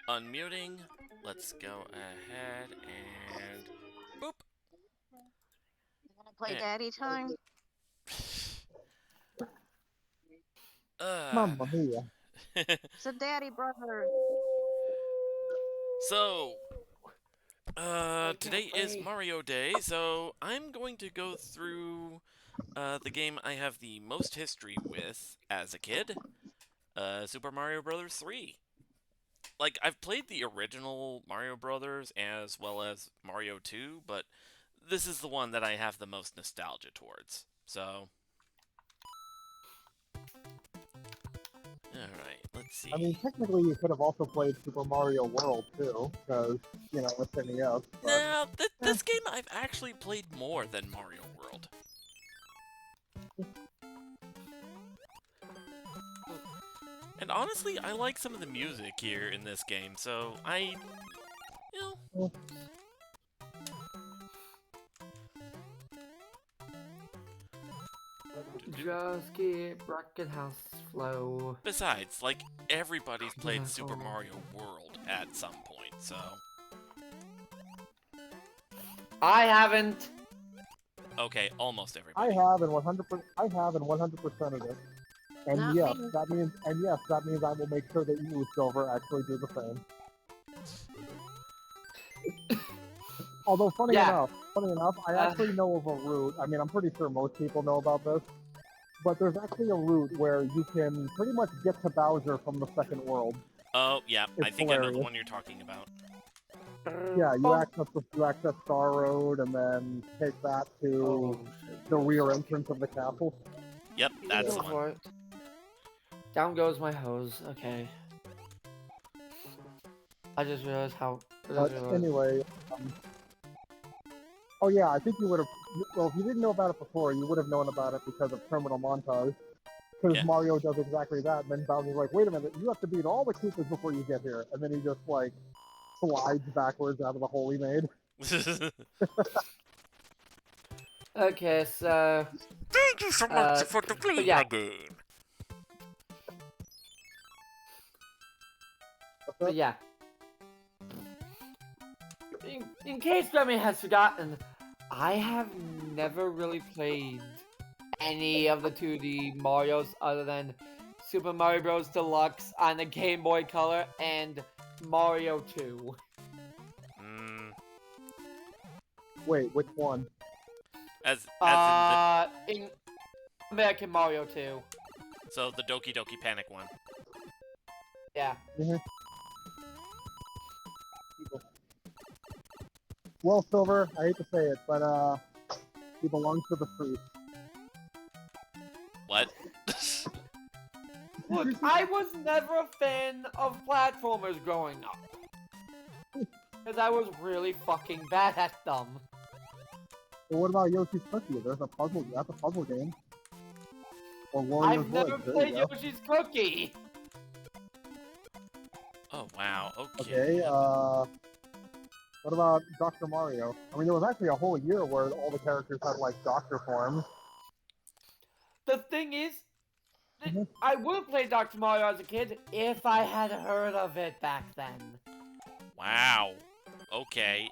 unmuting. Let's go ahead and boop. Play And, daddy time? Mamma mia. So daddy brother. So, today is Mario Day, so I'm going to go through the game I have the most history with as a kid, Super Mario Bros. 3. Like, I've played the original Mario Brothers as well as Mario 2, but this is the one that I have the most nostalgia towards. So, alright, let's see. I mean, technically, you could have also played Super Mario World too, because it's NES. But Now, this game I've actually played more than Mario World. And honestly, I like some of the music here in this game, so you know. Just keep rocking house flow. Besides, like, everybody's played Super Mario World at some point, so. I haven't. Okay, almost I everybody. have in 100%. I have in 100% of it. And Not yes, me. that means I will make sure that you, Silver, actually do the same. Although funny enough, I actually know of a route. I mean, I'm pretty sure most people know about this, but there's actually a route where you can pretty much get to Bowser from the second world. Oh, yeah, I think hilarious. I know the one you're talking about. Yeah, you access Star Road and then take that to the rear entrance of the castle. Yep, that's the one. Down goes my hose. Okay. I just realized how. Anyway, oh yeah, I think you would have. Well, if you didn't know about it before, you would have known about it because of Terminal Montage. Because Yeah. Mario does exactly that, and then Bowser's like, "Wait a minute, you have to beat all the Koopas before you get here," and then he just like slides backwards out of the hole he made. Okay, so. Thank you so much for the play yeah. again. But yeah. In case Remy has forgotten, I have never really played any of the 2D Marios other than Super Mario Bros. Deluxe on the Game Boy Color and Mario 2. Wait, which one? As in American Mario 2. So the Doki Doki Panic one. Yeah. Well, Silver, I hate to say it, but he belongs to the streets. What? Look, I was never a fan of platformers growing up. Because I was really fucking bad at them. Well, what about Yoshi's Cookie? There's a puzzle. That's a puzzle game. Or Warrior's I've never Woods. played Yoshi's Cookie. Oh wow. Okay. What about Dr. Mario? I mean, there was actually a whole year where all the characters had like doctor forms. The thing is, I would have played Dr. Mario as a kid if I had heard of it back then. Wow. Okay.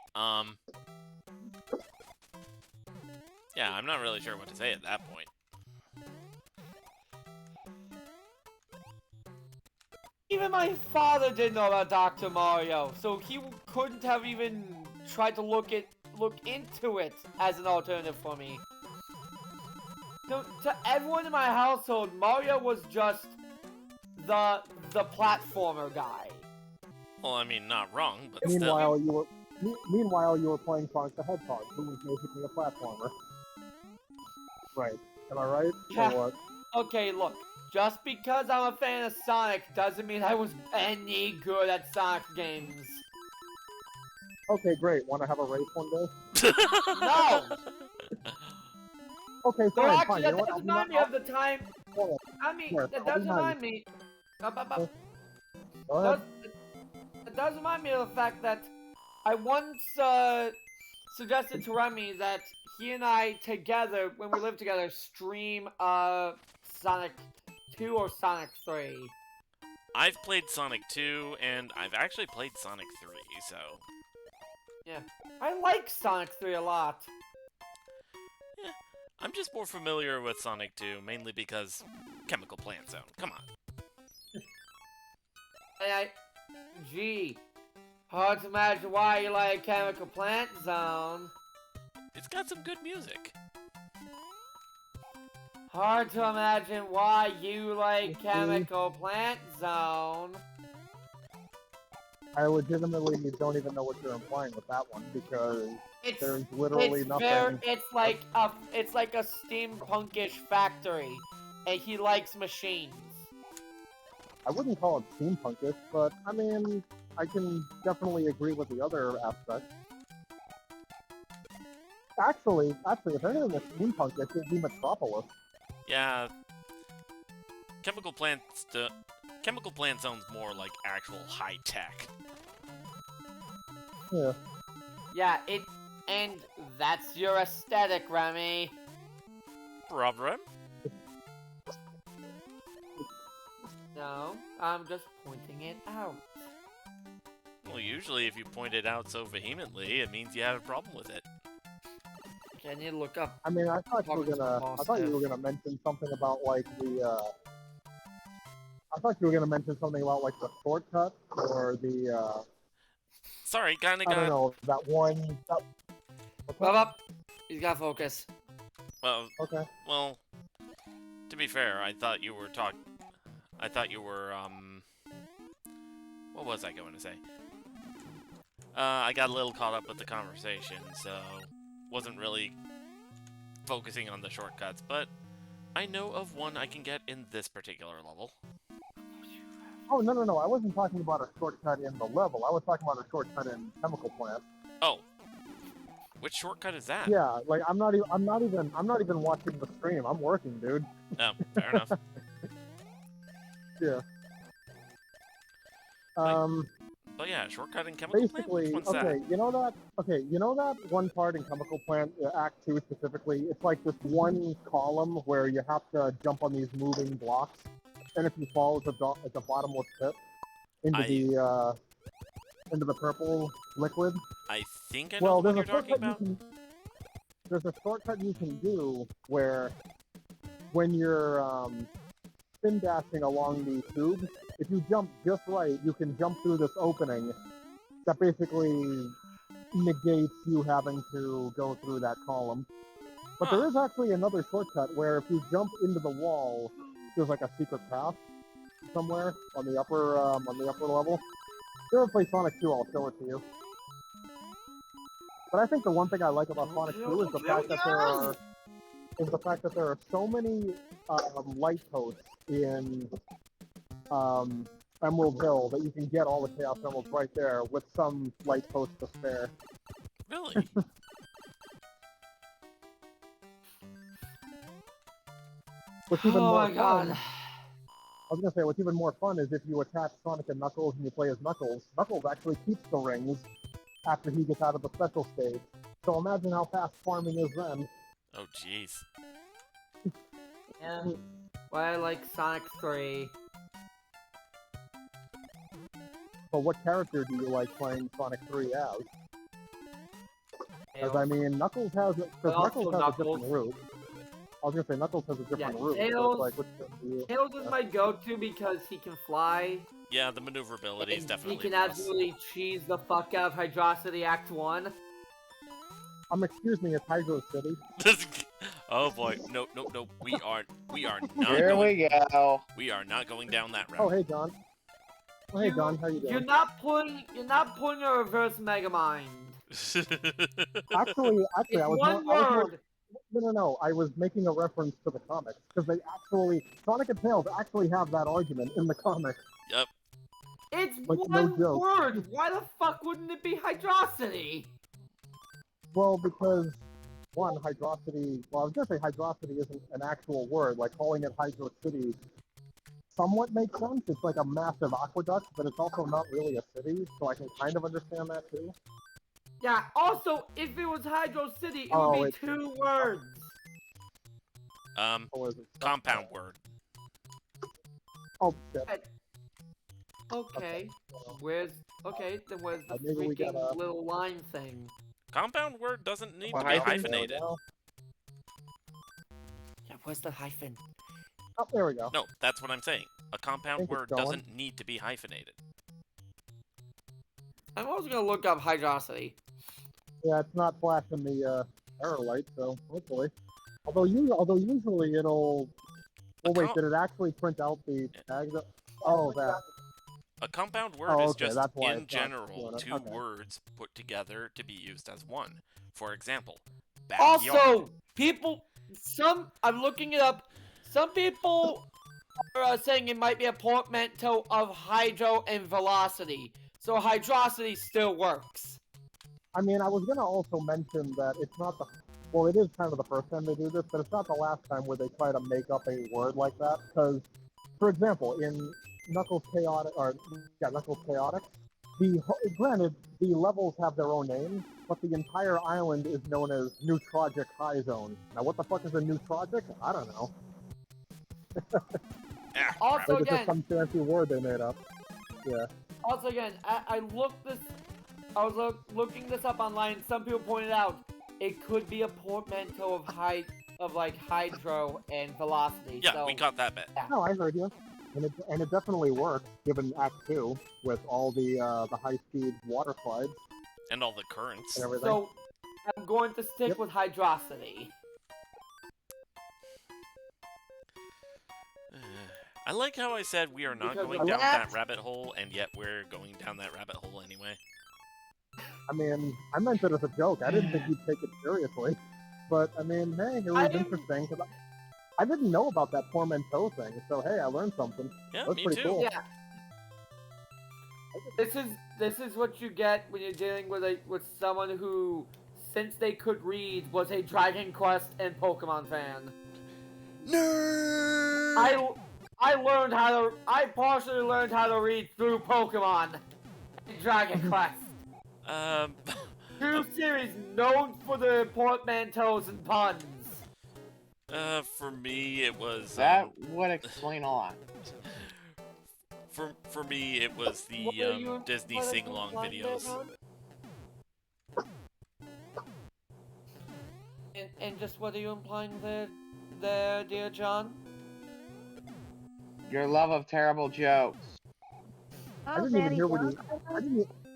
Yeah, I'm not really sure what to say at that point. Even my father didn't know about Dr. Mario, so he couldn't have even tried to look into it as an alternative for me. So, to everyone in my household, Mario was just the platformer guy. Well, I mean, not wrong, but Meanwhile, still. you were playing Sonic the Hedgehog, who was basically a platformer. Right. Am I right? Yeah. Or what? Okay, look. Just because I'm a fan of Sonic doesn't mean I was any good at Sonic games. Okay, great. Want to have a race one day? No! Okay, fine, Well, actually, fine. that You know what? does remind me of the time... Hold I mean, Here, that I'll does be remind nice. me... Go ahead. It does remind me of the fact that I once suggested to Remy that he and I together, when we lived together, stream Sonic 2 or Sonic 3. I've played Sonic 2, and I've actually played Sonic 3, so... Yeah. I like Sonic 3 a lot. Yeah, I'm just more familiar with Sonic 2, mainly because Chemical Plant Zone. Come on. Gee, hard to imagine why you like Chemical Plant Zone. It's got some good music. Hard to imagine why you like Chemical Plant Zone. I legitimately don't even know what you're implying with that one because there's literally nothing. It's like a steampunkish factory, and he likes machines. I wouldn't call it steampunkish, but I mean, I can definitely agree with the other aspects. Actually, if anything is steampunkish, it'd be Metropolis. Yeah, Chemical Plant Zone's more like actual high tech. Yeah. Yeah, and that's your aesthetic, Remy. Problem? No, I'm just pointing it out. Well, usually if you point it out so vehemently, it means you have a problem with it. Can you look up? I mean, I thought you were gonna mention something about like the. I thought you were gonna mention something about like the shortcut or the. Sorry, kinda I don't got... know that one. What's that? Up. He's got focus. Well, Okay. well, to be fair, I thought you were what was I going to say? I got a little caught up with the conversation, so wasn't really focusing on the shortcuts, but I know of one I can get in this particular level. Oh no! I wasn't talking about a shortcut in the level. I was talking about a shortcut in Chemical Plant. Oh, which shortcut is that? Yeah, like I'm not even watching the stream. I'm working, dude. Oh, fair enough. Yeah. But yeah, shortcut in Chemical Plant? Which Basically, one's okay, that? you know that? Okay, you know that one part in Chemical Plant, Act 2 specifically? It's like this one column where you have to jump on these moving blocks, and if you fall at the bottomless pit into the purple liquid. I think I know the one you're talking about. There's a shortcut you can do where when you're spin dashing along the tube, if you jump just right, you can jump through this opening that basically negates you having to go through that column. But there is actually another shortcut where if you jump into the wall, there's like a secret path somewhere on the upper level. If you ever play Sonic 2, I'll show it to you. But I think the one thing I like about Sonic 2 is the fact that there are so many light posts in Emerald Hill that you can get all the Chaos Emeralds right there with some light posts to spare. Really? What's even Oh more my god. fun, I was gonna say what's even more fun is if you attach Sonic and Knuckles and you play as Knuckles, Knuckles actually keeps the rings after he gets out of the special stage. So imagine how fast farming is then. Oh, jeez. Yeah. Why I like Sonic 3. But what character do you like playing Sonic 3 as? Because I mean, Knuckles has a different route. I was gonna say Knuckles has a different route. So it's like, which one do you... Tails is my go-to because he can fly. Yeah, the maneuverability is definitely. He can plus. absolutely cheese the fuck out of Hydrocity Act 1. Excuse me, it's Hydro City. Oh boy, no, we are not. Here going, we go. We are not going down that route. Oh hey John. Oh hey John, how you doing? You're not pulling a reverse Megamind. Actually, I was one word. No. I was making a reference to the comics because they actually Sonic and Tails actually have that argument in the comics. Yep. It's like, one no word. Why the fuck wouldn't it be Hydrocity? Well, because one, Hydrocity. Well, I was gonna say Hydrocity isn't an actual word. Like calling it Hydro City somewhat makes sense. It's like a massive aqueduct, but it's also not really a city, so I can kind of understand that too. Yeah, also, if it was Hydro City, it would be 2 words. Or is it compound word. Oh, shit. Okay. Where's then where's the Maybe we freaking gotta- little line thing? Compound word doesn't need Well, to be hyphen? hyphenated. Yeah, where's the hyphen? Oh, there we go. No, that's what I'm saying. A compound think it's word going. doesn't need to be hyphenated. I'm also gonna look up hydrosity. Yeah, it's not flashing the error light, so hopefully. Although usually it'll. Oh wait, did it actually print out the tags? Oh, that. A compound word Oh, is okay, just, that's why in it's not general, doing it. two Okay. words put together to be used as one. For example, backyard. Also, I'm looking it up. Some people are saying it might be a portmanteau of hydro and velocity. So hydrosity still works. I mean, I was gonna also mention that it's not the. Well, it is kind of the first time they do this, but it's not the last time where they try to make up a word like that. Because, for example, in Knuckles Chaotic, Knuckles Chaotic, granted, the levels have their own names, but the entire island is known as Neutrogic High Zone. Now, what the fuck is a Neutrogic? I don't know. Also, Like, it's just again, some fancy word they made up. Yeah. Also, again, I was looking this up online. Some people pointed out it could be a portmanteau of hydro and velocity. Yeah, so, we got that bit. No, I heard you. And it definitely works, given Act 2, with all the high-speed water slides And all the currents. and everything. So I'm going to stick Yep. with hydrosity. I like how I said we are not Because going of down that- that rabbit hole, and yet we're going down that rabbit hole anyway. I mean, I meant it as a joke. I didn't think you'd take it seriously. But, I mean, hey, it was interesting. Cause I didn't know about that portmanteau thing, so hey, I learned something. Yeah, That's me pretty too. cool. Yeah. This is what you get when you're dealing with someone who, since they could read, was a Dragon Quest and Pokemon fan. Nerd! I partially learned how to read through Pokemon and Dragon Quest. Two series known for their portmanteaus and puns. For me, it was, That would explain a lot. For me, it was What are the, you Disney implying sing-along there, videos. Ron? And just what are you implying there, dear John? Your love of terrible jokes. I didn't even hear what he.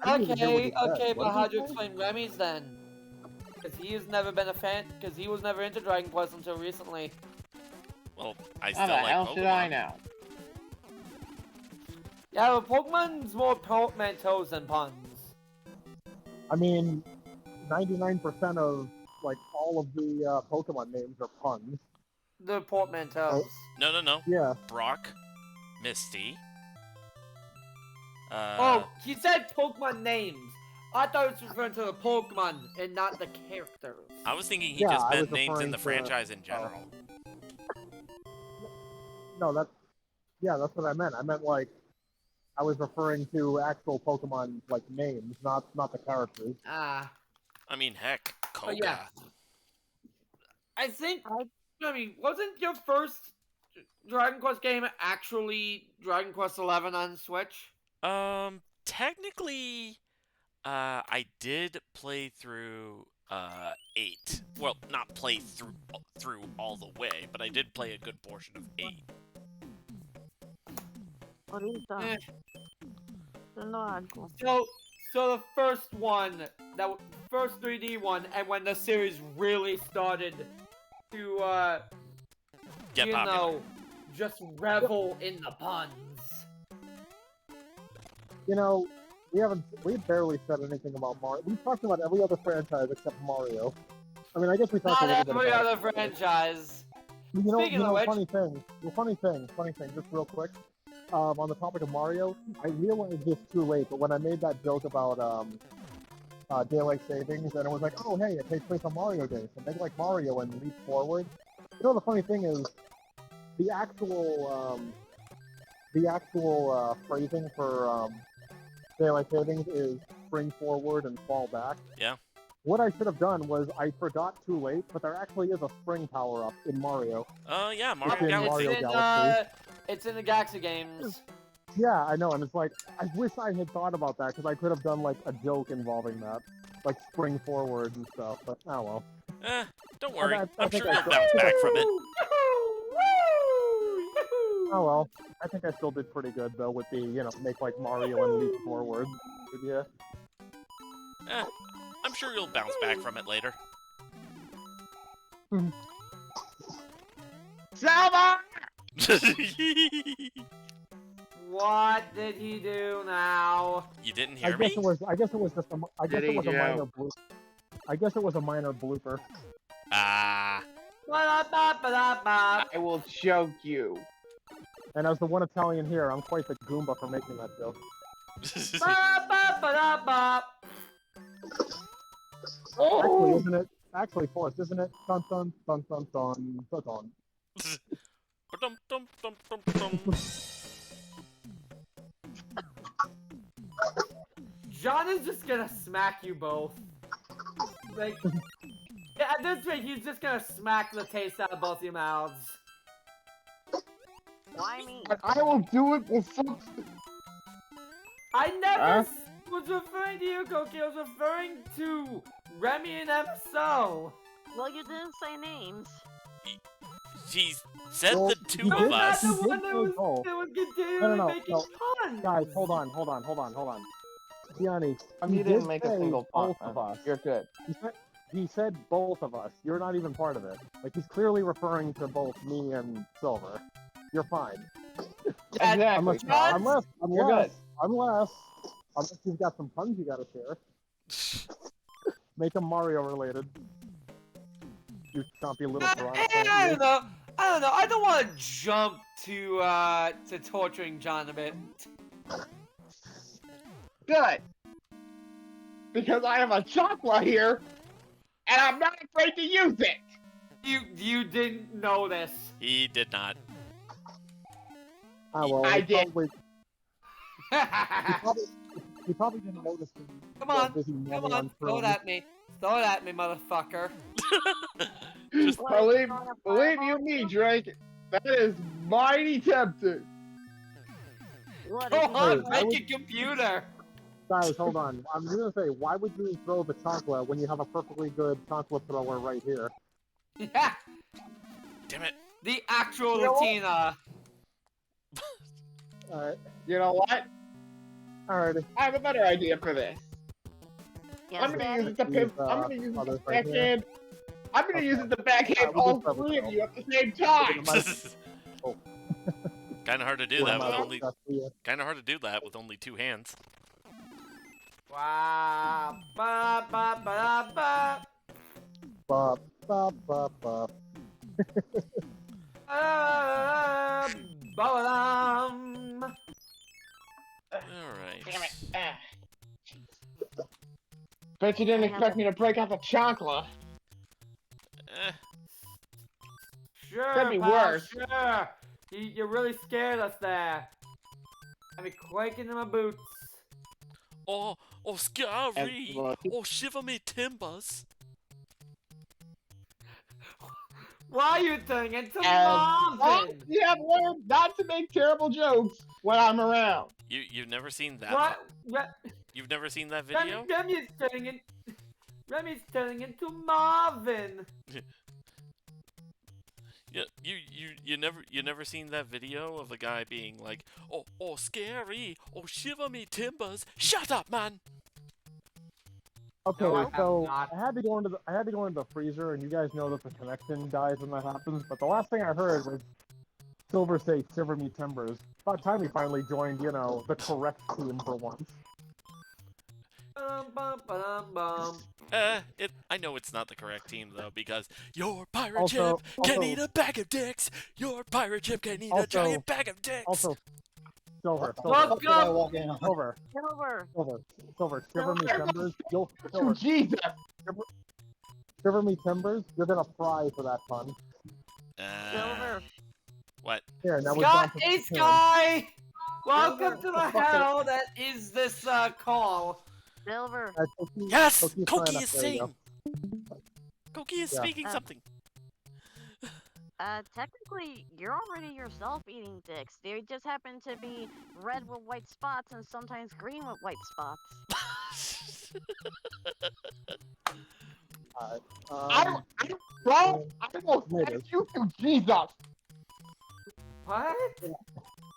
I didn't even hear what he Okay, said. but What how did do you he say? explain Remy's then? Because he has never been a fan, because he was never into Dragon Quest until recently. Well, I How still the like hell Pokemon. should I know? Yeah, but Pokemon's more portmanteaus than puns. I mean, 99% of like all of the Pokemon names are puns. The portmanteaus. No. Yeah. Brock, Misty. Oh, he said Pokemon names. I thought he was referring to the Pokemon and not the characters. I was thinking he Yeah, just I meant was names in referring the to, franchise in general. No, that's what I meant. I meant like I was referring to actual Pokemon like names, not the characters. Ah. I mean, heck, Koga. yeah. I think, wasn't your first Dragon Quest game actually Dragon Quest 11 on Switch? Technically, I did play through 8. Well, not play through all the way, but I did play a good portion of 8. Ahorita. Eh. No algo. So the first one, first 3D one, and when the series really started to, Get you popular. know, just revel in the puns. You know, we barely said anything about Mario. We talked about every other franchise except Mario. I mean, I guess we talked a Not little bit every about other franchise. You know, which- funny thing, just real quick. On the topic of Mario, I realized this too late, but when I made that joke about daylight savings, and it was like, oh hey, it takes place on Mario Day, so make like Mario and leap forward. You know, the funny thing is, the actual phrasing for daylight savings is spring forward and fall back. Yeah. What I should have done was I forgot too late, but there actually is a spring power up in Mario. Yeah, It's Mario in Galaxy. Mario Galaxy. It's in the Galaxy games. Yeah, I know, and it's like, I wish I had thought about that, because I could have done, like, a joke involving that. Like, spring forward and stuff, but oh well. Eh, don't worry. I I'm think sure I you'll still- bounce back from it. Oh well. I think I still did pretty good, though, with the, make like Mario and leap forward. But yeah. Eh, I'm sure you'll bounce back from it later. Selma! What did he do now? You didn't I hear me? guess it was just a Did he minor blooper. I guess it was a minor blooper. Ah. Ba-da-ba-ba-da-ba. I will choke you. And as the one Italian here, I'm quite the Goomba for making that joke. Ba-ba-ba-da-ba. Actually, isn't it? Actually, Forrest, isn't it? Dun dun dun dun dun dun dun. Dum, dum, dum, dum, dum. John is just gonna smack you both. Like, yeah, at this rate, he's just gonna smack the taste out of both your mouths. Why me? But I will do it with some... I never Huh? was referring to you, Koki. I was referring to Remy and MSO. Well, you didn't say names. She said Well, the two you of did- I'm not us. the you one did that say was, both. that was continually No, making no. puns. Guys, hold on. Gianni, You you didn't did make a say single pun. both of us. You're good. He said both of us. You're not even part of it. Like, he's clearly referring to both me and Silver. You're fine. Exactly. Unless, John, unless, You're good. unless you've got some puns you gotta share. Make them Mario related. You chompy little piranha I plant, don't know. I don't want to jump to torturing John a bit. Good. Because I have a chocolate here, and I'm not afraid to use it. You didn't know this. He did not. Ah, well, I he did. he probably didn't notice. Come on, busy come nabbing on, throw it Chrome. at me. Throw it at me, motherfucker. Just What, Believe throwing a you fireball? me, Drake. That is mighty tempting. What, Go if Hey, on, I make a computer. Guys, hold on. I'm just gonna say, why would you throw the chocolate when you have a perfectly good chocolate thrower right here? Yeah, damn it. the actual You know what? Latina. Alright, You know what? alrighty. I have a better idea for this. yes, I'm gonna Daddy? use it to pimp. These, I'm gonna use it others to right here. backhand. I'm gonna use it to backhand we'll all just double three of check. you at the same time. Kind of hard to do What that am I with about only. to do? Kind of hard to do that with only two hands. Wow. Ba ba ba ba. Bop, bop, bop, bop. Ba-ba-dum. All right. Damn it. Bet you didn't expect me to break out the chocolate. Eh, Sure, Could be pal, worse. Sure. You really scared us there. Had me quaking in my boots. oh, scary. Excellent. Oh, shiver me timbers. Why are you turning into Well, Marvin? you have learned not to make terrible jokes when I'm around. You've never seen that? What? You've never seen that video? Remy's turning into Marvin. Yeah, you never seen that video of a guy being like, oh, scary. Oh, shiver me timbers. Shut up, man. Okay, No, I have so not. I had to go into the freezer, and you guys know that the connection dies when that happens. But the last thing I heard was Silver say "Shiver me timbers." About time he finally joined, the correct team for once. Bum, bum, bum, bum. I know it's not the correct team though, because your pirate Also- ship can also- eat a bag of dicks. Your pirate ship can eat a Also- giant bag of dicks. Also, Silver, Welcome. Silver, Silver. Shiver me timbers. Oh, Jesus! Shiver me timbers. You're gonna fry for that fun. Silver. What? Here, now we're Scott, down to hey 10. Sky! Welcome to the Fuck it. hell that is this call. Silver. Koki- Yes, Koki's Koki trying is to- there you go. saying. Koki is Yeah. speaking something. Technically, you're already yourself eating dicks. They just happen to be red with white spots and sometimes green with white spots. Alright. Bro, I will Later. send you to Jesus. What?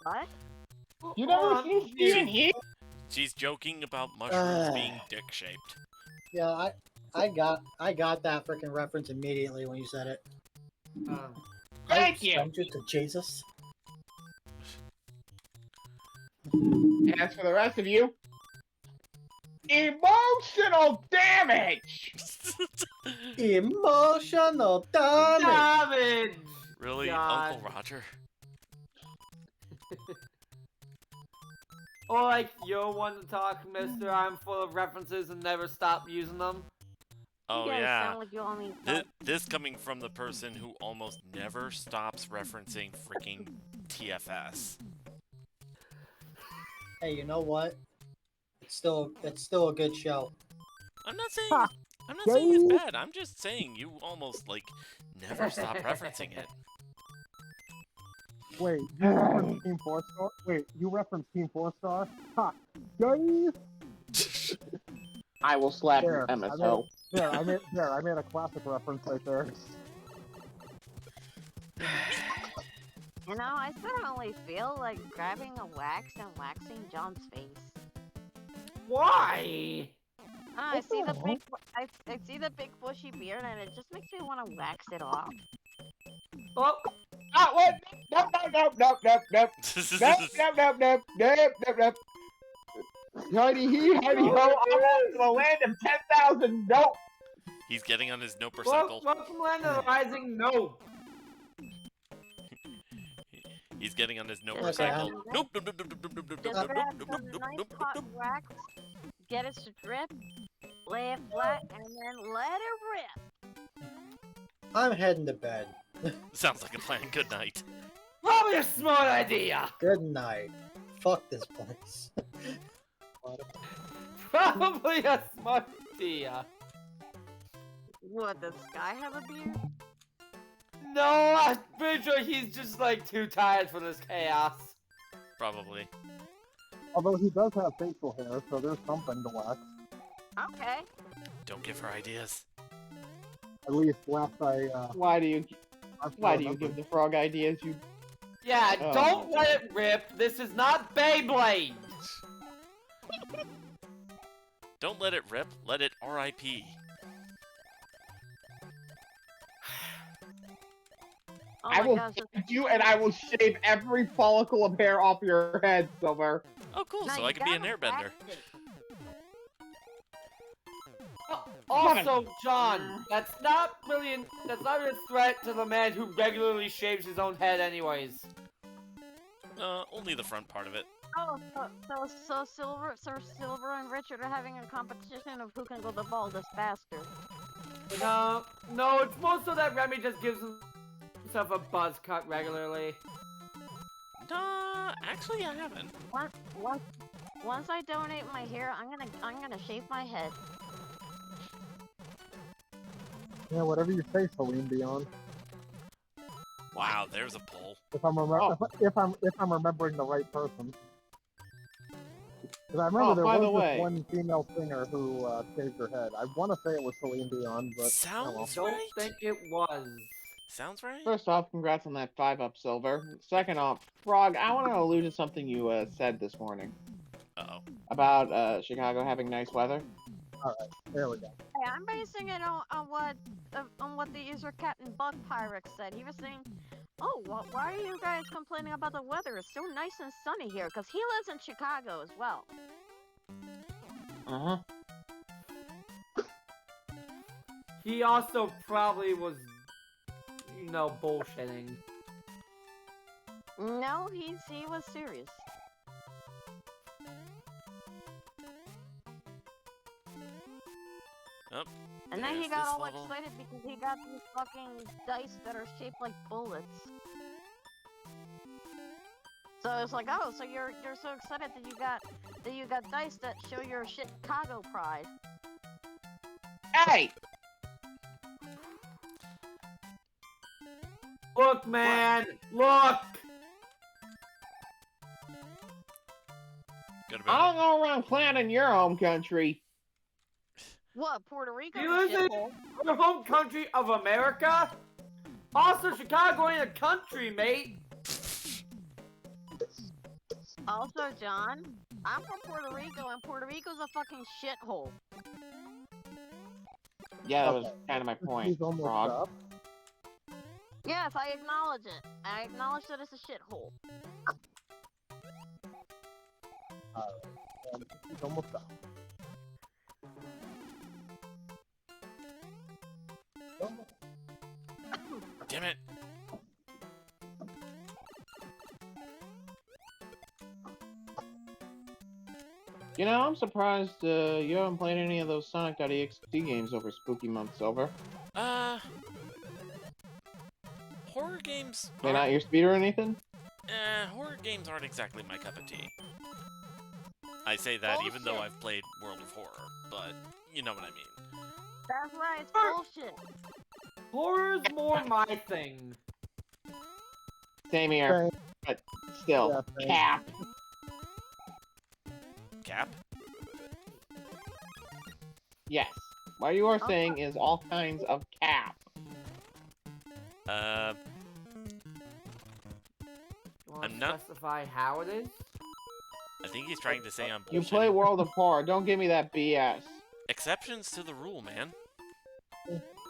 What? You Hold never on, seen Steven He? She's joking about mushrooms being dick-shaped. Yeah, I got that freaking reference immediately when you said it. Thank I you. sent you to Jesus. And as for the rest of you, emotional damage. Emotional damage. Damage! Really, God. Uncle Roger? Or like, you're one to talk, mister, I'm full of references and never stop using them. Oh You guys yeah. sound like you only. This coming from the person who almost never stops referencing freaking TFS. Hey, you know what? It's still a good show. I'm not saying Ha! I'm not saying it's Yay! bad. I'm just saying you almost like never stop referencing it. Wait, you referenced Team 4 Star? Wait, you referenced Team 4 Star? Ha! Guys! I will slap There, you, I made, MSO. I made a classic reference right there. You know, I suddenly feel like grabbing a wax and waxing John's face. Why? I What see the the heck? big, I see the big bushy beard, and it just makes me want to wax it off. Oh, Ah, what? Nope, nope, nope, nope, nope, nope, nope, nope, nope, nope, nope, nope. Heidi he, Heidi ho, I'm off to the land of 10,000. Nope. He's getting on his noper cycle. welcome Land of the Rising, no. He's getting on his noper Just cycle. grab Nope, nope, nope, nope, nope, nope, nope, Just nope, grab nope, some nope, nice nope, hot nope. wax, get it to drip, lay it flat, and then let it rip. I'm heading to bed. Sounds like a plan. Good night. Probably a smart idea. Good night. Fuck this place. Probably a smart idea. What, does Sky have a beard? No, I'm pretty sure he's just like too tired for this chaos. Probably. Although he does have facial hair, so there's something to wax. Okay. Don't give her ideas. At least last I, Why do you last I Why do you remember. give the frog ideas? You Yeah, Oh. don't let it rip. This is not Beyblade. Don't let it rip. Let it RIP. Oh I my will gosh, take you and I will shave every follicle of hair off your head, Silver. Oh, cool. now So you I can be an gotta airbender. wax it. Also, John, that's not really a threat to the man who regularly shaves his own head anyways. Only the front part of it. Oh, so Silver and Richard are having a competition of who can go the baldest faster. No, it's more so that Remy just gives himself a buzz cut regularly. Nah, actually I haven't. Once I donate my hair, I'm gonna shave my head. Yeah, whatever you say, Celine Dion. Wow, there's a poll. If I'm remembering the right person. Because I remember Oh, there by the was way. this one female singer who shaved her head. I want to say it was Celine Dion, but Sounds Don't right. think it was. Sounds right. First off, congrats on that 5-up, Silver. Second off, Frog, I want to allude to something you said this morning Uh-oh. about Chicago having nice weather. there we go. Hey, I'm basing it on what the user Captain Bug Pyrex said. He was saying, "Oh, well, why are you guys complaining about the weather? It's so nice and sunny here." Because he lives in Chicago as well. Uh-huh. He also probably was, bullshitting. No, he was serious. Oh, And then he there's got this all level. excited because he got these fucking dice that are shaped like bullets. So it's like, oh, so you're so excited that you got dice that show your Chicago pride. Hey! Look, man! Look! Could have I been. don't go around clowning your home country. What, Puerto Rico's You a listen? shithole? The home country of America? Also, Chicago ain't a country, mate. Also, John, I'm from Puerto Rico, and Puerto Rico's a fucking shithole. Yeah, that was Okay. kind of my point, He's almost Frog. up. Yes, I acknowledge it. I acknowledge that it's a shithole. And he's almost up. Damn it. You know, I'm surprised you haven't played any of those Sonic.exe games over Spooky Month, Silver. Horror games. They're not your speed or anything? Horror games aren't exactly my cup of tea. I say that even though Bullshit. I've played World of Horror, but you know what I mean. That's right, it's bullshit. Horror's more my thing. Same here, Same. but still, Yeah, same. Cap. Cap? Yes. What you are saying is all kinds of Cap. Uh, You want I'm to not- specify how it is? I think he's trying to say I'm You bullshitting. play World of Horror, don't give me that BS. Exceptions to the rule, man.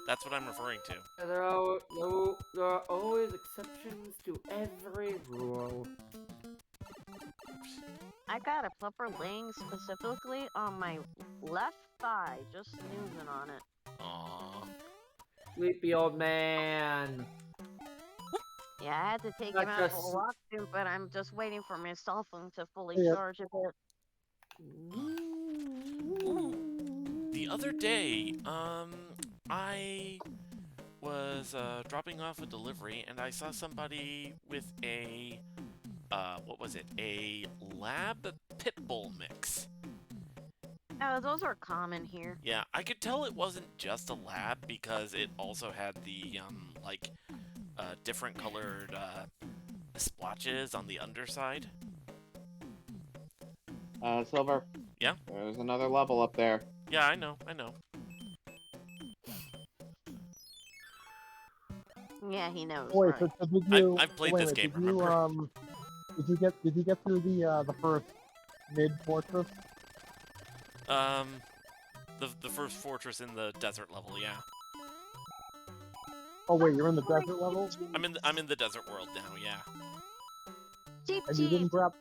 That's what I'm referring to. There are always exceptions to every rule. I got a flipper laying specifically on my left thigh, just snoozing on it. Aww. Sleepy old man. Yeah, I had to take Not him out for just- a walk too, but I'm just waiting for my cell phone to fully Yeah. charge a bit. The other day, I was dropping off a delivery and I saw somebody with a, what was it? A lab pit bull mix. Oh, those are common here. Yeah, I could tell it wasn't just a lab because it also had the, like, different colored, splotches on the underside. Silver. Yeah? There's another level up there. Yeah, I know. Yeah, he knows. Wait, right. so did you? I've played wait, this wait, game, did you, remember? did you get through the first mid fortress? The first fortress in the desert level, yeah. Oh wait, you're in the desert level, I'm in the desert world now, yeah. Cheap and you cheese. didn't grab.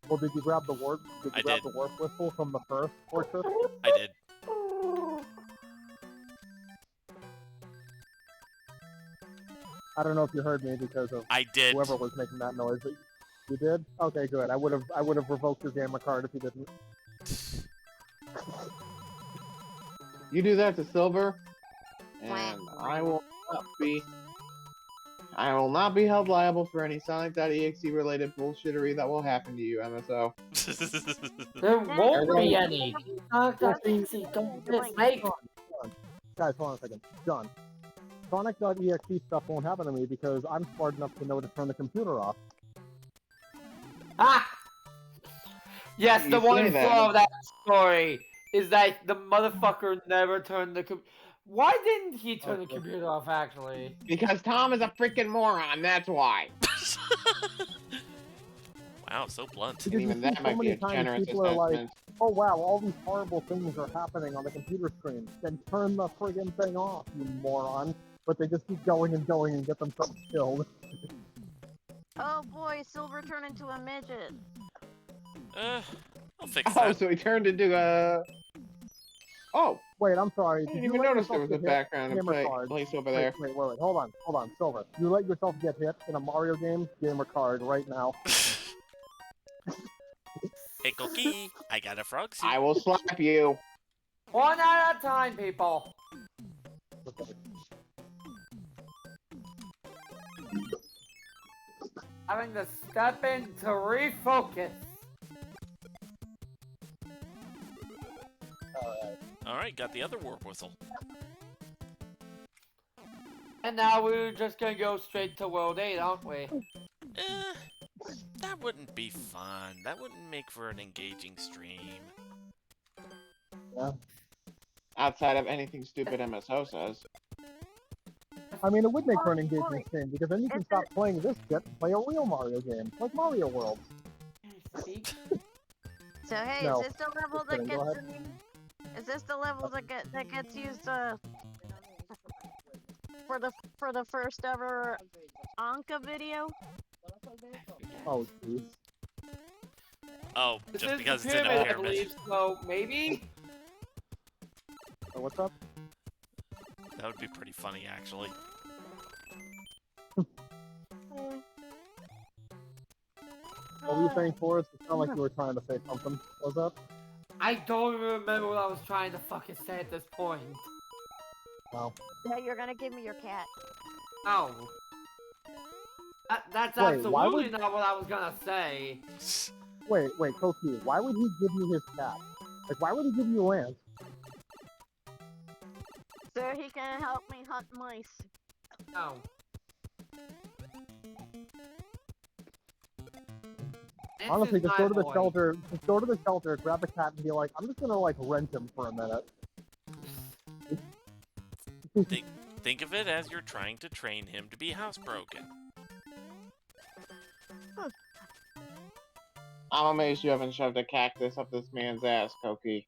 Well, did you grab the warp? Did you I grab did. the warp whistle from the first fortress? I did. I don't know if you heard me because of I did. whoever was making that noise. But you did? Okay, good. I would have revoked your gamer card if you didn't. You do that to Silver, Wah. and I will not be held liable for any Sonic.exe related bullshittery that will happen to you, MSO. There won't Everyone- be any. Sonic.exe, don't miss, mate. Guys, hold on a second. John, Sonic.exe stuff won't happen to me because I'm smart enough to know to turn the computer off. Ah! Yes, the You one say that. flaw of that story is that the motherfucker never turned the Why didn't he turn the Okay. computer off, actually? Because Tom is a freaking moron, that's why. Wow, so blunt. And even that so might be many a times generous people are like, assessment. oh wow, all these horrible things are happening on the computer screen. Then turn the friggin' thing off, you moron. But they just keep going and going and get themselves killed. Oh boy, Silver turned into a midget. I'll fix Oh, that. so he turned into a... Oh, Wait, I'm sorry. I Did didn't you even let notice there yourself was a get hit? background Gamer in card. place over there. Wait, hold on, Silver. You let yourself get hit in a Mario game? Gamer card right now. Hey, Cookie, I got a frog suit. I will slap you. One at a time, people. Okay. Having to step in to refocus. Alright, got the other warp whistle. And now we're just gonna go straight to World 8, aren't we? Eh, that wouldn't be fun. That wouldn't make for an engaging stream. Yeah. Outside of anything stupid MSO says. I mean, it would make for an Oh, engaging boy. stream because then you can Is stop playing this shit and play a real Mario game, like Mario World. See? So hey, No, is this the level just that kidding, go gets ahead. is this the level that gets used for the first ever Anka video? Oh, jeez. Oh, This just is because the it's in a pyramid, I pyramid. believe, so maybe? So what's up? That would be pretty funny, actually. What were you saying, Forrest? It sounded like you were trying to say something. What's up? I don't even remember what I was trying to fucking say at this point. Wow. Yeah, you're gonna give me your cat. Oh. That's Wait, why absolutely would- not what I was gonna say. Wait, Koki, why would he give you his cat? Like, why would he give you Lance? So he can help me hunt mice. Oh. Honestly, This is just go my to the boy. shelter. Just go to the shelter, grab the cat, and be like, I'm just gonna like rent him for a minute. Think of it as you're trying to train him to be housebroken. I'm amazed you haven't shoved a cactus up this man's ass, Koki.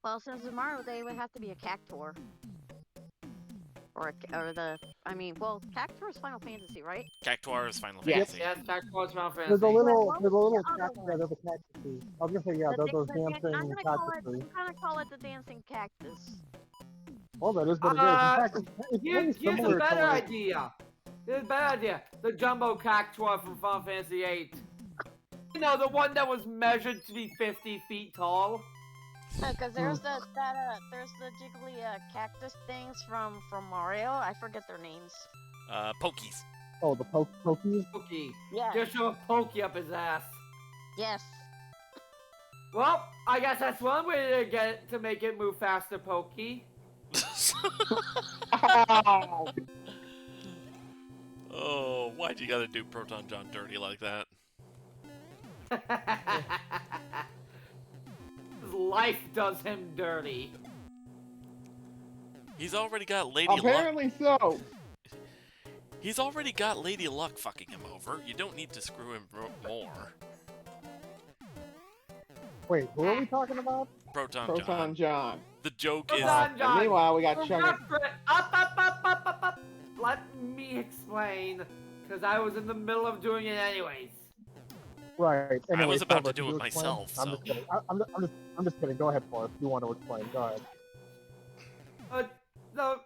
Well, since it's Mario Day, it would have to be a cactuar. Or well, cactuar is Final Fantasy, right? Cactuar is Final Yes. Fantasy. Yes, Dark Force Final There's Fantasy. a little, what there's a was little the other cactus. one? Yeah, there's a cactus tree. I was gonna say, yeah, those dancing I'm cactus trees. gonna call it the dancing cactus. Well, that is what it is. In fact, it's very Here's a similar better to like, idea. Here's a better idea. The Jumbo Cactuar from Final Fantasy VIII. You know, the one that was measured to be 50 feet tall. Because there's there's the jiggly cactus things from Mario. I forget their names. Pokies. oh, the pokies. Pokey. Yeah. Just shove a Pokey up his ass. Yes. Well, I guess that's one way to get it to make it move faster, Pokey. Oh, Oh, why'd you gotta do Proton John dirty like that? His life does him dirty. He's already got Lady Luck. apparently so. He's already got Lady Luck fucking him over. You don't need to screw him more. Wait, who are we talking about? Proton Proton John. John. The joke Proton is... John. And meanwhile, we got For Chugga. up. Let me explain, because I was in the middle of doing it anyways. Right. I Anyway, was about Silver, to do can it you explain? myself, I'm so... just kidding. I'm just kidding. Go ahead, Forrest. You want to explain? Go ahead. But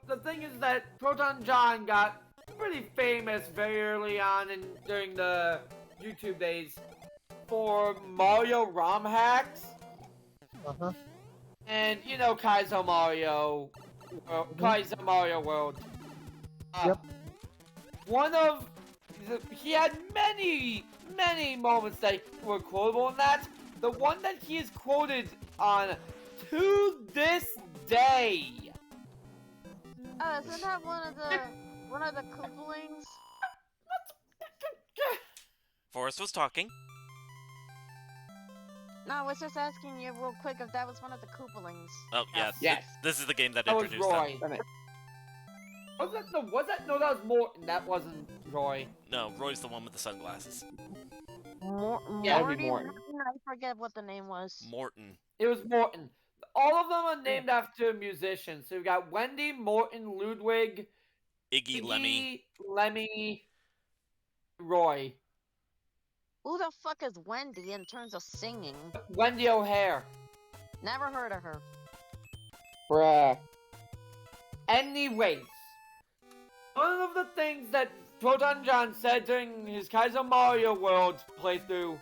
the thing is that Proton John got pretty famous very early on during the YouTube days for Mario ROM hacks. Uh-huh. And, you know, Kaizo Mario World. Yep. He had many moments that were quotable in that. The one that he is quoted on to this day. Oh, isn't that one of the Koopalings? Forrest was talking. No, I was just asking you real quick if that was one of the Koopalings. Oh, yeah. Yes. This is the game that That was introduced Roy. them. No, that was Morton. That wasn't Roy. No, Roy's the one with the sunglasses. Yeah, that'd be Morty? Morton. I forget what the name was. Morton. It was Morton. All of them are named after musicians. So we got Wendy, Morton, Ludwig, Iggy, Lemmy, Roy. Who the fuck is Wendy in terms of singing? Wendy O'Hare. Never heard of her. Bruh. Anyways, one of the things that Proton John said during his Kaizo Mario World playthrough,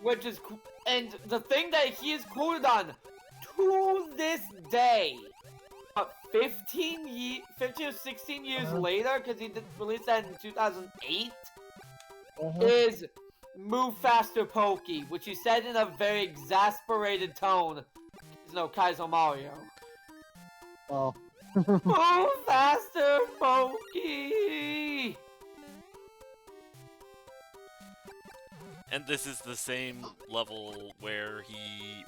which is, and the thing that he is quoted on to this day, 15 or 16 years later, because he did release that in 2008, is "Move Faster, Pokey," which he said in a very exasperated tone. No, Kaizo Mario. Oh. Move faster, Monkey! And this is the same level where he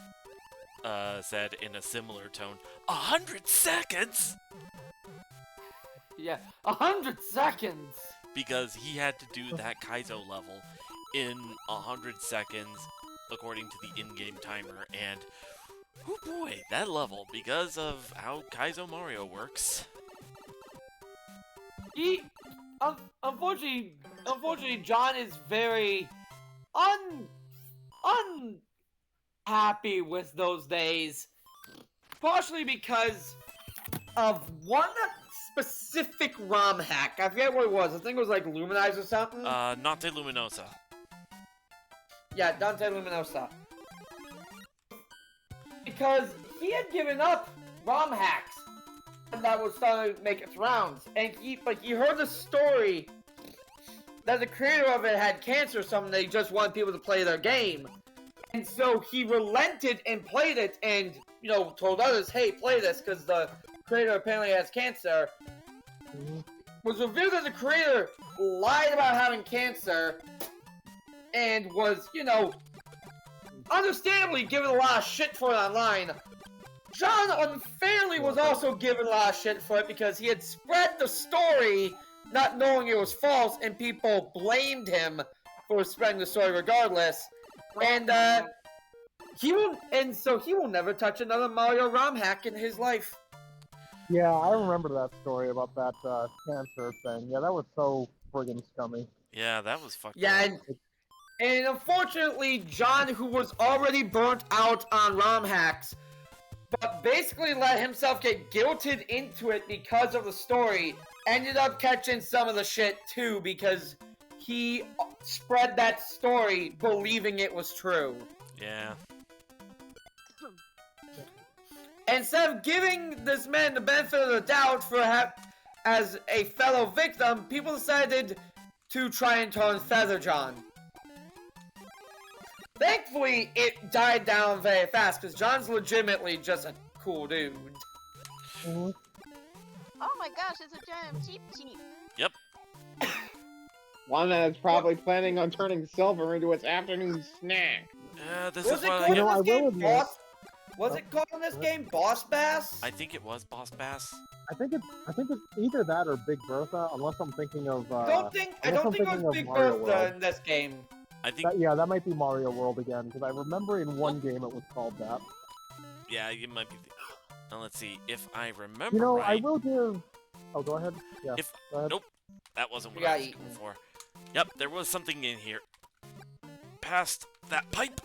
said in a similar tone, 100 seconds? Yeah, 100 seconds! Because he had to do that Kaizo level in 100 seconds according to the in-game timer, and oh boy, that level, because of how Kaizo Mario works. Unfortunately, John is very unhappy with those days. Partially because of one specific ROM hack. I forget what it was. I think it was like Luminize or something. Nante Luminosa. Yeah, Dante Luminosa. Because he had given up ROM hacks that was starting to make its rounds, and he heard the story that the creator of it had cancer or something. They just wanted people to play their game, and so he relented and played it, and told others, "Hey, play this," because the creator apparently has cancer. Was revealed that the creator lied about having cancer, and was understandably given a lot of shit for it online. John unfairly was also given a lot of shit for it because he had spread the story not knowing it was false, and people blamed him for spreading the story regardless. And he will never touch another Mario ROM hack in his life. Yeah, I remember that story about that cancer thing. Yeah, that was so friggin' scummy. Yeah, that was fucked Yeah, up. and unfortunately, John, who was already burnt out on ROM hacks, but basically let himself get guilted into it because of the story, ended up catching some of the shit too because he spread that story believing it was true. Yeah. Instead of giving this man the benefit of the doubt as a fellow victim, people decided to try and turn Feather John. Thankfully, it died down very fast, because John's legitimately just a cool dude. Oh my gosh, it's a giant Cheep Cheep. Yep. One that's probably planning on turning silver into its afternoon snack. Yeah, this Was is it what called I in this will game admit- Boss? Was it called in this game Boss Bass? I think it was Boss Bass. I think it's either that or Big Bertha, unless I'm thinking of. I don't think it was Big Mario Bertha World. in this game. I think, That might be Mario World again, because I remember in one game it was called that. yeah, it might be. Now let's see if I remember I right. will give. Oh, go ahead. Yeah. If Go ahead. nope, that wasn't what You I got was eaten. looking for. Yep, there was something in here. Past that pipe.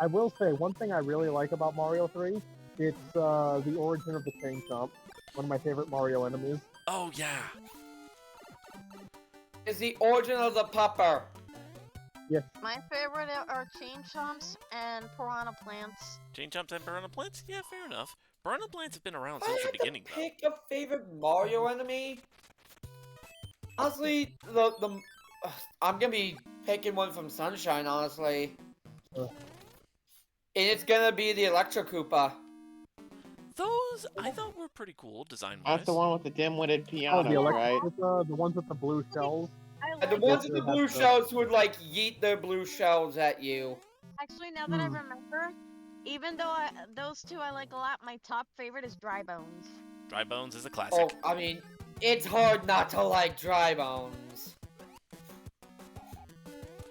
I will say one thing I really like about Mario 3. It's the origin of the Chain Chomp, one of my favorite Mario enemies. Oh yeah. Is the origin of the pupper. Yes. My favorite are Chain Chomps and Piranha Plants. Chain Chomps and Piranha Plants? Yeah, fair enough. Piranha Plants have been around If I since the had beginning, to though. pick a favorite Mario enemy, honestly, I'm gonna be picking one from Sunshine, honestly. Ugh. And it's gonna be the Electro Koopa. Those I thought were pretty cool design-wise. That's the one with the dim-witted Oh, piano, the right? the ones with the blue shells. I And the like ones Yes, with the they have blue to. shells who would like yeet their blue shells at you. Actually, now that I Hmm. remember, even though those two I like a lot, my top favorite is Dry Bones. Dry Bones is a Oh, classic. I mean, it's hard not to like Dry Bones.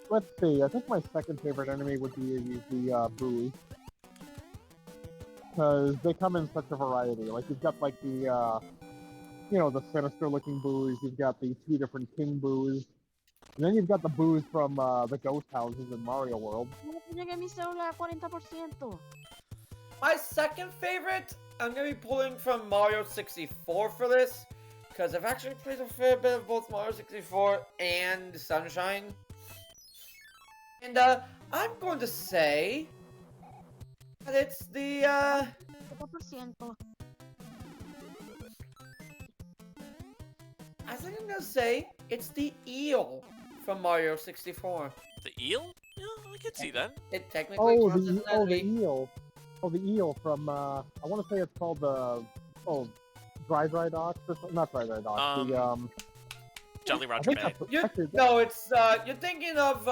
Let's see. I think my second favorite enemy would be the buoy, because they come in such a variety. Like you've got like the the sinister-looking buoys. You've got the two different king buoys. And then you've got the buoys from the ghost houses in Mario World. Llegué mi celular 40%. My second favorite, I'm gonna be pulling from Mario 64 for this, because I've actually played a fair bit of both Mario 64 and Sunshine. And I'm going to say that it's the 40%. I think I'm gonna say it's the eel from Mario 64. The eel? Yeah, I could see that. It technically Oh, counts as an the enemy. eel. Oh, the eel from I want to say it's called the oh, Dry Docks or something? Not Dry Docks. Jolly I Roger think Bay. that's actually, No, it's you're thinking of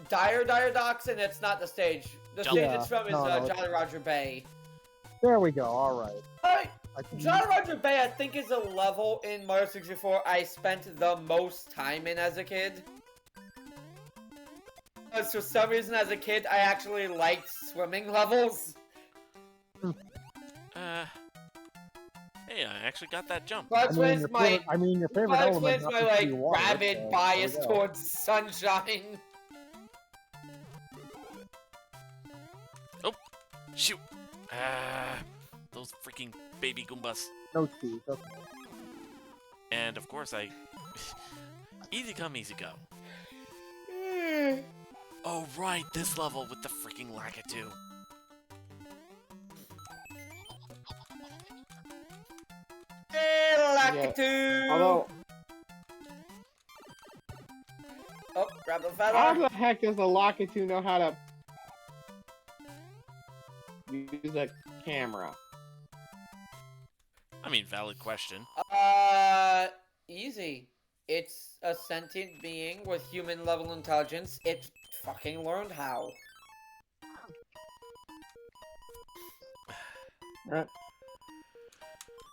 Dire Docks, and it's not the stage. The stage Yeah, it's from is no. Jolly Roger Bay. There we go. All right. Alright, I can- Jolly Roger Bay, I think, is a level in Mario 64 I spent the most time in as a kid. Because for some reason, as a kid, I actually liked swimming levels. Hey, I actually got that jump. So that explains your my favorite, your favorite that element explains not my to like be water, rabid so bias there we go. towards sunshine. Shoot! Ah, those freaking baby Goombas. No cheese. Okay. And of course I... easy come, easy go. Oh right, this level with the freaking Lakitu. Hey, Lakitu! Although, Oh, grab the how feather. the heck does the Lakitu know how to use a camera? I mean, valid question. Easy. It's a sentient being with human level intelligence. It fucking learned how.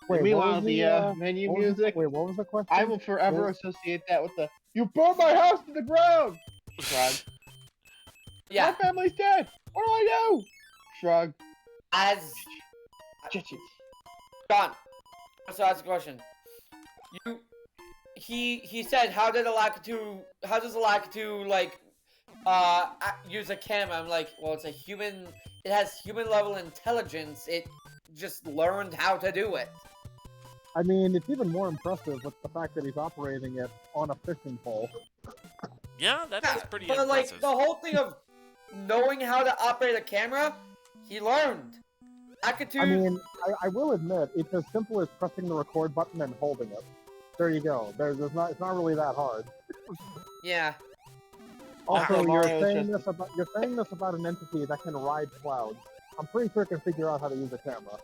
Wait, Meanwhile, what was the menu what was the- music, Wait, what was the question? I will forever What- associate that with the "You burned my house to the ground." Shrug. Yeah, My family's dead. What do I do? Shrug. as Ch-ch. John. So ask a question. He said, how does a Lakitu like use a camera? I'm like, well, it's a human. It has human level intelligence. It just learned how to do it. I mean, it's even more impressive with the fact that he's operating it on a fishing pole. Yeah, that is pretty but impressive. like the whole thing of knowing how to operate a camera, he learned. Lakitu. I mean, I will admit, it's as simple as pressing the record button and holding it. There you go. It's not really that hard. Yeah. Also, you're Mario's saying just- this about an entity that can ride clouds. I'm pretty sure it can figure out how to use a camera.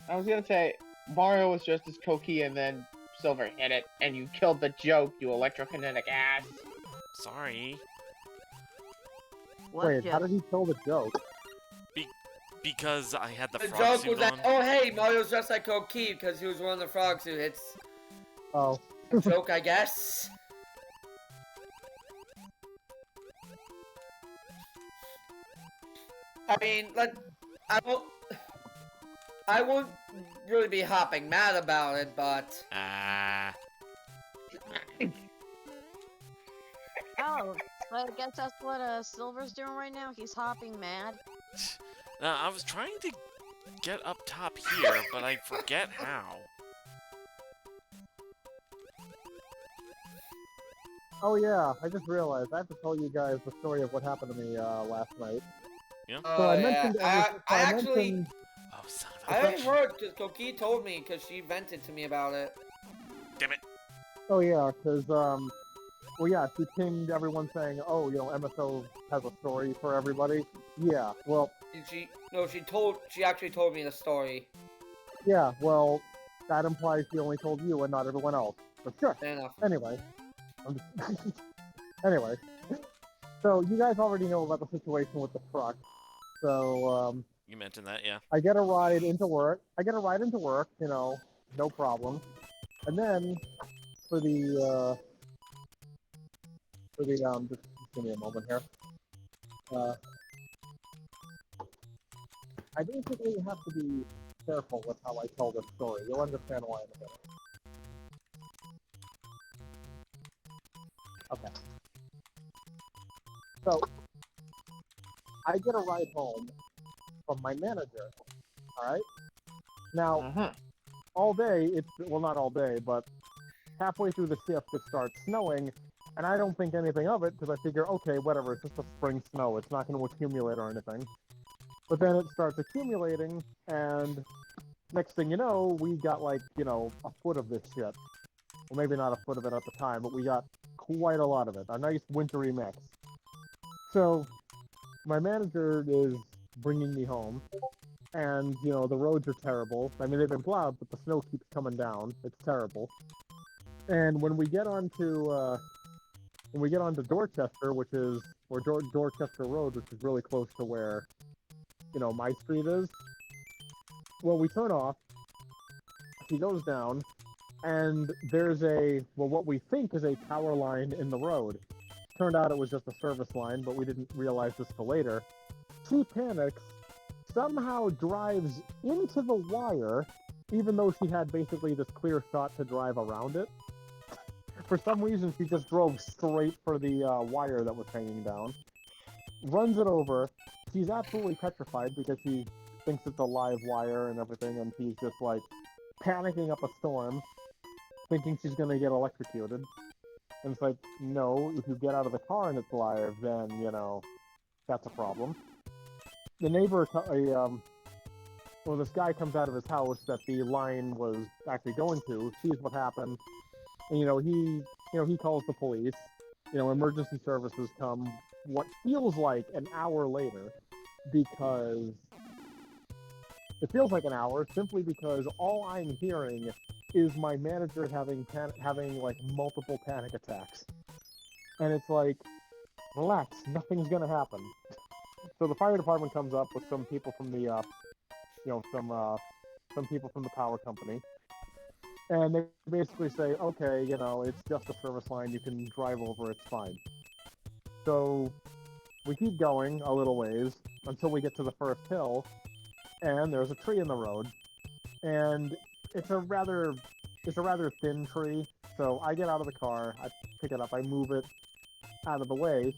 I was gonna say Mario was just as cokey, and then Silver hit it, and you killed the joke, you electrokinetic ass. Sorry. What Wait, how joke? did he kill the joke? Because I had the The frog joke suit was that, on. oh hey, Mario's dressed like Coquille because he was wearing the frog suit. It's Oh, a joke, I guess. I mean, I won't really be hopping mad about it, but Ah. Oh, so I guess that's what Silver's doing right now. He's hopping mad. I was trying to get up top here, but I forget how. oh yeah. I just realized I have to tell you guys the story of what happened to me last night. So I yeah. mentioned. I actually, mentioned, Oh, son of a I bitch. heard because Coquille told me because she vented to me about it. Damn it. Oh yeah, because well yeah, she pinged everyone saying, oh, MSO has a story for everybody. Yeah, well, And she actually told me the story. yeah, well, that implies she only told you and not everyone else. But sure. Fair enough. Anyway, anyway, so you guys already know about the situation with the truck. So You mentioned that, yeah. I get a ride into work. No problem. And then for the just give me a moment here. I basically have to be careful with how I tell this story. You'll understand why in a minute. Okay. So I get a ride home from my manager. All right. Now, all day, not all day, but halfway through the shift, it starts snowing, and I don't think anything of it because I figure, okay, whatever, it's just a spring snow. It's not going to accumulate or anything. But then it starts accumulating, and next thing you know, we got like, a foot of this shit. Well, maybe not a foot of it at the time, but we got quite a lot of it. A nice wintry mix. So, my manager is bringing me home. And, you know, the roads are terrible. I mean, they've been plowed, but the snow keeps coming down. It's terrible. And when we get onto Dorchester, which is, or Dorchester Road, which is really close to where, you know, my street is, well, we turn off, he goes down, and there's what we think is a power line in the road. Turned out it was just a service line, but we didn't realize this till later. She panics, somehow drives into the wire, even though she had basically this clear shot to drive around it. For some reason, she just drove straight for the wire that was hanging down. Runs it over. She's absolutely petrified because she thinks it's a live wire and everything, and she's just like panicking up a storm, thinking she's gonna get electrocuted. And it's like, no, if you get out of the car and it's live, then, you know, that's a problem. The neighbor, this guy comes out of his house that the line was actually going to, sees what happened, and, he calls the police. Emergency services come what feels like an hour later, because it feels like an hour simply because all I'm hearing is my manager having like multiple panic attacks, and it's like, relax, nothing's gonna happen. So the fire department comes up with some people from the some people from the power company, and they basically say, okay, it's just a service line, you can drive over, it's fine. So we keep going a little ways until we get to the first hill, and there's a tree in the road, and it's a rather thin tree. So I get out of the car, I pick it up, I move it out of the way,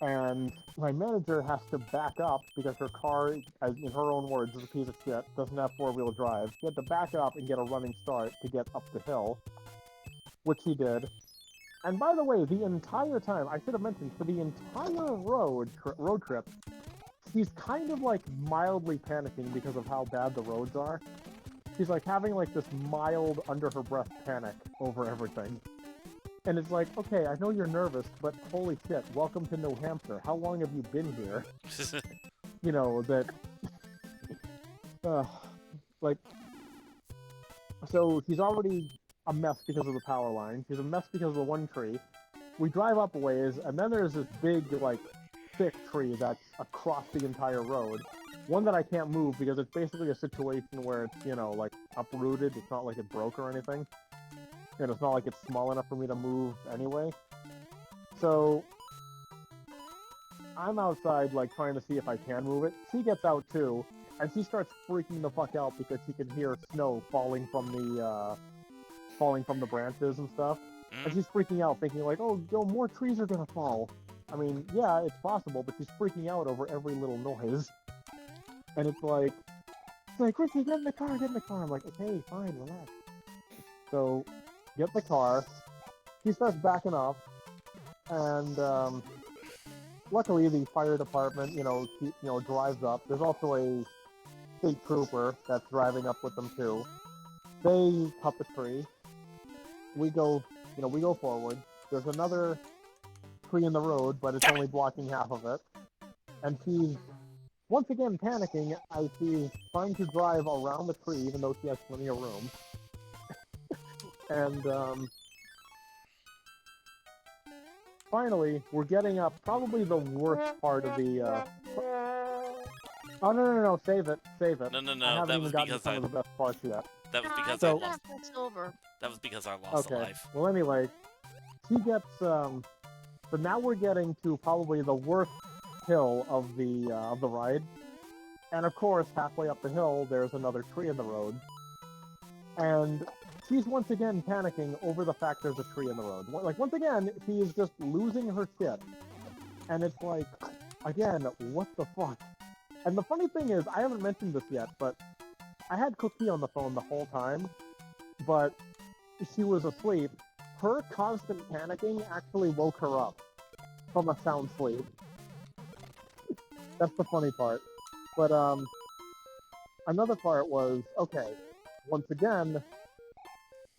and my manager has to back up because her car, as in her own words, is a piece of shit, doesn't have four-wheel drive. She had to back up and get a running start to get up the hill, which he did. And by the way, the entire time, I should have mentioned, for the entire road trip, she's kind of like mildly panicking because of how bad the roads are. She's like having like this mild under her breath panic over everything. And it's like, okay, I know you're nervous, but holy shit, welcome to New Hampshire. How long have you been here? So she's already a mess because of the power line. She's a mess because of the one tree. We drive up a ways, and then there's this big, like, thick tree that's across the entire road. One that I can't move because it's basically a situation where it's, like, uprooted. It's not like it broke or anything. And it's not like it's small enough for me to move anyway. So I'm outside, like, trying to see if I can move it. She gets out, too, and she starts freaking the fuck out because she can hear snow falling from the branches and stuff. And she's freaking out, thinking like, oh, more trees are gonna fall. I mean, yeah, it's possible, but she's freaking out over every little noise. And it's like, Richie, get in the car, get in the car. I'm like, okay, fine, relax. So, get in the car. She starts backing up, and luckily the fire department, drives up. There's also a state trooper that's driving up with them too. They cut the tree. We go forward. There's another tree in the road, but it's only blocking half of it. And she's once again panicking as she's trying to drive around the tree, even though she has plenty of room. And finally, we're getting up probably the worst part of the. Oh no! Save it. No. That was because some of the best parts yet. That was because I I got lost. that silver. That was because I lost a life. Well, anyway, she gets. So now we're getting to probably the worst hill of the ride, and of course, halfway up the hill, there's another tree in the road, and she's once again panicking over the fact there's a tree in the road. Like, once again, she is just losing her shit, and it's like, again, what the fuck? And the funny thing is, I haven't mentioned this yet, but I had Cookie on the phone the whole time, but she was asleep. Her constant panicking actually woke her up from a sound sleep. That's the funny part. But another part was, okay, once again,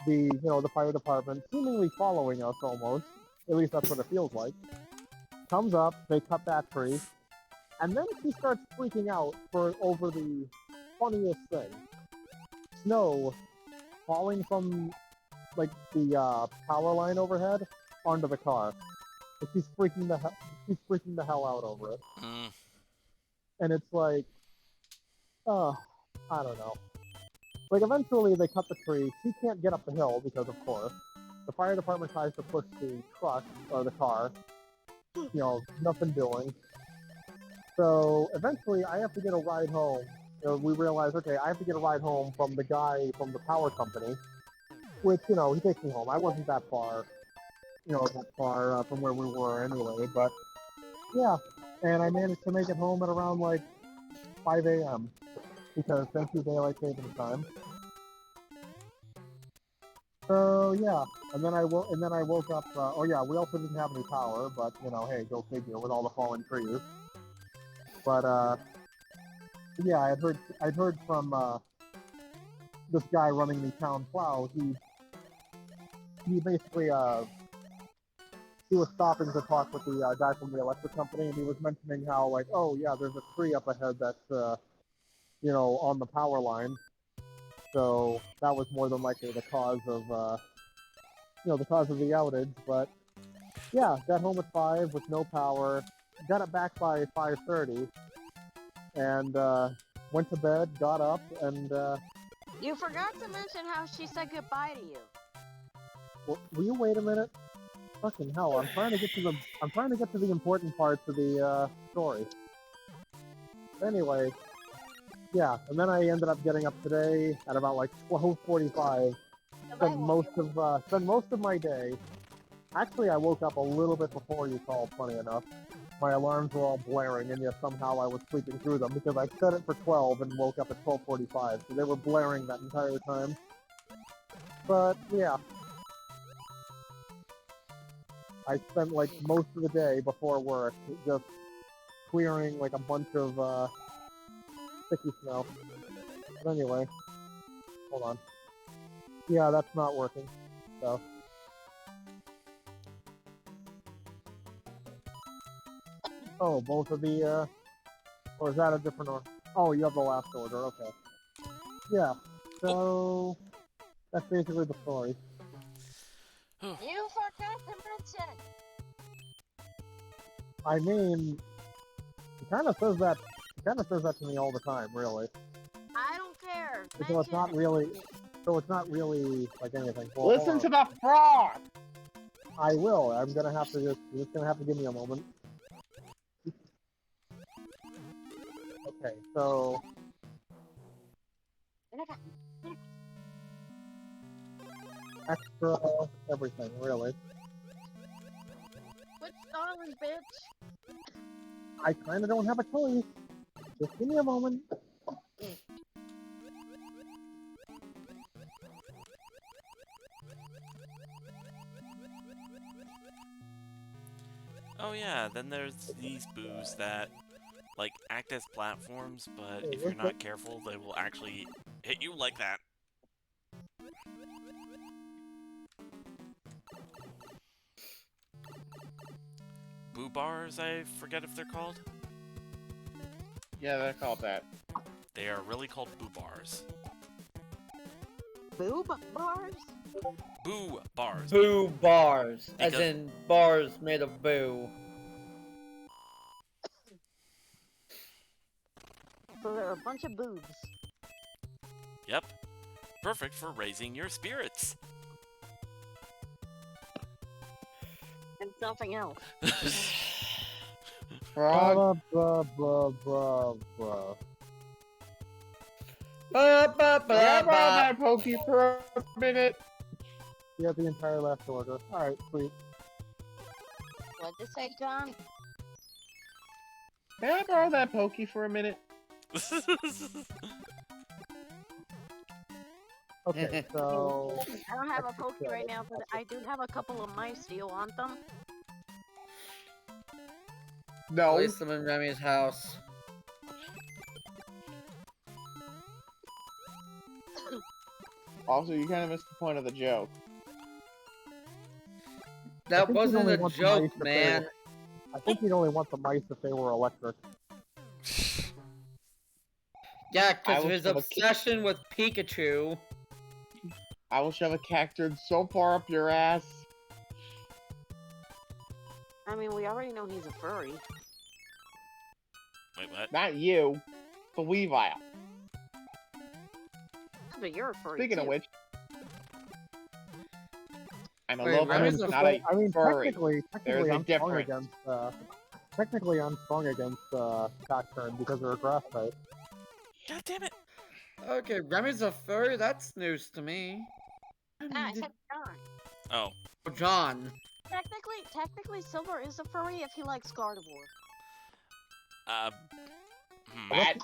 the fire department, seemingly following us almost, at least that's what it feels like, comes up, they cut that tree, And then she starts freaking out over the funniest thing. Snow falling from like the power line overhead onto the car. And she's freaking the hell out over it. Mm. And it's like, I don't know. Like eventually they cut the tree. She can't get up the hill because of course. The fire department tries to push the truck or the car. You know, nothing doing. So eventually I have to get a ride home. You know, we realize, okay, I have to get a ride home from the guy from the power company. Which, you know, he takes me home. I wasn't that far, from where we were anyway, but yeah. And I managed to make it home at around like 5 a.m. because thank you daylight savings time. So yeah, and then I woke up. Oh yeah, we also didn't have any power, but you know, hey, go figure with all the fallen trees. But yeah, I'd heard from this guy running the town plow. He basically he was stopping to talk with the guy from the electric company, and he was mentioning how like, oh yeah, there's a tree up ahead that's you know, on the power line. So that was more than likely the cause of the cause of the outage. But yeah, got home at 5 with no power. Got it back by 5:30, and went to bed. Got up, and You forgot to mention how she said goodbye to you. will you wait a minute? Fucking hell! I'm trying to get to the important parts of the story. Anyway, yeah, and then I ended up getting up today at about like 12:45. Spent most of my day. Actually, I woke up a little bit before you called. Funny enough, my alarms were all blaring, and yet somehow I was sleeping through them because I set it for 12 and woke up at 12:45. So they were blaring that entire time. But yeah, I spent like most of the day before work just clearing like a bunch of sticky snow. But anyway, hold on. Yeah, that's not working. So. Oh, both of the, or is that a different order? Oh, you have the last order, okay. Yeah, so, that's basically the story. You forgot to mention. I mean, he kind of says that to me all the time, really. I don't care. So it's not really, like anything. Well, Listen to the frog! I will, you're just gonna have to give me a moment. Okay, so, extra everything, really. Quit stalling, bitch. I kinda don't have a choice. Just give me a moment. Oh yeah, then there's these boos that like act as platforms, but if you're not careful, they will actually hit you like that. Boo bars, I forget if they're called. Yeah, they're called that. They are really called boo bars. Boob bars? Boo bars. Boo bars. As Because- in bars made of boo. So there are a bunch of boobs. Yep. Perfect for raising your spirits. And something else. Frog. Blah, blah, blah, blah. Ba, ba, ba, Can I borrow ba. that pokey for a minute? You have the entire last order. Alright, sweet. What'd you say, John? Can I borrow that pokey for a minute? Okay, so... I don't have a pokey right now, but I do have a couple of mice. Do you want them? No. Place them in Remy's house. Also, you kind of missed the point of the joke. That think you'd wasn't only a want the joke, mice if they man. were- I think you'd only want the mice if they were electric. Yeah, I because of will his shove a obsession with Pikachu. I will shove a cactus so far up your ass. I mean, we already know he's a furry. Wait, what? Not you, the Weavile. But you're a furry Speaking too. of which, I'm a Wait, little Remy's person, a not a I mean, furry. technically, There's a I'm strong difference. against. Technically, I'm strong against Cockturn because they're a grass type. God damn it! Okay, Remy's a furry? That's news to me. I said John. Oh, Oh, John. Technically, Silver is a furry if he likes Gardevoir. uh, What?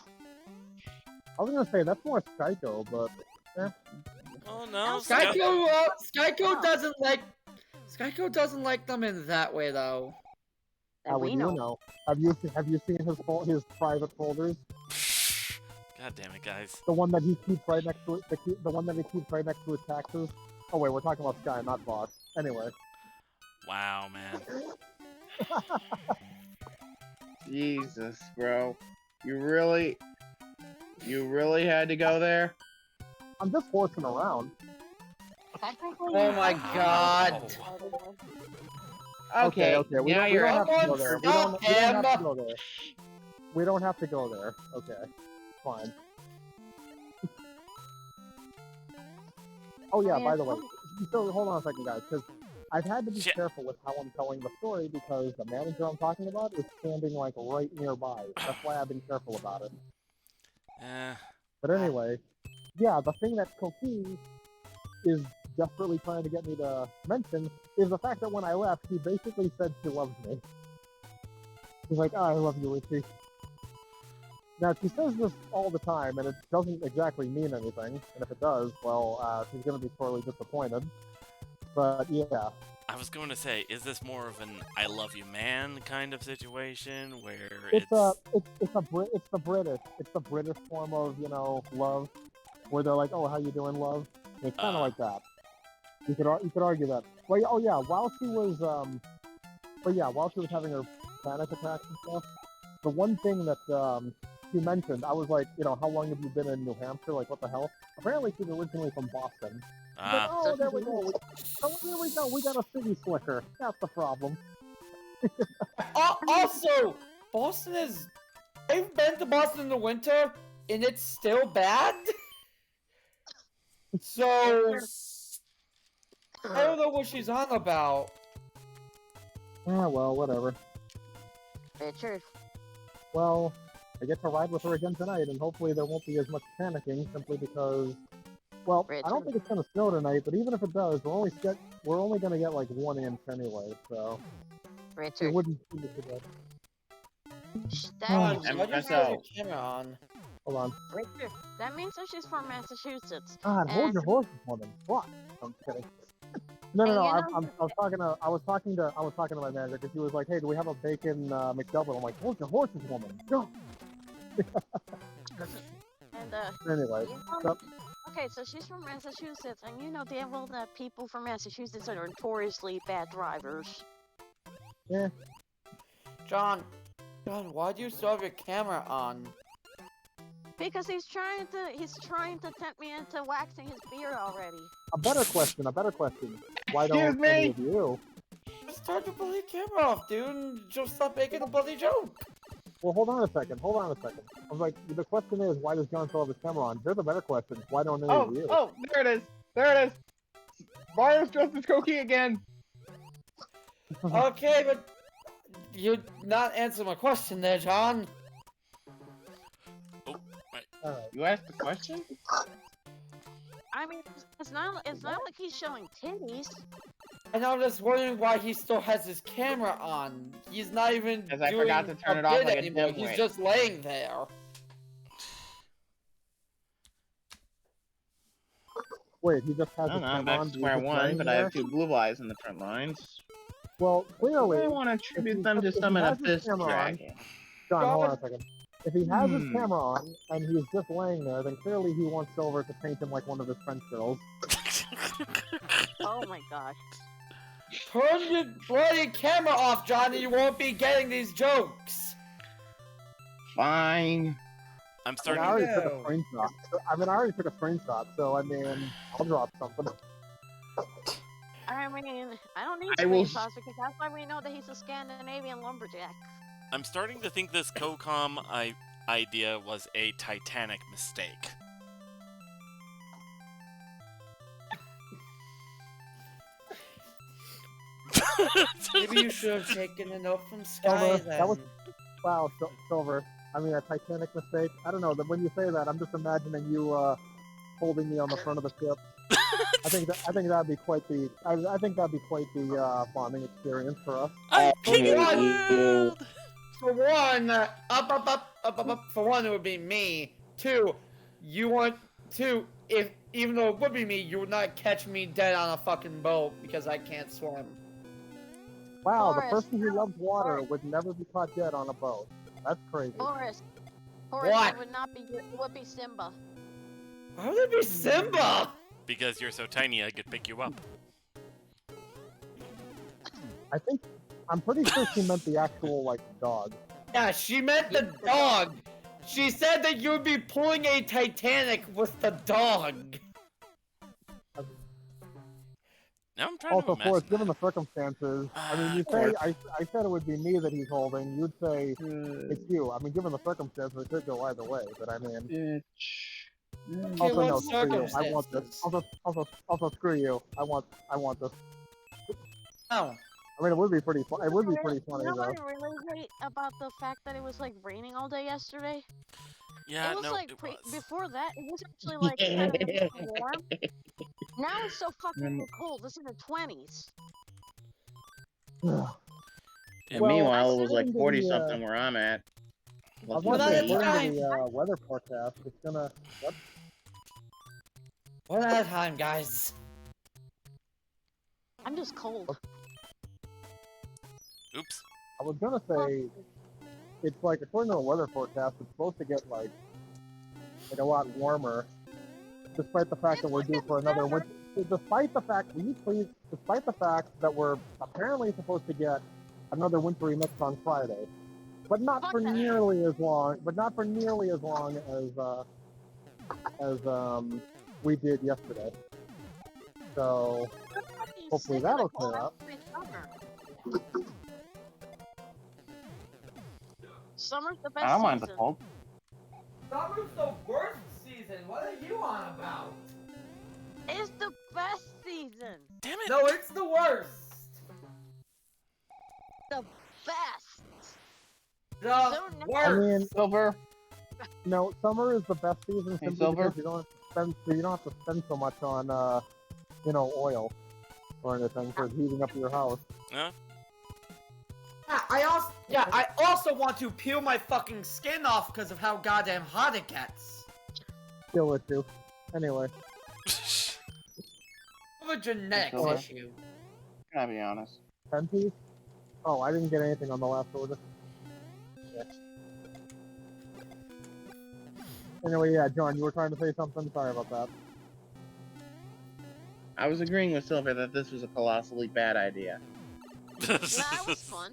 I was gonna say that's more Skyko, but Oh no, Skyko doesn't like them in that way though. how would you know? Have you seen his private folders? God damn it, guys. The one that he keeps right next to the one that he keeps right next to his taxes. Oh wait, we're talking about Sky, not Boss. Anyway. Wow, man. Jesus, bro. You really had to go there? I'm just horsing around. Oh my god. Okay, We now don't you're have to go there. We don't have to him. go there. We don't have to go there. Okay, fine. Oh yeah, by the way, so hold on a second, guys, because I've had to be careful with how I'm telling the story because the manager I'm talking about is standing like right nearby. That's why I've been careful about it. But anyway, yeah, the thing that Kofi is desperately trying to get me to mention is the fact that when I left, he basically said she loves me. He's like, oh, I love you, Richie. Now, she says this all the time, and it doesn't exactly mean anything. And if it does, well, she's going to be sorely disappointed. But, yeah. I was going to say, is this more of an "I love you, man" kind of situation where It's the British form of, you know, love, where they're like, oh, how you doing, love? And it's kind of like that. You could argue that. Well, oh yeah, while she was having her panic attacks and stuff, the one thing that she mentioned, I was like, you know, how long have you been in New Hampshire? Like, what the hell? Apparently, she's originally from Boston. She's like, oh, there we go. Here we go. We got a city slicker. That's the problem. Also, Boston is... I've been to Boston in the winter, and it's still bad. So... I don't know what she's on about. Ah, well, whatever. Richard. Well, I get to ride with her again tonight, and hopefully there won't be as much panicking, simply because... Well, I don't think it's gonna snow tonight, but even if it does, we're only gonna get like 1 inch anyway, so Richard. it wouldn't seem too bad. That Why do you have your camera on? Hold on. Richard, that means that she's from Massachusetts. God, hold your horses, woman. What? I'm kidding. No. I was talking to my manager because he was like, "Hey, do we have a bacon McDouble?" I'm like, "Hold your horses, woman. Go." And Anyway, okay, so she's from Massachusetts, and you know damn well that people from Massachusetts are notoriously bad drivers. Yeah. John, why do you still have your camera on? Because he's trying to tempt me into waxing his beard already. A better question. Why don't any of you? Just turn the bloody camera off, dude, and just stop making a bloody joke. Well, hold on a second. I was like, the question is, why does John still have his camera on? Here's a better question. Why don't any of you? Oh, there it is. Mario's dressed as Koki again. Okay, but you're not answering my question there, John. Oh, right. Alright. You asked the question? I mean, it's not like he's showing titties. And I'm just wondering why he still has his camera on. He's not even Because I doing forgot to turn a it off bit like a anymore. dimwit. He's just laying there. Wait, he just has I his don't know, I'm camera back on. to square one, but I have 2 blue eyes in the front lines. Well, clearly, I want to attribute them to summon a fist dragon. John, hold on a second. If he has his camera on and he's just laying there, then clearly he wants Silver to paint him like one of his French girls. Oh my gosh. Turn your bloody camera off, Johnny. You won't be getting these jokes. Fine. I'm I starting. already took a No. screenshot. I already took a screenshot, so I mean, I'll drop something. I mean, I don't need I will screenshots because that's why we know that he's a Scandinavian lumberjack. I'm starting to think this COCOM idea was a Titanic mistake. Maybe you should have taken a note from Sky Silver, then. that was wow, Silver. I mean, a Titanic mistake. I don't know. When you say that, I'm just imagining you holding me on the front of the ship. I think that'd be quite the. I think that'd be quite the bonding experience for us. I'm king of What? the world! For one, up. For one, it would be me. Two, even though it would be me, you would not catch me dead on a fucking boat because I can't swim. Wow, the Forrest, person who no, loves water Forrest. would never be caught dead on a boat. That's crazy. Forrest, What? it would not be. It would be Simba. Why would it be Simba? Because you're so tiny, I could pick you up. I'm pretty sure she meant the actual like dog. Yeah, she meant the dog. She said that you would be pulling a Titanic with the dog. Now I'm trying Also, to of course, imagine given that. the circumstances, I mean, you say I said it would be me that he's holding. You'd say it's you. I mean, given the circumstances, it could go either way. But I mean, Okay, also what no, screw you. I want this. circumstances? Also screw you. I want this. Oh. I mean, it would be pretty fun. It would be pretty funny You know though. what I really hate about the fact that it was like raining all day yesterday? Yeah, it was no, like it was. before that, it was actually like kind of nice and warm. Now it's so fucking cold. It's in the 20s. It- Well, meanwhile, it was like according to 40 the, something where I'm at. I was Lucky gonna say, Well, me. according to the weather forecast, it's gonna. What? One at a time, guys. I'm just cold. Oops. I was gonna say, it's like according to the weather forecast, it's supposed to get like a lot warmer, despite the fact that we're due for another winter. Despite the fact that we're apparently supposed to get another wintry mix on Friday, but not for Fuck that. nearly as long. But not for nearly as long as we did yesterday. So I'm fucking hopefully sick of the that'll cold. clear I up. want my summer. Summer's the best I don't mind the season. cold. Summer's the worst season. What are you on about? It's the best season. Damn it! No, it's the worst. The best. The So now- I worst. mean, Silver. no, summer is the best season Hey, simply Silver? because you don't have to spend so much on oil or anything for heating up your house. Huh? I also want to peel my fucking skin off because of how goddamn hot it gets. Kill it too. Anyway, It's a genetics Silver? issue. Can I be honest? 10 piece. Oh, I didn't get anything on the last order. Yeah. Anyway, yeah, John, you were trying to say something. Sorry about that. I was agreeing with Silver that this was a colossally bad idea. Nah, it was fun.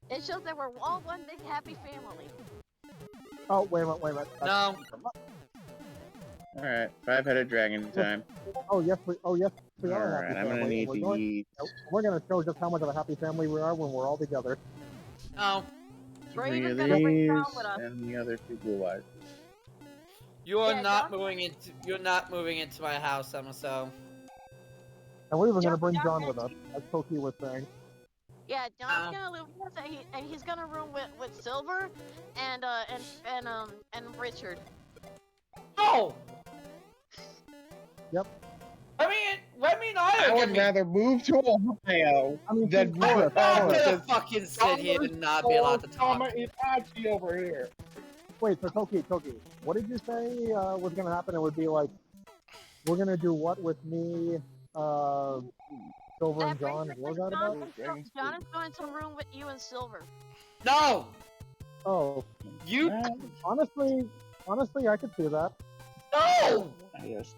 It shows that we're all one big happy family. Oh, wait a minute. No. Alright, 5-headed dragon time. Oh yes, we are a Alright, happy I'm gonna family. need We're to going- eat We're gonna show just how much of a happy family we are when we're all together. No. We're 3 even of gonna bring these, John with us. and the other 2 blue eyes. You are Yeah, not John- moving into. You're not moving into my house, Emma. So. And we're even gonna John- bring John John with us, mentioned- as Toki was saying. Yeah, John's gonna live with us, and he's gonna room with Silver and Richard. No. Yep. Let me not. I would rather move to Ohio I mean, than Forrest, move. I'm Forrest. gonna fucking sit here and not be allowed to talk. Summer is actually over here. Wait, so Toki, what did you say was gonna happen? It would be like, we're gonna do what with me, Silver and John? What was that about? John is going to room with you and Silver. No. Oh, You. honestly, I could see that. No. Yes.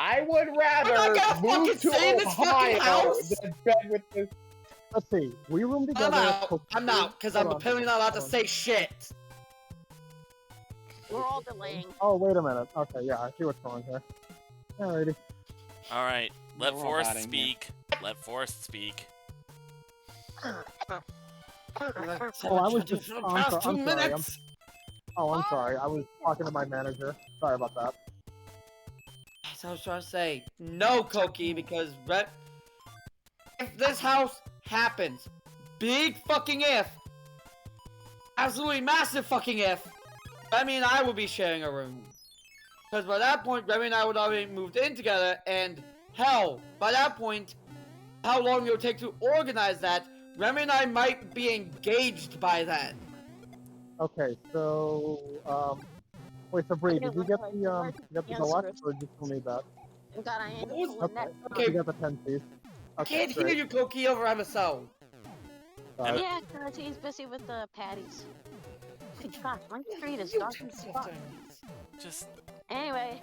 I would I'm rather not gonna move fucking to stay in this fucking Ohio house. than bed with this. let's see. We room together. I'm out, because I'm apparently not allowed to say shit. We're all delaying. Oh, wait a minute. Okay, yeah, I see what's going here. Alrighty. Alright, let We're all Forrest batting here. speak. Let Forrest speak. Oh, I was just. For the Oh, I'm past 2 sorry. minutes. I'm sorry. I was talking to my manager. Sorry about that. So I was trying to say, no, Koki, because if this house happens, big fucking if, absolutely massive fucking if, Remy and I will be sharing a room. Because by that point, Remy and I would already moved in together, and hell, by that point, how long it would take to organize that, Remy and I might be engaged by then. Okay, so wait, so Bree, did you get the deluxe, or did you still need that? God, I ain't What was- pulling that. Okay. You got the 10 piece. I Okay, can't hear great. you, Koki, over MSO. Sorry. Yeah, because he's busy with the patties. God, my street is dark as fuck. Just Anyway,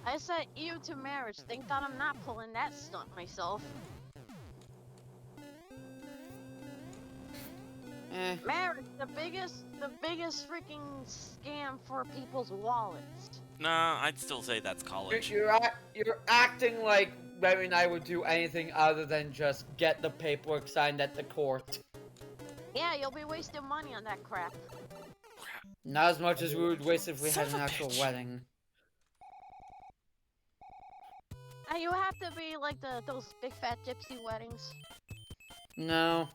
I set you to marriage. Thank God I'm not pulling that stunt myself. Marriage, the biggest freaking scam for people's wallets. nah, I'd still say that's college. You're acting like Remy and I would do anything other than just get the paperwork signed at the court. Yeah, you'll be wasting money on that crap. Not as much as we would waste if we had Son an of a actual bitch. wedding. And you have to be like those big fat gypsy weddings. No.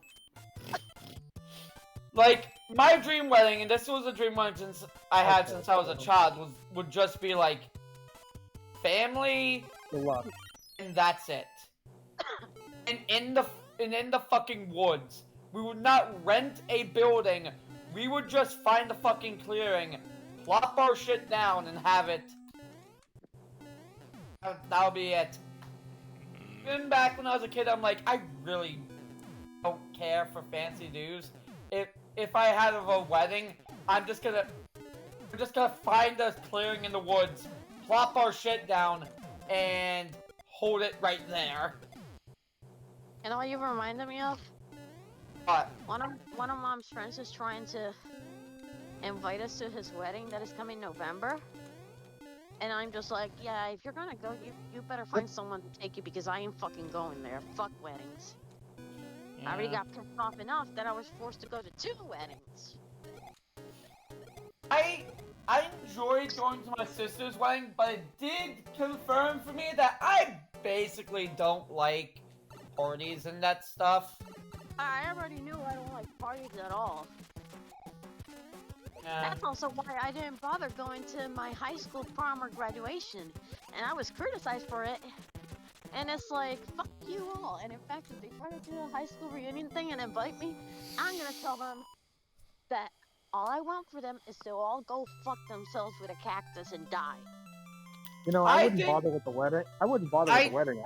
Like, my dream wedding, and this was a dream wedding since I had since I was a child, would just be like family, Deluxe. and that's it. And in the fucking woods. We would not rent a building. We would just find the fucking clearing, plop our shit down, and have it. That'll be it. Even back when I was a kid, I'm like, I really don't care for fancy dues. If I have a wedding, we're just gonna find a clearing in the woods, plop our shit down, and hold it right there. You know what you reminded me of? But One of Mom's friends is trying to invite us to his wedding that is coming November. And I'm just like, yeah, if you're gonna go, you better find someone to take you because I ain't fucking going there. Fuck weddings. I already got pissed off enough that I was forced to go to 2 weddings. I enjoyed going to my sister's wedding, but it did confirm for me that I basically don't like parties and that stuff. I already knew I don't like parties at all. Yeah. That's also why I didn't bother going to my high school prom or graduation. And I was criticized for it. And it's like, fuck you all. And in fact, if they try to do a high school reunion thing and invite me, I'm gonna tell them that all I want for them is to all go fuck themselves with a cactus and die. You know, I wouldn't bother with the wedding. I wouldn't bother with the wedding.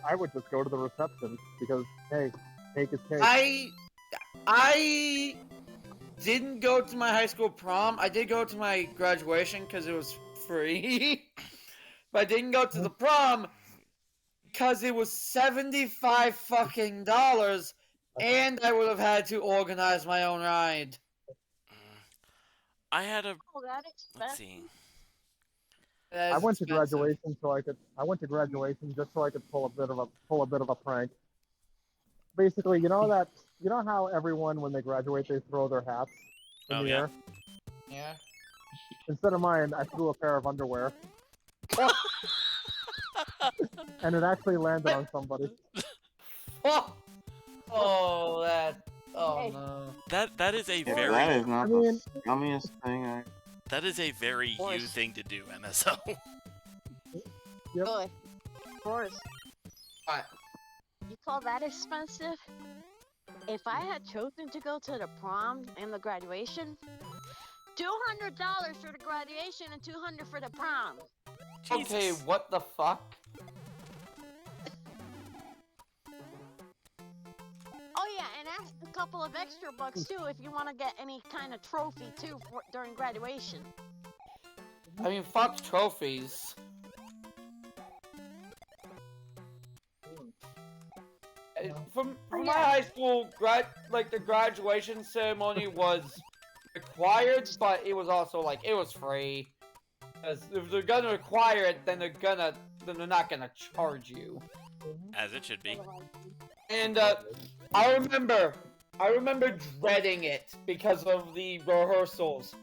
I would just go to the reception because, hey, cake is cake. I didn't go to my high school prom. I did go to my graduation because it was free. But I didn't go to the prom because it was $75 fucking dollars, and I would have had to organize my own ride. I had a. Oh, that Let's expensive. see. I went to graduation so I could. I went to graduation just so I could pull a bit of a prank. Basically, you know how everyone when they graduate they throw their hats in the air. Yeah. Instead of mine, I threw a pair of underwear, and it actually landed on somebody. Oh, that. Oh Hey. no. That is a Yeah, very that is not I mean- the scummiest thing that is a very you Force. thing to do, MSO. Good. Boris, What? you call that expensive? If I had chosen to go to the prom and the graduation, $200 for the graduation and $200 for the prom. Okay, Jesus. what the fuck? Oh yeah, and ask a couple of extra bucks too if you want to get any kind of trophy too during graduation. I mean, fuck trophies. From Oh, my yeah. high high school, the graduation ceremony was required, but it was also like it was free. Because if they're gonna require it, then they're not gonna charge you. As it should be. And I remember dreading it because of the rehearsals.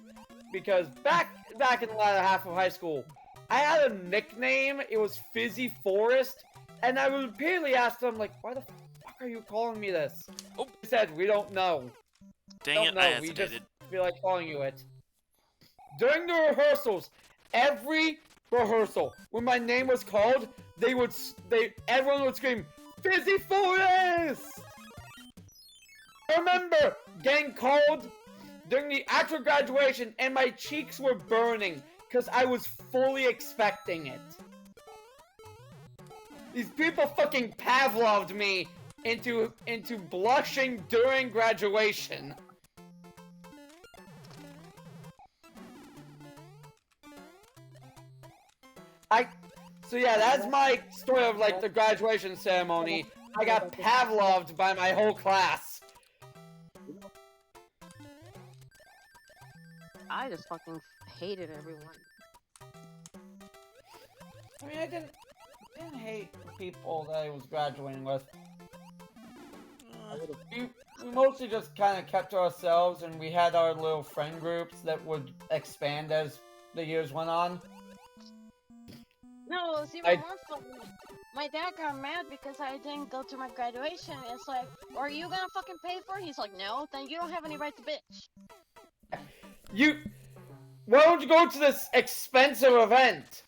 Because back in the latter half of high school, I had a nickname. It was Fizzy Forest, and I repeatedly asked them like, "Why the fuck are you calling me this?" Oh. They said, "We don't know. Dang it, I We just hesitated. feel like calling you it." During the rehearsals, every rehearsal, when my name was called, everyone would scream, "Fizzy Forest!" I remember getting called during the actual graduation, and my cheeks were burning because I was fully expecting it. These people fucking Pavloved me into blushing during graduation. So yeah, that's my story of like the graduation ceremony. I got Pavloved by my whole class. I just fucking hated everyone. I mean, I didn't hate the people that I was graduating with. We mostly just kind of kept to ourselves, and we had our little friend groups that would expand as the years went on. No, see, my dad got mad because I didn't go to my graduation. It's like, are you gonna fucking pay for it? He's like, no, then you don't have any right to bitch. Why don't you go to this expensive event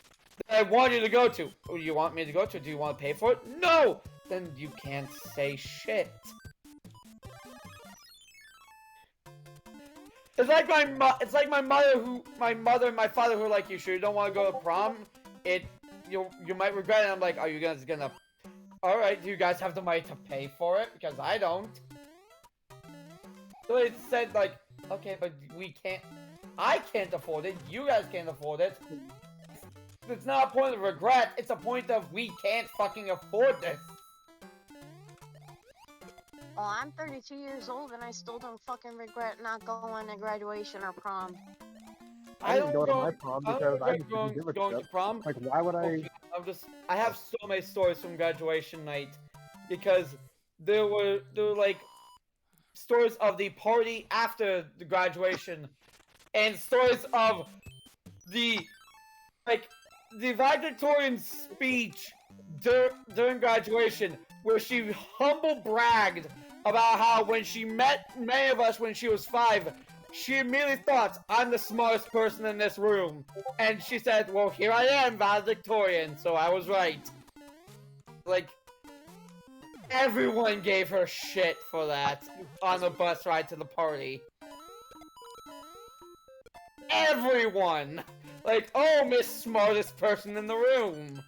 that I want you to go to? Oh, you want me to go to? Do you want to pay for it? No! Then you can't say shit. It's like my mother and my father who are like, you sure you don't want to go to prom? You might regret it. I'm like, are you guys gonna... Alright, do you guys have the money to pay for it? Because I don't. So it said like, okay, but we can't... I can't afford it, you guys can't afford it. It's not a point of regret, it's a point of we can't fucking afford this. Well, I'm 32 years old and I still don't fucking regret not going to graduation or prom. I didn't go to my prom because I just didn't give a going shit. to prom. Like, why would I? I have so many stories from graduation night because there were like stories of the party after the graduation and stories of the valedictorian speech during graduation where she humble bragged about how when she met many of us when she was 5, she immediately thought, I'm the smartest person in this room. And she said, well, here I am, valedictorian, so I was right. Like, everyone gave her shit for that on the bus ride to the party. Everyone! Like, oh, Miss Smartest Person in the room.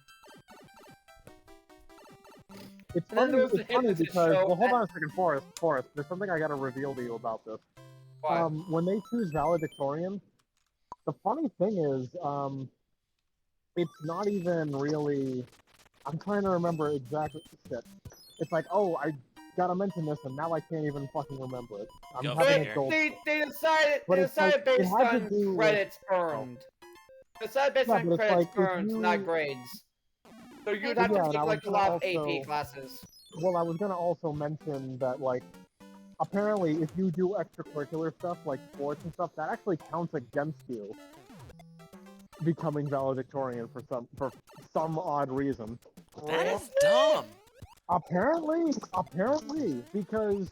It's funny because, well, hold on a second, Forrest, there's something I gotta reveal to you about this. When they choose valedictorian, the funny thing is, it's not even really, I'm trying to remember exactly, shit. It's like, oh, I gotta mention this, and now I can't even fucking remember it. I'm having a gold. They decided based on credits earned. They decided based on credits earned, not grades. So you'd have to take like a lot of AP classes. Well, I was gonna also mention that, like, apparently if you do extracurricular stuff, like sports and stuff, that actually counts against you becoming valedictorian for some odd reason. That is dumb. Apparently, because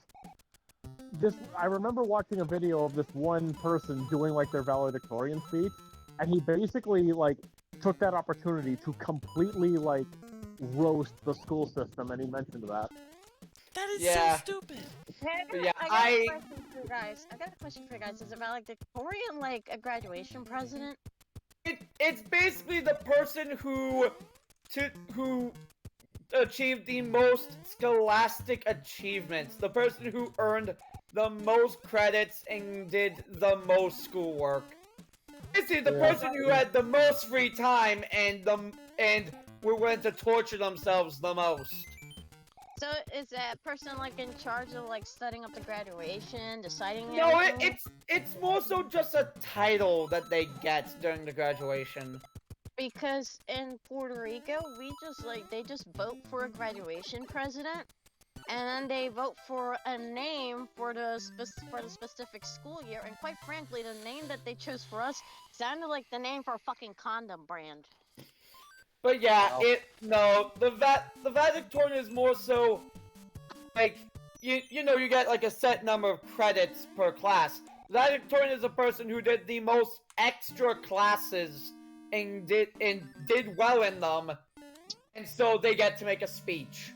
I remember watching a video of this one person doing like their valedictorian speech, and he basically like took that opportunity to completely like roast the school system, and he mentioned that. That is so stupid. I got a question for you guys. Is a valedictorian like a graduation president? It's basically the person who achieved the most scholastic achievements. The person who earned the most credits and did the most schoolwork. Basically, the person who had the most free time and were willing to torture themselves the most. So is that person like in charge of like setting up the graduation, deciding No, everything? it's more so just a title that they get during the graduation. Because in Puerto Rico, they just vote for a graduation president, and then they vote for a name for the specific school year. And quite frankly, the name that they chose for us sounded like the name for a fucking condom brand. But yeah, Wow. the valedictorian is more so like you know you get like a set number of credits per class. The valedictorian is a person who did the most extra classes and did well in them, and so they get to make a speech.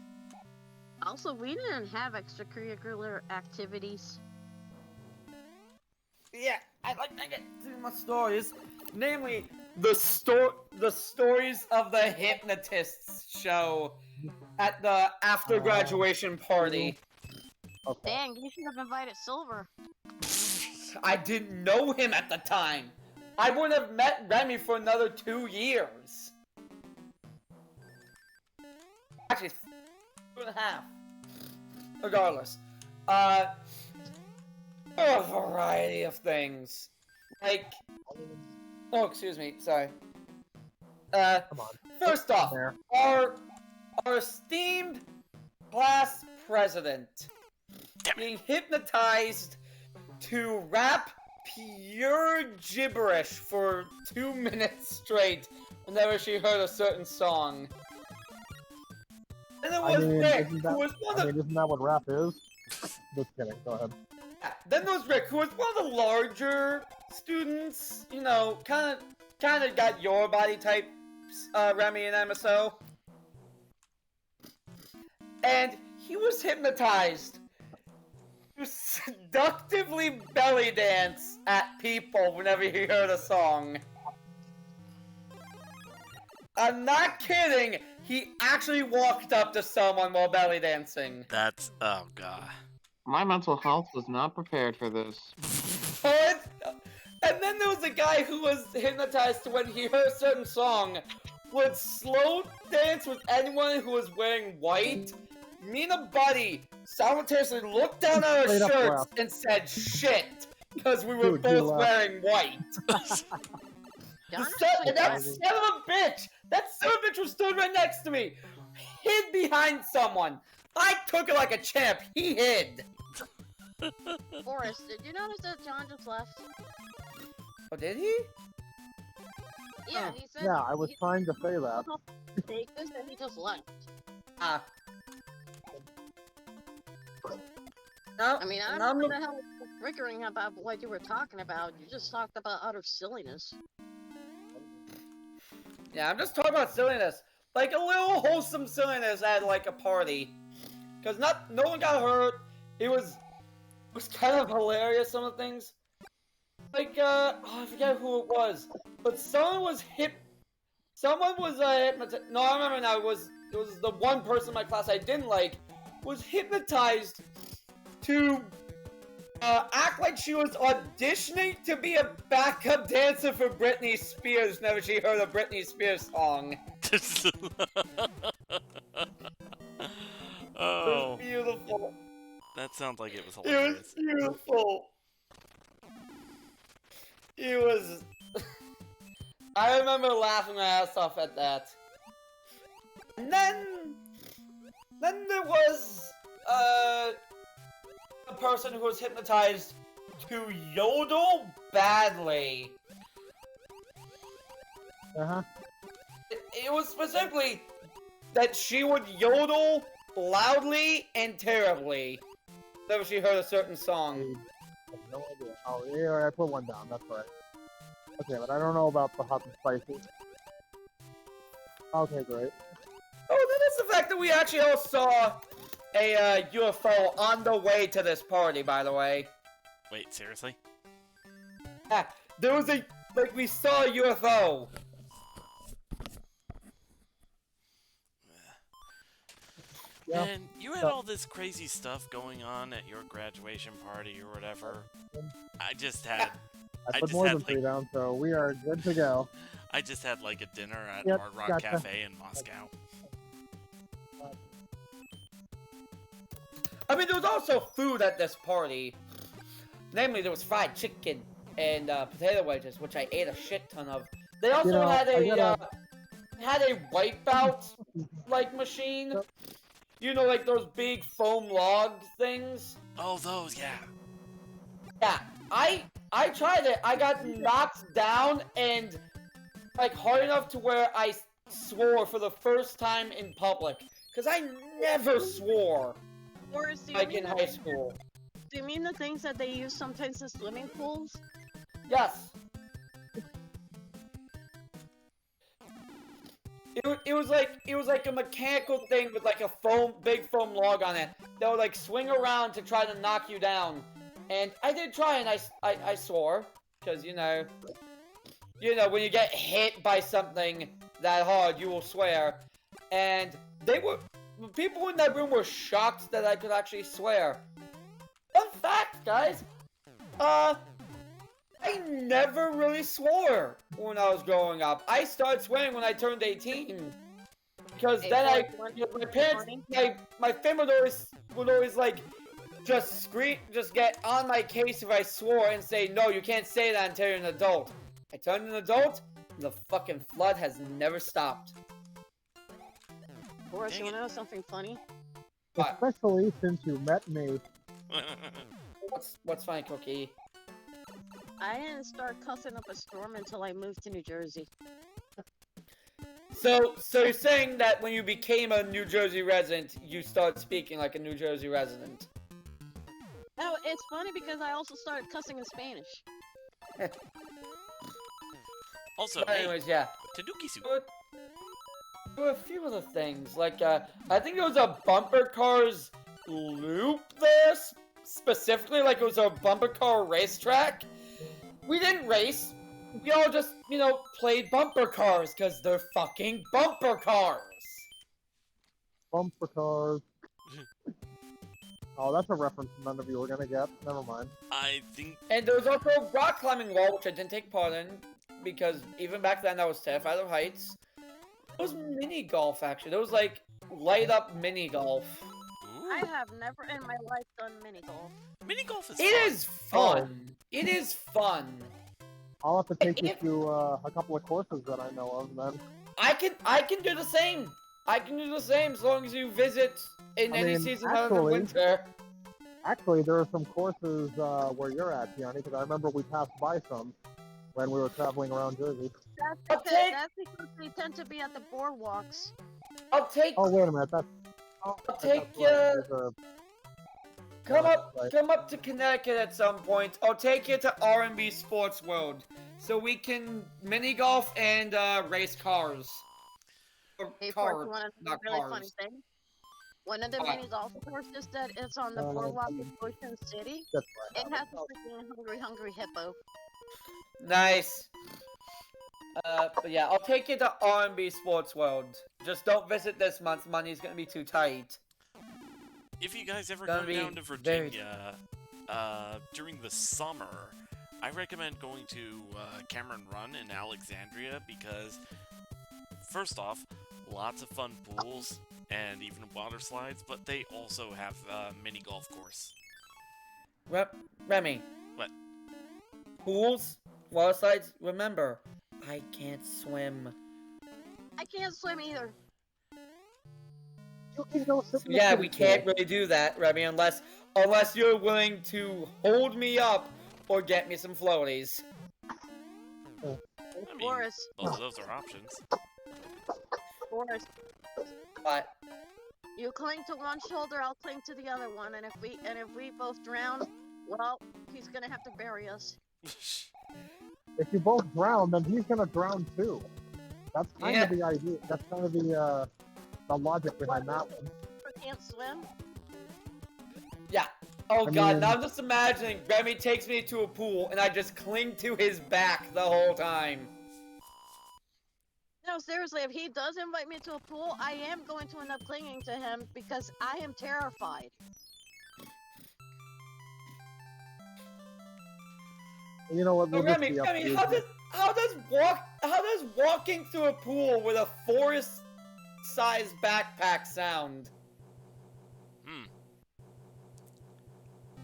Also, we didn't have extracurricular activities. Yeah, I get through my stories, namely the stories of the hypnotists show at the after graduation party. Okay. Dang, you should have invited Silver. I didn't know him at the time. I wouldn't have met Remy for another 2 years. Actually, 2.5. Regardless, a variety of things. Like, oh, excuse me, sorry. Come on. First off, There. our esteemed class president being hypnotized to rap pure gibberish for 2 minutes straight whenever she heard a certain song. And it was Rick, who was one of isn't that what rap is? Just kidding. Go ahead. then there was Rick, who was one of the larger students, you know, kind of got your body type, Remy and MSO. And he was hypnotized to seductively belly dance at people whenever he heard a song. I'm not kidding, he actually walked up to someone while belly dancing. That's oh god. My mental health was not prepared for this. And then there was a guy who was hypnotized to when he heard a certain song, would slow dance with anyone who was wearing white. Me and a buddy simultaneously looked down at our Straight up shirts left. and said shit, because we were Dude, you both left. wearing white. John And that actually son of a bitch! That son of a bitch was stood right next to me! Hid behind someone! I took it like a champ, he hid! Forrest, did you notice that John just left? Oh, did he? Yeah, he said. Yeah, I was trying to say that. Take this, and he just left. Ah. No, I mean, I don't know what the hell was triggering about what you were talking about. You just talked about utter silliness. Yeah, I'm just talking about silliness. Like a little wholesome silliness at like a party. Cause no one got hurt. It was kind of hilarious, some of the things. Like I forget who it was. But someone was hypnotized. No, I remember now, it was the one person in my class I didn't like, was hypnotized to act like she was auditioning to be a backup dancer for Britney Spears whenever she heard a Britney Spears song. Oh, It was beautiful. that sounds like it was It hilarious. was beautiful. It was... I remember laughing my ass off at that. And then there was, a person who was hypnotized to yodel badly. Uh-huh. It was specifically that she would yodel loudly and terribly whenever she heard a certain song. I have no idea. Oh, yeah, I put one down. That's right. Okay, but I don't know about the hot and spicy. Okay, great. Oh, then it's the fact that we actually all saw a UFO on the way to this party, by the way. Wait, seriously? Yeah, there was we saw a UFO. Yeah. And you had all this crazy stuff going on at your graduation party or whatever. I just had I I put just more had, than like- 3 down, so we are good to go. I just had like a dinner at Yep, Hard Rock gotcha. Cafe in Moscow. I mean, there was also food at this party. Namely, there was fried chicken and potato wedges, which I ate a shit ton of. They also had a wipeout like machine. You know, like those big foam log things. Oh, those, yeah. Yeah, I tried it. I got knocked down and like hard enough to where I swore for the first time in public. Cause I never swore Boris, do you like mean in high school. Do you mean the things that they use sometimes in swimming pools? Yes. It was like a mechanical thing with like a big foam log on it that would like swing around to try to knock you down. And I did try and I swore. Cause you know when you get hit by something that hard, you will swear. And people in that room were shocked that I could actually swear. Fun fact, guys. I never really swore when I was growing up. I started swearing when I turned 18. Because then my parents, my family would always like, just get on my case if I swore and say, no, you can't say that until you're an adult. I turned an adult, and the fucking flood has never stopped. Boris, you wanna know something funny? Especially since you met me. What's funny, Cookie? I didn't start cussing up a storm until I moved to New Jersey. So you're saying that when you became a New Jersey resident, you started speaking like a New Jersey resident? No, it's funny because I also started cussing in Spanish. Also, But anyways, yeah. Tanuki soup. There were a few other things, like, I think it was a bumper cars loop there, specifically, like it was a bumper car racetrack. We didn't race, we all just, played bumper cars, because they're fucking bumper cars! Bumper cars. Oh, that's a reference none of you were gonna get. Never mind. I think... And there was also a rock climbing wall, which I didn't take part in, because even back then I was terrified of heights. It was mini golf, actually. There was, like, light up mini golf. Ooh. I have never in my life done mini golf. Mini golf is It fun. is fun! It is fun! I'll have to take you to a couple of courses that I know of then. I can do the same! I can do the same as long as you visit in any season other than winter. Actually, there are some courses where you're at, Gianni, because I remember we passed by some when we were traveling around Jersey. That's because they tend to be at the boardwalks. I'll take... Oh, wait a minute. I'll take you... Come up to Connecticut at some point. I'll take you to R&B Sports World. So we can mini golf and race cars. Or Hey, car, you want to know not a really cars. funny thing? One of the What? mini golf courses that is on the boardwalk in Ocean City, That's it has a freaking hungry hippo. Nice. But yeah, I'll take you to R&B Sports World. Just don't visit this month. Money's gonna be too tight. If you guys ever Gonna come be down to Virginia during the summer, I recommend going to Cameron Run in Alexandria because, first off, lots of fun pools and even water slides, but they also have a mini golf course. Remy. What? Pools? Water slides? Remember, I can't swim. I can't swim either. Yeah, we can't really do that, Remy, unless you're willing to hold me up or get me some floaties. I mean, Boris, both of those are options. Boris, But you cling to one shoulder, I'll cling to the other one, and if we both drown, well, he's gonna have to bury us. If you both drown, then he's gonna drown too. That's kind of the idea. That's kind of the logic behind that one. I can't swim. yeah. Oh I god, mean- now I'm just imagining Remy takes me to a pool and I just cling to his back the whole time. No, seriously, if he does invite me to a pool, I am going to end up clinging to him because I am terrified. You know what? So we'll just Remy, be up to you. how does walking through a pool with a forest-sized backpack sound?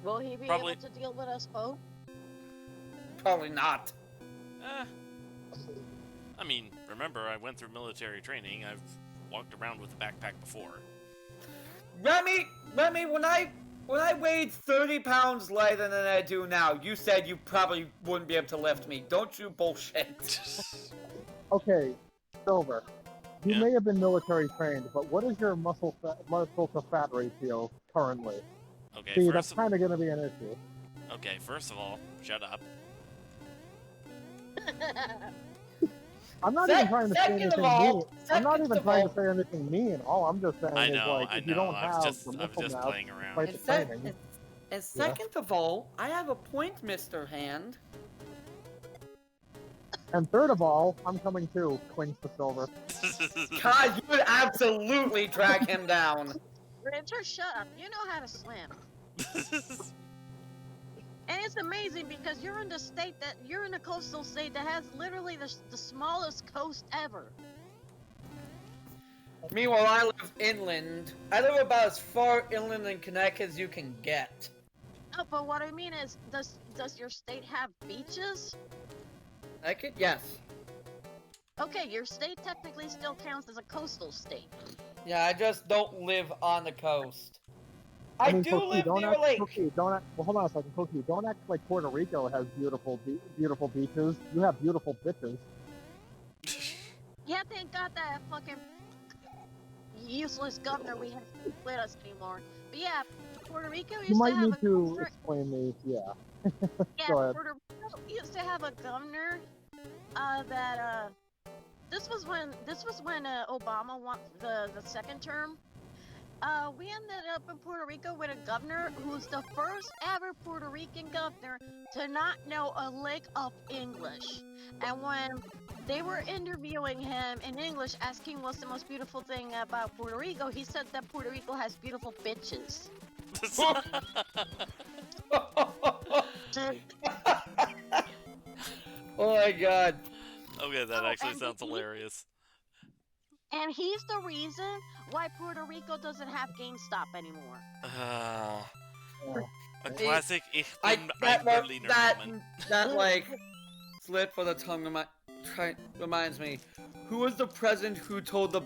Will he be Probably. able to deal with us both? Probably not. Eh. I mean, remember, I went through military training. I've walked around with a backpack before. Remy, when I weighed 30 pounds lighter than I do now, you said you probably wouldn't be able to lift me. Don't you bullshit. Okay, Silver. You Yeah. may have been military trained, but what is your muscle to fat ratio currently? Okay, See, first that's kind of going to be an issue. okay, first of all, shut up. I'm not even trying to say second anything of all- mean. I'm not second even of trying all- to say anything mean. All I'm just saying I is know, like, I if you know. don't I was have just, the I was muscle just mass, playing around. like the training. And second of all, I have a point, Mr. Hand. And third of all, I'm coming too. Clings to Silver. God, you would absolutely track him down. Richard, shut up. You know how to swim. And it's amazing because you're in a coastal state that has literally the smallest coast ever. Meanwhile, I live inland. I live about as far inland in Connecticut as you can get. No, but what I mean is, does your state have beaches? Connecticut? Yes. Okay, your state technically still counts as a coastal state. Yeah, I just don't live on the coast. I mean, do Cookie, live don't near a act, lake. Cookie, don't act, well, hold on a second, Cookie. Don't act like Puerto Rico has beautiful beaches. You have beautiful bitches. Yeah, thank God that fucking useless governor we have with us anymore. But yeah, Puerto Rico You used to might have need a to governor. explain these, yeah. Yeah, Go ahead. Puerto Rico used to have a governor. This was when Obama won the second term. We ended up in Puerto Rico with a governor who's the first ever Puerto Rican governor to not know a lick of English. And when they were interviewing him in English, asking what's the most beautiful thing about Puerto Rico, he said that Puerto Rico has beautiful bitches. Oh my god. Okay, that Oh, actually and sounds hilarious. And he's the reason why Puerto Rico doesn't have GameStop anymore. A classic Ich I bin that ein mo- Berliner that moment. that like slip of the tongue reminds me. Who was the president who told the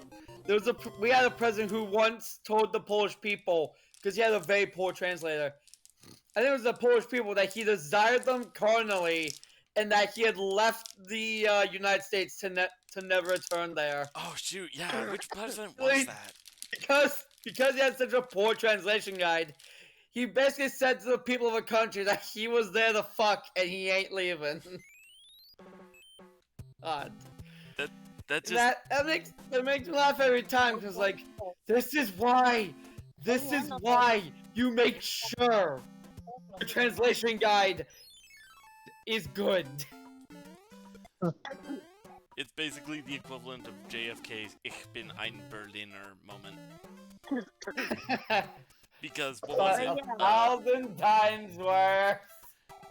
we had a president who once told the Polish people, because he had a very poor translator. I think it was the Polish people that he desired them carnally, and that he had left the United States to never return there. Oh shoot, yeah, which president was that? Because he had such a poor translation guide, he basically said to the people of the country that he was there to fuck and he ain't leaving. That just That makes me laugh every time, because like, this is why you make sure the translation guide is good. it's basically the equivalent of JFK's Ich bin ein Berliner moment. Because what was it? 1,000 times worse.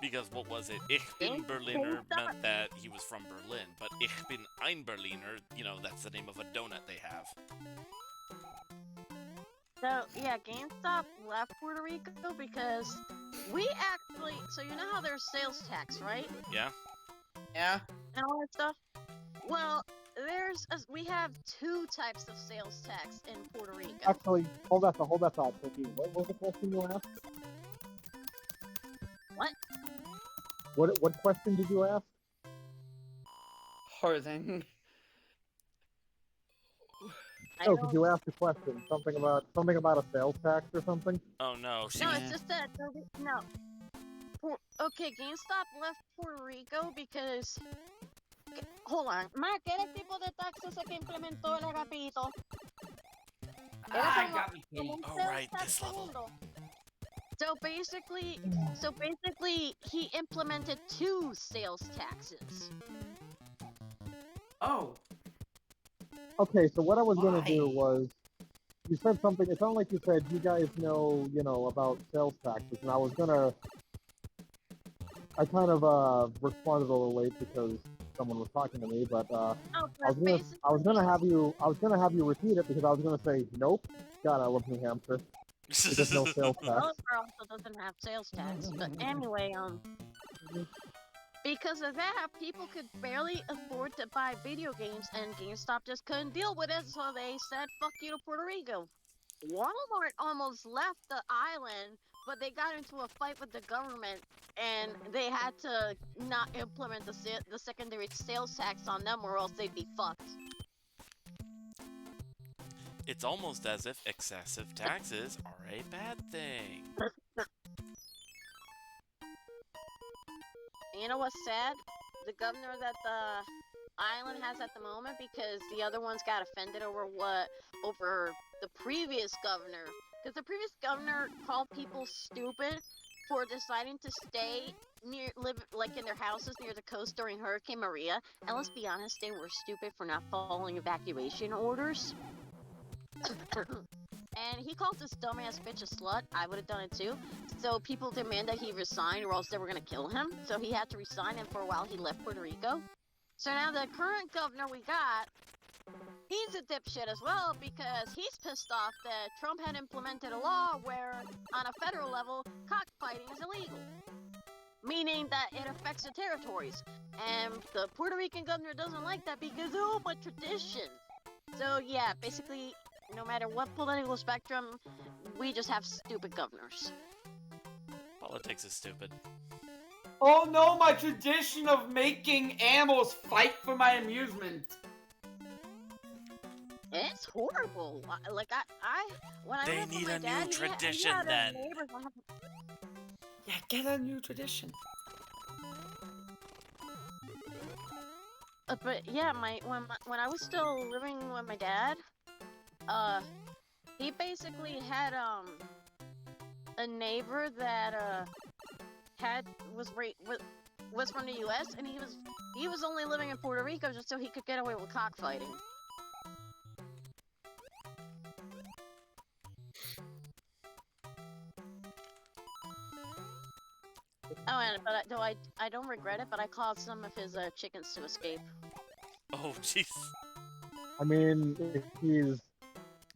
Because what was it? Ich bin Berliner meant that he was from Berlin, but Ich bin ein Berliner, you know, that's the name of a donut they have. So yeah, GameStop left Puerto Rico because we actually. So you know how there's sales tax, right? Yeah? Yeah. And all that stuff. Well, we have two types of sales tax in Puerto Rico. Actually, hold that thought, Cookie. What was the question you asked? What? What question did you ask? Horsing. No, because you asked a question. Something about a sales tax or something. Oh no, she No, was... it's just that. No. Okay, GameStop left Puerto Rico because. Hold on. Mark, ¿qué era el tipo de taxa ese que implementó el agapito? Ah, got me. Oh, right, this level. So basically, he implemented two sales taxes. Oh. Okay, so what I was going Why? to do was, you said something, it sounded like you said you guys know, about sales taxes, and I kind of responded a little late because someone was talking to me, but Oh, I was gonna have you repeat it because I was gonna say, nope, God, I love New Hampshire. Because no sales tax. Developer also doesn't have sales tax. But anyway, because of that, people could barely afford to buy video games, and GameStop just couldn't deal with it, so they said, fuck you to Puerto Rico. Walmart almost left the island, but they got into a fight with the government, and they had to not implement the secondary sales tax on them, or else they'd be fucked. It's almost as if excessive taxes are a bad thing. You know what's sad? The governor that the island has at the moment, because the other ones got offended over the previous governor. Because the previous governor called people stupid for deciding to stay live in their houses near the coast during Hurricane Maria. And let's be honest, they were stupid for not following evacuation orders. And he called this dumbass bitch a slut. I would have done it too. So people demand that he resign, or else they were gonna kill him. So he had to resign, and for a while he left Puerto Rico. So now the current governor we got, he's a dipshit as well, because he's pissed off that Trump had implemented a law where, on a federal level, cockfighting is illegal. Meaning that it affects the territories. And the Puerto Rican governor doesn't like that because, oh, my tradition. So yeah, basically, no matter what political spectrum, we just have stupid governors. Politics is stupid. Oh no, my tradition of making animals fight for my amusement. It's horrible. When I They lived with need my a new dad, tradition he had then. neighbors that Yeah, get a new tradition. but yeah, when I was still living with my dad, he basically had a neighbor that was from the U.S. and he was only living in Puerto Rico just so he could get away with cockfighting. Oh, and I don't regret it, but I caused some of his chickens to escape. Oh, jeez. I mean, if he's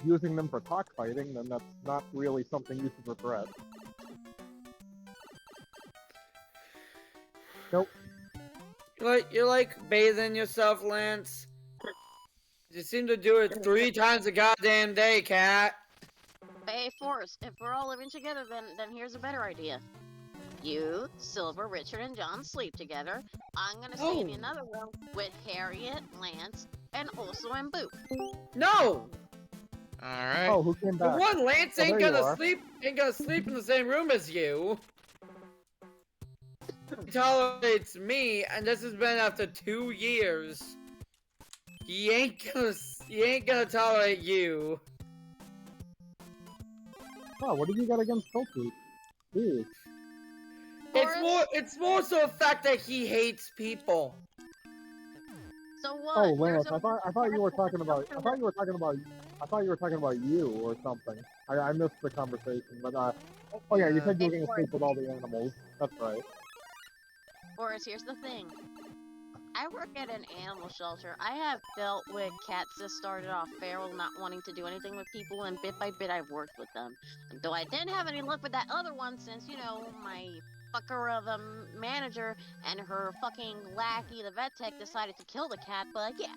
using them for cockfighting, then that's not really something you should regret. Nope. You're like bathing yourself, Lance. You seem to do it 3 times a goddamn day, cat. Hey, Forrest, if we're all living together, then here's a better idea. You, Silver, Richard, and John sleep together. I'm gonna stay in another room with Harriet, Lance, and also in Boop. No! Alright. Oh, who came For back? one, Lance Oh, ain't there you gonna are. sleep in the same room as you. He tolerates me, and this has been after 2 years. He ain't gonna tolerate you. Oh, what have you got against Koku? Jeez. It's more so the fact that he hates people. So what? Oh, Lance, I thought you were talking about you or something. I missed the conversation, but oh yeah, you said you were gonna sleep with all the animals. That's right. Forrest, here's the thing. I work at an animal shelter. I have dealt with cats that started off feral, not wanting to do anything with people, and bit by bit I've worked with them. Though I didn't have any luck with that other one since, my fucker of a manager and her fucking lackey, the vet tech, decided to kill the cat, but yeah.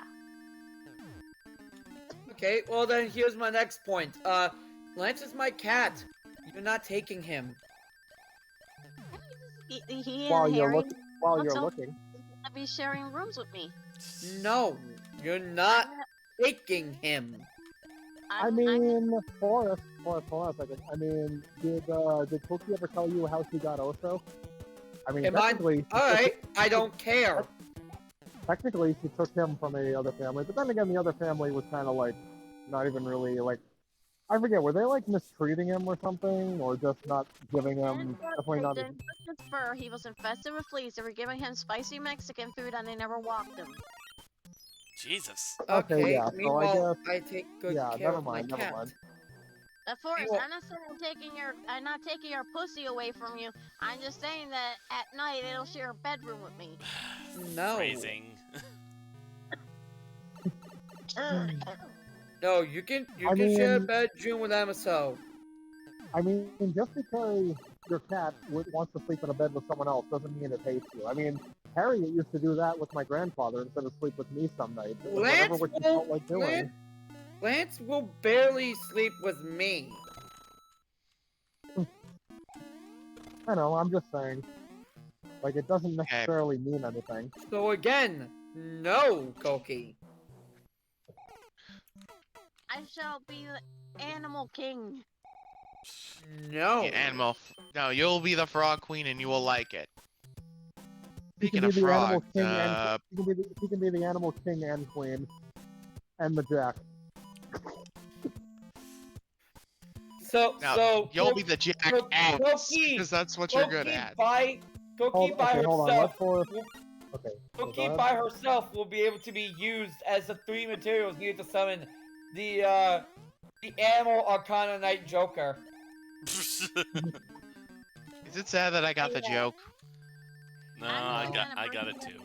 Okay, well then here's my next point. Lance is my cat. You're not taking him. He While and you're Harry looking. to be sharing rooms with me. No, you're not taking him. I mean, Forrest, hold on a second. I mean, did Koki ever tell you how she got Oso? I mean, Alright, I don't care. Technically, she took him from a other family, but then again, the other family was kind of like, not even really like, I forget, were they like mistreating him or something, or just not giving him, definitely not. They didn't touch his fur. He was infested with fleas. They were giving him spicy Mexican food, and they never walked him. Jesus. Okay, yeah, so meanwhile, I I take good yeah, care never of my mind, never cat. mind. Forrest, Well- I'm not saying I'm not taking your pussy away from you. I'm just saying that at night it'll share a bedroom with me. No. Phrasing. No, you can I share a mean- bedroom with MSO. I mean, just because your cat wants to sleep in a bed with someone else doesn't mean it hates you. I mean, Harriet used to do that with my grandfather instead of sleep with me some nights. It was whatever what you felt like doing. Lance will barely sleep with me. I know, I'm just saying. Like, it doesn't necessarily mean anything. So again, no, Koki. I shall be the animal king. No. No, you'll be the frog queen and you will like it. He can Speaking be of the animal frogs, king and he can be the animal king and queen, and the jack. So you'll be the jackass because that's what you're good at. Koki by herself. Okay. Koki by herself will be able to be used as the 3 materials needed to summon the animal Arcana Knight Joker. Is it sad that I got the joke? No, I got it too.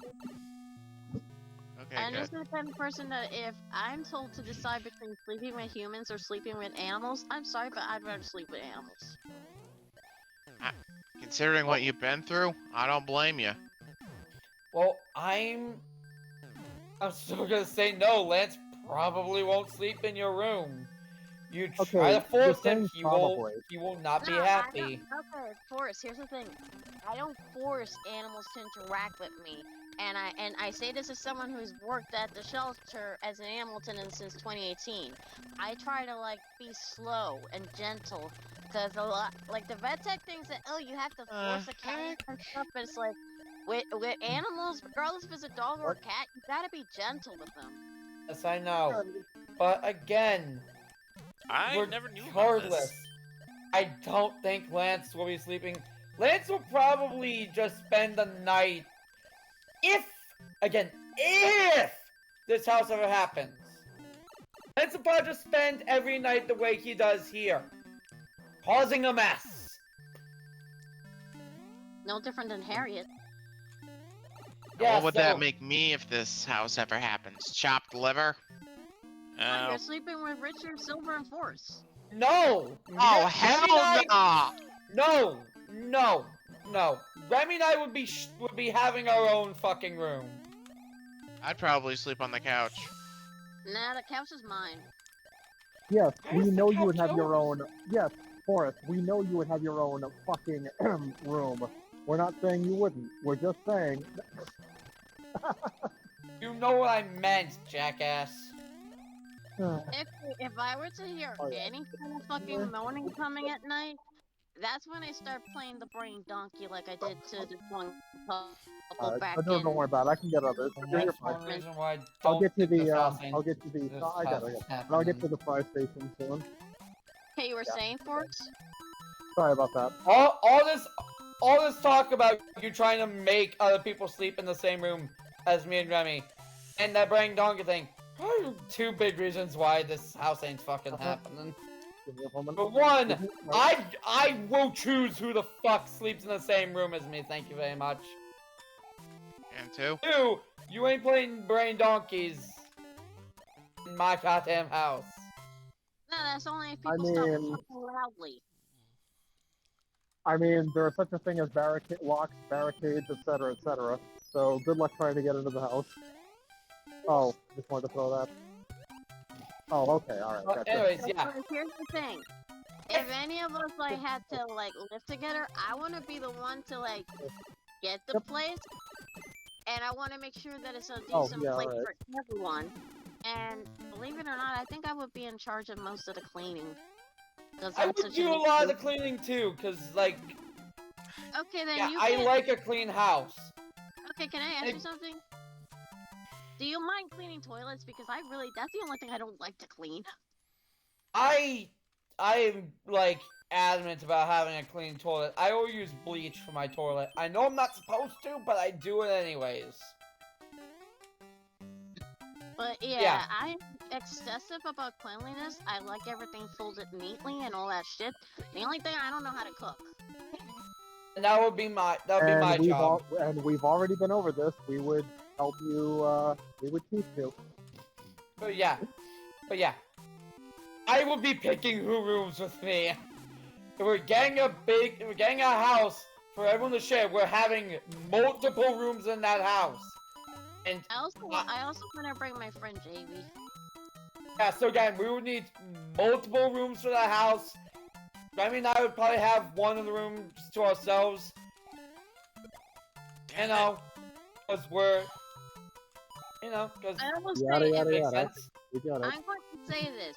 Okay, I'm good. just the kind of person that if I'm told to decide between sleeping with humans or sleeping with animals, I'm sorry, but I'd rather sleep with animals. Considering what you've been through, I don't blame you. Well, I'm still gonna say no. Lance probably won't sleep in your room. You try to force him, he will not be happy. Okay, Forrest, here's the thing. I don't force animals to interact with me. And I say this as someone who's worked at the shelter as an animal attendant since 2018. I try to like be slow and gentle, because a lot like the vet tech things that you have to force a cat and stuff, but it's like with animals, regardless if it's a dog or a cat, you gotta be gentle with them. Yes, I know. But again, I never knew about this. I don't think Lance will be sleeping. Lance will probably just spend the night. If this house ever happens, Lance will probably just spend every night the way he does here, causing a mess. No different than Harriet. Yeah, what would that make me if this house ever happens? Chopped liver? Oh, you're sleeping with Richard, Silver, and Force. No! Oh, hell no! No. Remy and I would be having our own fucking room. I'd probably sleep on the couch. Nah, the couch is mine. Yes, we know you would have your own. Yes, Forrest, we know you would have your own fucking room. We're not saying you wouldn't. We're just saying. You know what I meant, jackass. If I were to hear any kind of fucking moaning coming at night, that's when I start playing the brain donkey like I did to this one couple back don't worry about it. I can get others. You're fine. I'll get to the. I'll get to the. I got it. I'll get to the fire station soon. Okay, you were saying, Forks? Sorry about that. All this talk about you trying to make other people sleep in the same room as me and Remy, and that brain donkey thing. Probably 2 big reasons why this house ain't fucking happening. For one, I will choose who the fuck sleeps in the same room as me, thank you very much. And 2? 2, you ain't playing brain donkeys in my goddamn house. No, that's only if people stop talking loudly. I mean, there is such a thing as locks, barricades, etc., etc. So good luck trying to get into the house. Oh, just wanted to throw that. Oh, okay, alright. Gotcha. Anyways, yeah. Here's the thing. If any of us like had to like live together, I want to be the one to like get the place, and I want to make sure that it's a decent place for everyone. And believe it or not, I think I would be in charge of most of the cleaning. I would do a lot of the cleaning too, cause like. Okay, then yeah, you. I like a clean house. Okay, can I ask you something? Do you mind cleaning toilets? Because that's the only thing I don't like to clean. I'm like adamant about having a clean toilet. I always use bleach for my toilet. I know I'm not supposed to, but I do it anyways. But yeah, I'm excessive about cleanliness. I like everything folded neatly and all that shit. The only thing I don't know how to cook. And that would be my job. And we've already been over this. We would help you. We would teach you. But yeah, I will be picking who rooms with me. we're getting a house for everyone to share. We're having multiple rooms in that house. And I also want to bring my friend JB. yeah, so again, we would need multiple rooms for the house. Remy and I would probably have one of the rooms to ourselves. You know, because we're, because I will Yada say, yada it makes yada. sense. We got it. I'm going to say this.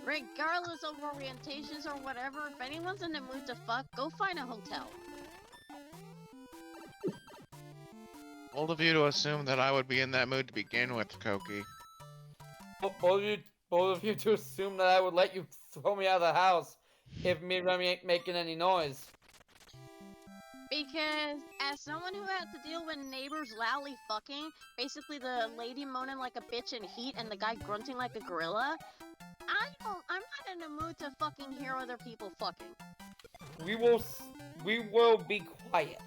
Regardless of orientations or whatever, if anyone's in the mood to fuck, go find a hotel. Bold of you to assume that I would be in that mood to begin with, Koki. Both of you to assume that I would let you throw me out of the house if me and Remy ain't making any noise. Because as someone who had to deal with neighbors loudly fucking, basically the lady moaning like a bitch in heat and the guy grunting like a gorilla, I'm not in the mood to fucking hear other people fucking. We will be quiet.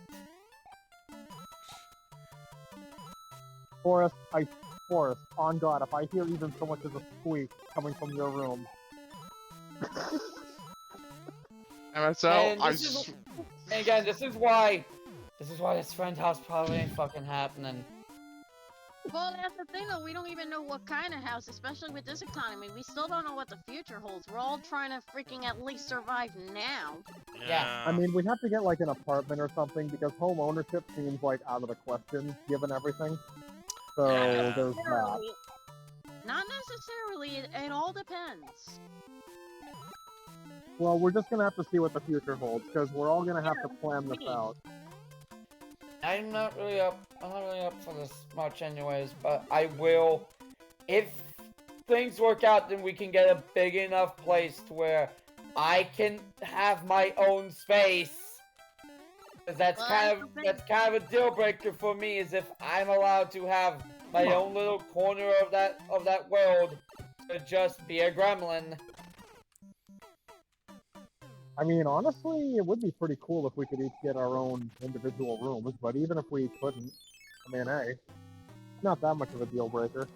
Forrest, on God, if I hear even so much as a squeak coming from your room. MSL, And again, this is why this friend house probably ain't fucking happening. Well, that's the thing though, we don't even know what kind of house, especially with this economy. We still don't know what the future holds. We're all trying to freaking at least survive now. Yeah. I mean, we'd have to get like an apartment or something because home ownership seems like out of the question given everything. So Yeah. there's that. Not necessarily, it all depends. Well, we're just gonna have to see what the future holds because we're all gonna have to plan this out. I'm not really up for this much anyways, but I will, if things work out, then we can get a big enough place to where I can have my own space. 'Cause that's kind of a deal breaker for me, is if I'm allowed to have my own little corner of that world to just be a gremlin. I mean, honestly, it would be pretty cool if we could each get our own individual rooms, but even if we couldn't, I mean, hey, not that much of a deal breaker.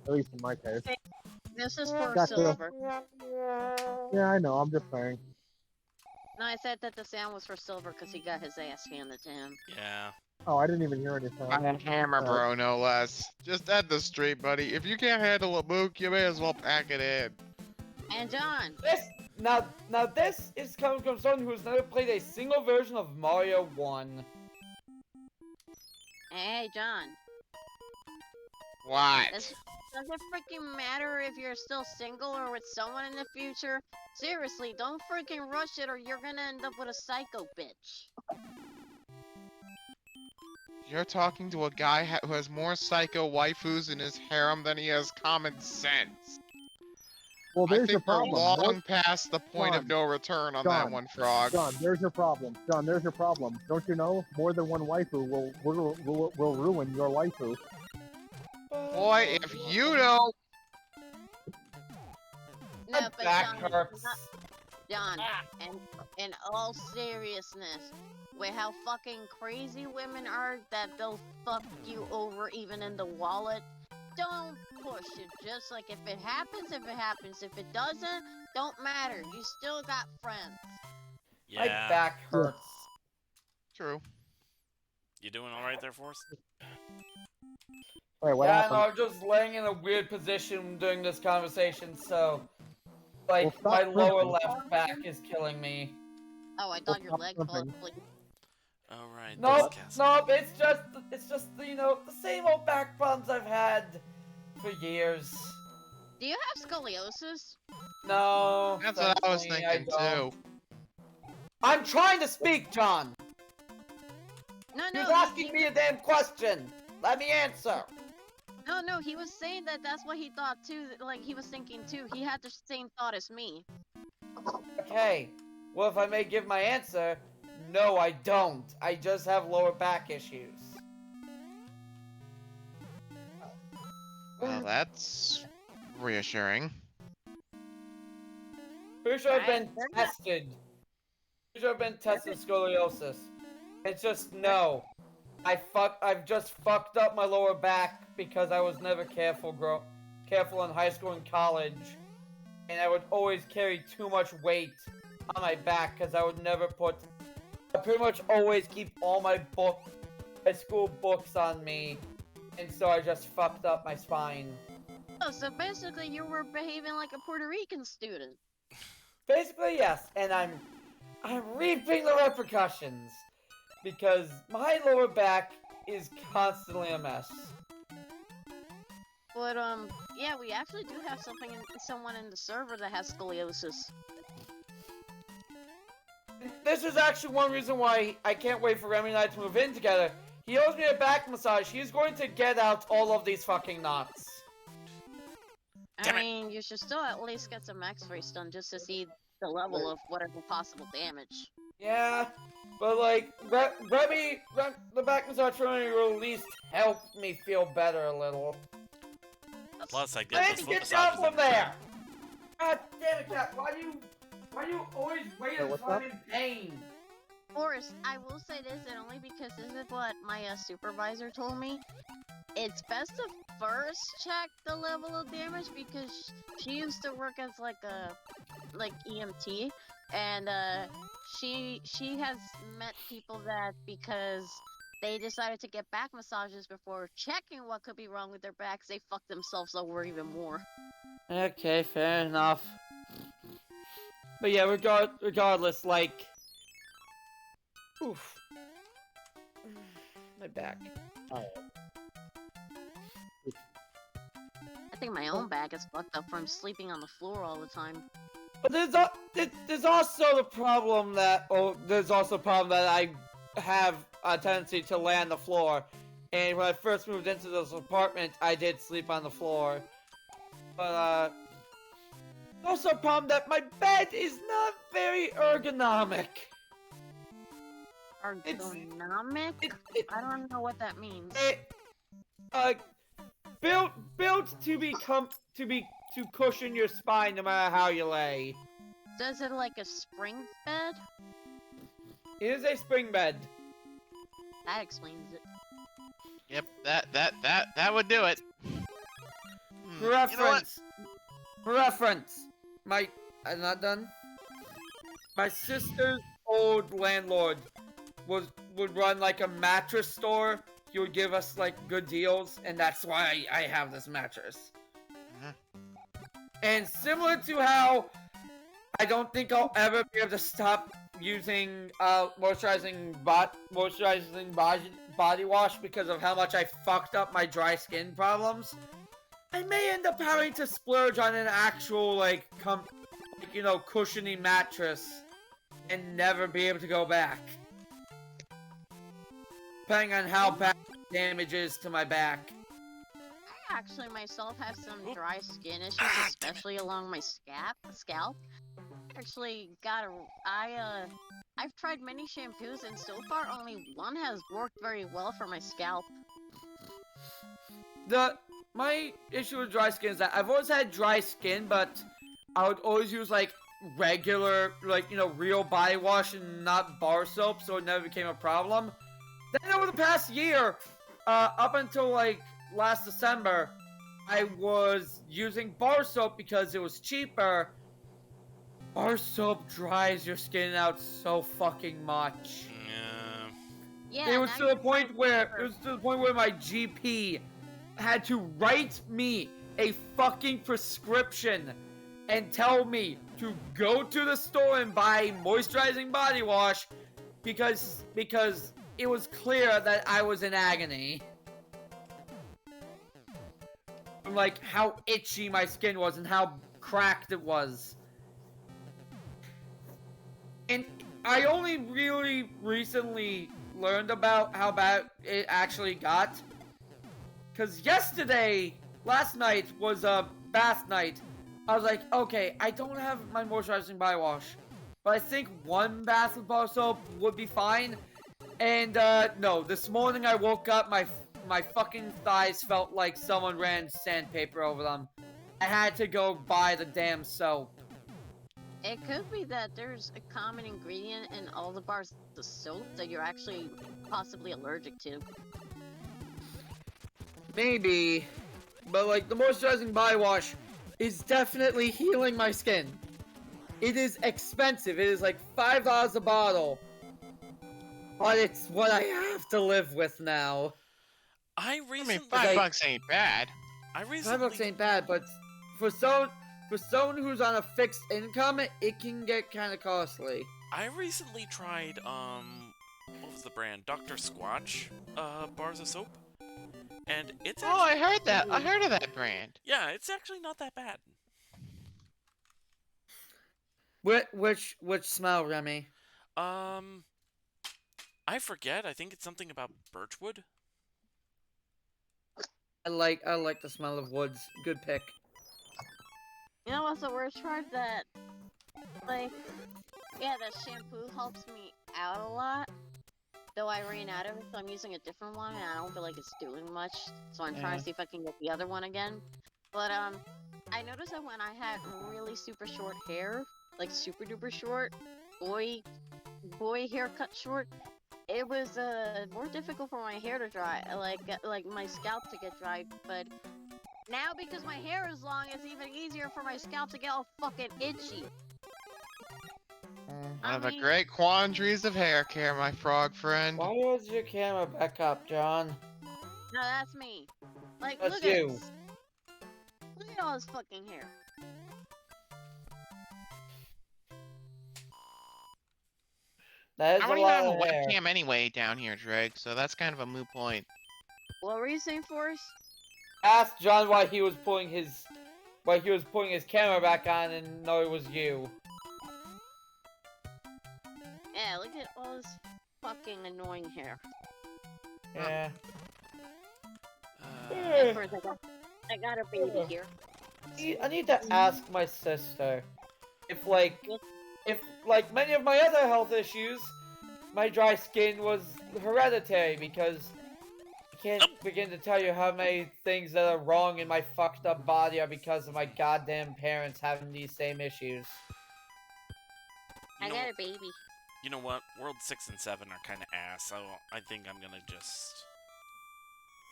At least in my case. This is for Gotcha. Silver. Yeah, I know, I'm just saying. No, I said that the sound was for Silver because he got his ass handed to him. Yeah. Oh, I didn't even hear anything. I'm a hammer, bro, no less. Just end the stream, buddy. If you can't handle a mook, you may as well pack it in. And John. Now this is coming from someone who has never played a single version of Mario 1. Hey, John. What? Does it freaking matter if you're still single or with someone in the future? Seriously, don't freaking rush it or you're gonna end up with a psycho bitch. You're talking to a guy who has more psycho waifus in his harem than he has common sense. Well, I there's your think we're problem. long past the point of no return on that one, Frog. John, there's your problem. John, there's your problem. Don't you know? More than one waifu will ruin your waifu. Boy, if you know... No, My but back John, hurts. John, and in all seriousness, with how fucking crazy women are that they'll fuck you over even in the wallet, don't push it. Just like if it happens, if it happens. If it doesn't, don't matter. You still got friends. Yeah. My back hurts. True. You doing alright there, Forrest? Wait, what Yeah, happened? no, I'm just laying in a weird position during this conversation, so... Like, Well, my stop lower limping. left back is killing me. Oh, I thought your stop leg fell limping. asleep. Alright, Nope, this nope, it's just, the same old back problems I've had for years. Do you have scoliosis? No, That's what I was thankfully, thinking, don't. too. I'm trying to speak, John! No, He no. was asking me a damn question! Let me answer! No, he was saying that that's what he thought too. Like, he was thinking too. He had the same thought as me. Okay, well, if I may give my answer, no, I don't. I just have lower back issues. Well, that's reassuring. Pretty sure I've been tested. Pretty sure I've been tested scoliosis. It's just no. I've just fucked up my lower back because I was never careful in high school and college, and I would always carry too much weight on my back because I would never put. I pretty much always keep all my school books on me, and so I just fucked up my spine. Oh, so basically you were behaving like a Puerto Rican student. Basically, yes, and I'm reaping the repercussions because my lower back is constantly a mess. But yeah, we actually do have someone in the server that has scoliosis. This is actually one reason why I can't wait for Remy and I to move in together. He owes me a back massage. He's going to get out all of these fucking knots. I mean, you should still at least get some X-rays done just to see the level of whatever possible damage. Yeah, but like, Remy, the back massage Remy will at least help me feel better a little. Plus, I get Let's those foot get down massages. from there! God damn it, Cat, why do you always wait Hey, until what's I'm up? in pain? Forrest, I will say this, and only because this is what my supervisor told me. It's best to first check the level of damage because she used to work as like EMT, and she has met people that because they decided to get back massages before checking what could be wrong with their backs, they fucked themselves over even more. Okay, fair enough. But yeah, regardless, like, oof, my back. I think my own back is fucked up from sleeping on the floor all the time. But there's also the problem that I have a tendency to lay on the floor, and when I first moved into this apartment, I did sleep on the floor. But also a problem that my bed is not very ergonomic. Ergonomic? I don't know what that means. Built to cushion your spine no matter how you lay. Does it like a spring bed? It is a spring bed. That explains it. Yep, that would do it. For reference, I'm not done. My sister's old landlord would run like a mattress store. He would give us like good deals, and that's why I have this mattress. And similar to how I don't think I'll ever be able to stop using moisturizing body wash because of how much I fucked up my dry skin problems, I may end up having to splurge on an actual cushiony mattress and never be able to go back. Depending on how bad the damage is to my back. I actually myself have some dry skin issues, especially along my scalp. Actually I've tried many shampoos and so far only one has worked very well for my scalp. My issue with dry skin is that I've always had dry skin, but I would always use like regular, real body wash and not bar soap, so it never became a problem. Then over the past year, up until like last December, I was using bar soap because it was cheaper. Bar soap dries your skin out so fucking much. Yeah. Yeah, It was to the point where my GP had to write me a fucking prescription and tell me to go to the store and buy moisturizing body wash because it was clear that I was in agony. From like how itchy my skin was and how cracked it was. And I only really recently learned about how bad it actually got. Because last night was a bath night. I was like, okay, I don't have my moisturizing body wash. But I think one bath with bar soap would be fine. And, no, this morning I woke up, my fucking thighs felt like someone ran sandpaper over them. I had to go buy the damn soap. It could be that there's a common ingredient in all the bars of soap that you're actually possibly allergic to. Maybe. But, like, the moisturizing body wash is definitely healing my skin. It is expensive. It is like $5 a bottle. But it's what I have to live with now. I I mean, recently, $5 ain't bad. I $5 recently, ain't bad, but for someone who's on a fixed income, it can get kind of costly. I recently tried, what was the brand? Dr. Squatch, bars of soap. And it's Oh, I actually, heard that. I heard of that brand. yeah, it's actually not that bad. Which smell, Remy? I forget. I think it's something about birchwood. I like the smell of woods. Good pick. You know what's the worst part? That, like, yeah, that shampoo helps me out a lot. Though I ran out of it, so I'm using a different one, and I don't feel like it's doing much. So I'm trying Yeah. to see if I can get the other one again. But, I noticed that when I had really super short hair, like super duper short, boy haircut short, it was, more difficult for my hair to dry, like my scalp to get dry, but now because my hair is long, it's even easier for my scalp to get all fucking itchy. One of the great quandaries of hair care, my frog friend. Why was your camera back up, John? No, that's me. Like, That's look you. at this. Look at all this fucking hair. That is I a don't even lot have a of hair. webcam anyway down here, Drake, so that's kind of a moot point. What were you saying, Forrest? Ask John why he was putting his camera back on, and no, it was you. Yeah, look at all this fucking annoying hair. Yeah. And first, I got a baby here. I need to ask my sister if like many of my other health issues, my dry skin was hereditary, because I can't begin to tell you how many things that are wrong in my fucked up body are because of my goddamn parents having these same issues. I got a baby. You know what? World 6 and 7 are kind of ass, so I think I'm gonna just...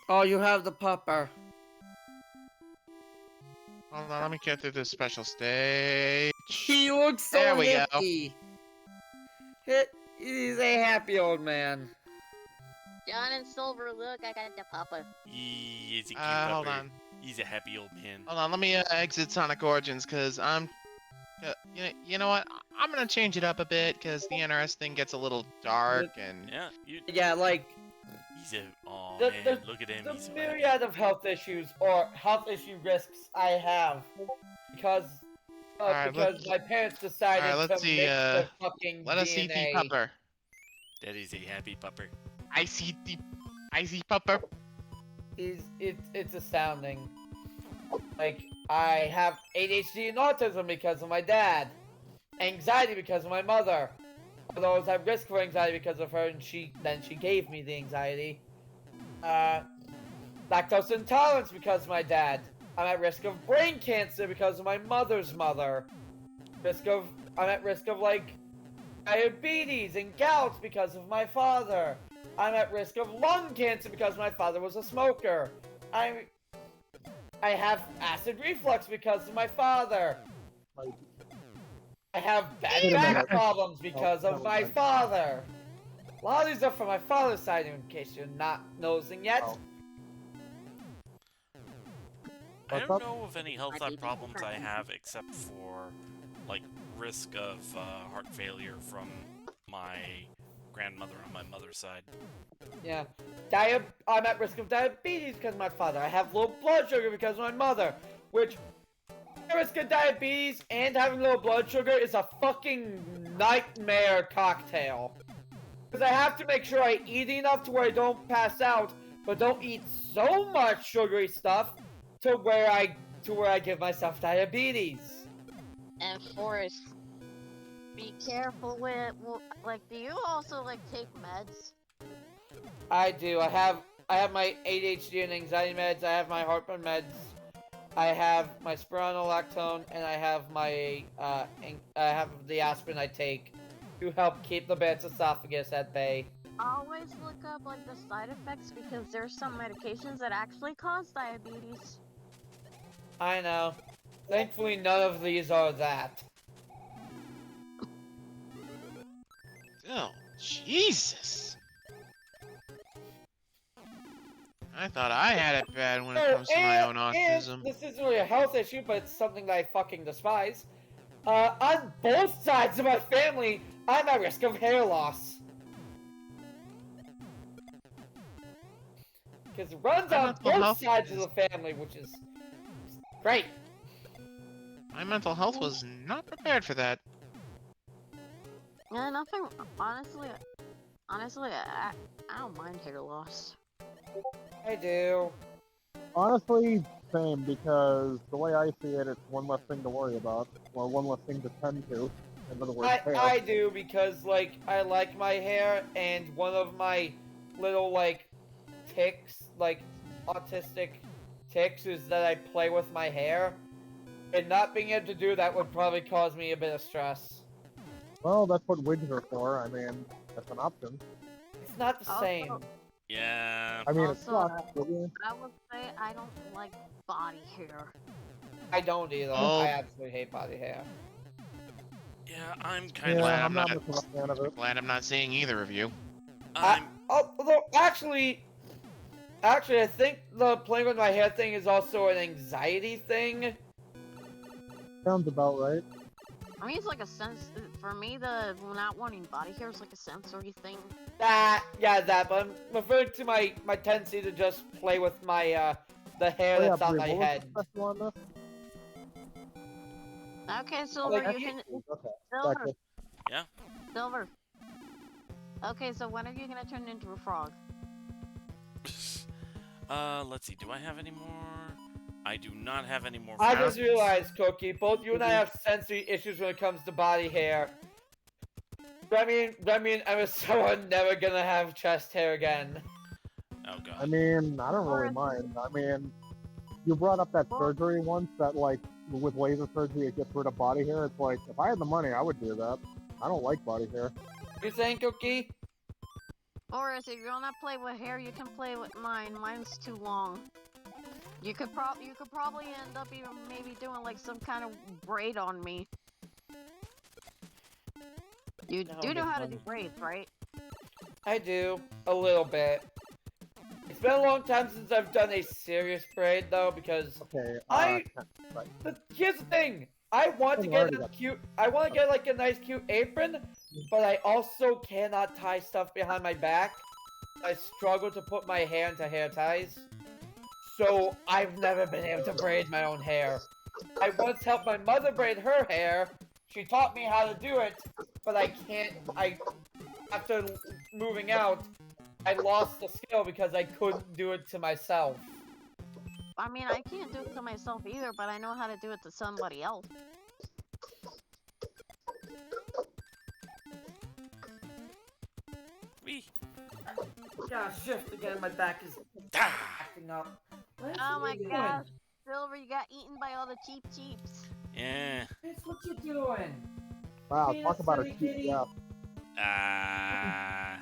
Oh, you have the pupper. Hold on, let me get through this special stage. He looks so There we go. hippie. He's a happy old man. John and Silver, look, I got the papa. He's a cute Hold pupper. on. He's a happy old man. Hold on, let me exit Sonic Origins, because I'm... you know what? I'm gonna change it up a bit, because the NRS thing gets a little dark, and... Yeah, Yeah, like, he's a... Aw, The- man, look at him. the He's so happy. myriad of health issues or health issue risks I have because Alright, my parents decided Alright, let's to see, mix the fucking let us see the DNA. pupper. Daddy's a happy pupper. I see pupper. It's astounding. Like, I have ADHD and autism because of my dad, anxiety because of my mother. Although I was at risk for anxiety because of her, and she gave me the anxiety. Lactose intolerance because of my dad. I'm at risk of brain cancer because of my mother's mother. I'm at risk of like diabetes and gout because of my father. I'm at risk of lung cancer because my father was a smoker. I have acid reflux because of my father. I have bad Wait a back minute. problems because Oh, of my father. A lot of these are from my father's side, in case you're not noticing yet. Oh. I What's don't up? know of any health problems I have except for, like, risk of heart failure from my grandmother on my mother's side. Yeah. I'm at risk of diabetes because of my father. I have low blood sugar because of my mother. Which, the risk of diabetes and having low blood sugar is a fucking nightmare cocktail. Because I have to make sure I eat enough to where I don't pass out, but don't eat so much sugary stuff to where I give myself diabetes. And Forrest, be careful with, like, do you also, like, take meds? I do. I have my ADHD and anxiety meds. I have my heartburn meds. I have my spironolactone, and I have my I have the aspirin I take to help keep the Barrett's esophagus at bay. Always look up, like, the side effects, because there's some medications that actually cause diabetes. I know. Thankfully, none of these are that. still, Jesus. I thought I had it bad when it comes to my own autism. This isn't really a health issue, but it's something that I fucking despise. On both sides of my family, I'm at risk of hair loss. Because it runs My on mental both health sides of is- the family, which is great. My mental health was not prepared for that. Yeah, nothing. Honestly, I don't mind hair loss. I do. Honestly, same, because the way I see it, it's one less thing to worry about, or one less thing to tend to. In other words, hair. I do because, like, I like my hair, and one of my little, like, tics, like, autistic tics, is that I play with my hair. And not being able to do that would probably cause me a bit of stress. Well, that's what wigs are for. I mean, that's an option. It's not the Also- same. Yeah. I mean, it's Also, not. But yeah. I would say I don't like body hair. I don't either. Oh. I absolutely hate body hair. Yeah, I'm kind Yeah, of. glad I'm I'm not not- much of a fan of it. Glad I'm not seeing either of you. I'm. Although, actually, I think the playing with my hair thing is also an anxiety thing. Sounds about right. I mean, it's like a sense. For me, the not wanting body hair is like a sensory thing. That, but I'm referring to my tendency to just play with my, the hair Oh, yeah, that's on Bree, my what was head. the special on this? Okay, Silver, Like, you can. Okay, Silver, gotcha. Yeah. Silver. Okay, so when are you gonna turn into a frog? Let's see. Do I have any more? I do not have any more. I frogs. just realized, Cookie, both you and I have sensory issues when it comes to body hair. Remy and Emma are never gonna have chest hair again. Oh I god. mean, I don't really mind. I mean, you brought up that surgery once, that like, with laser surgery it gets rid of body hair. It's like, if I had the money, I would do that. I don't like body hair. You saying, Cookie? Boris, if you wanna play with hair, you can play with mine. Mine's too long. You could probably end up even maybe doing like some kind of braid on me. You That do would know be how to fun. do braids, right? I do. A little bit. It's been a long time since I've done a serious braid, though, because Okay, But here's the thing. I want to I've get already a got- cute. I want to get like a nice, cute apron, but I also cannot tie stuff behind my back. I struggle to put my hair into hair ties, so I've never been able to braid my own hair. I once helped my mother braid her hair. She taught me how to do it, but I can't. After moving out, I lost the skill because I couldn't do it to myself. I mean, I can't do it to myself either, but I know how to do it to somebody else. Wee. Yeah, shift again. My back is Ah. acting up. Oh my gosh, Silver, you got eaten by all the cheeps. Yeah. It's what you doing? Wow, Peanut talk about a silly cheap kitty. yeah. Ah.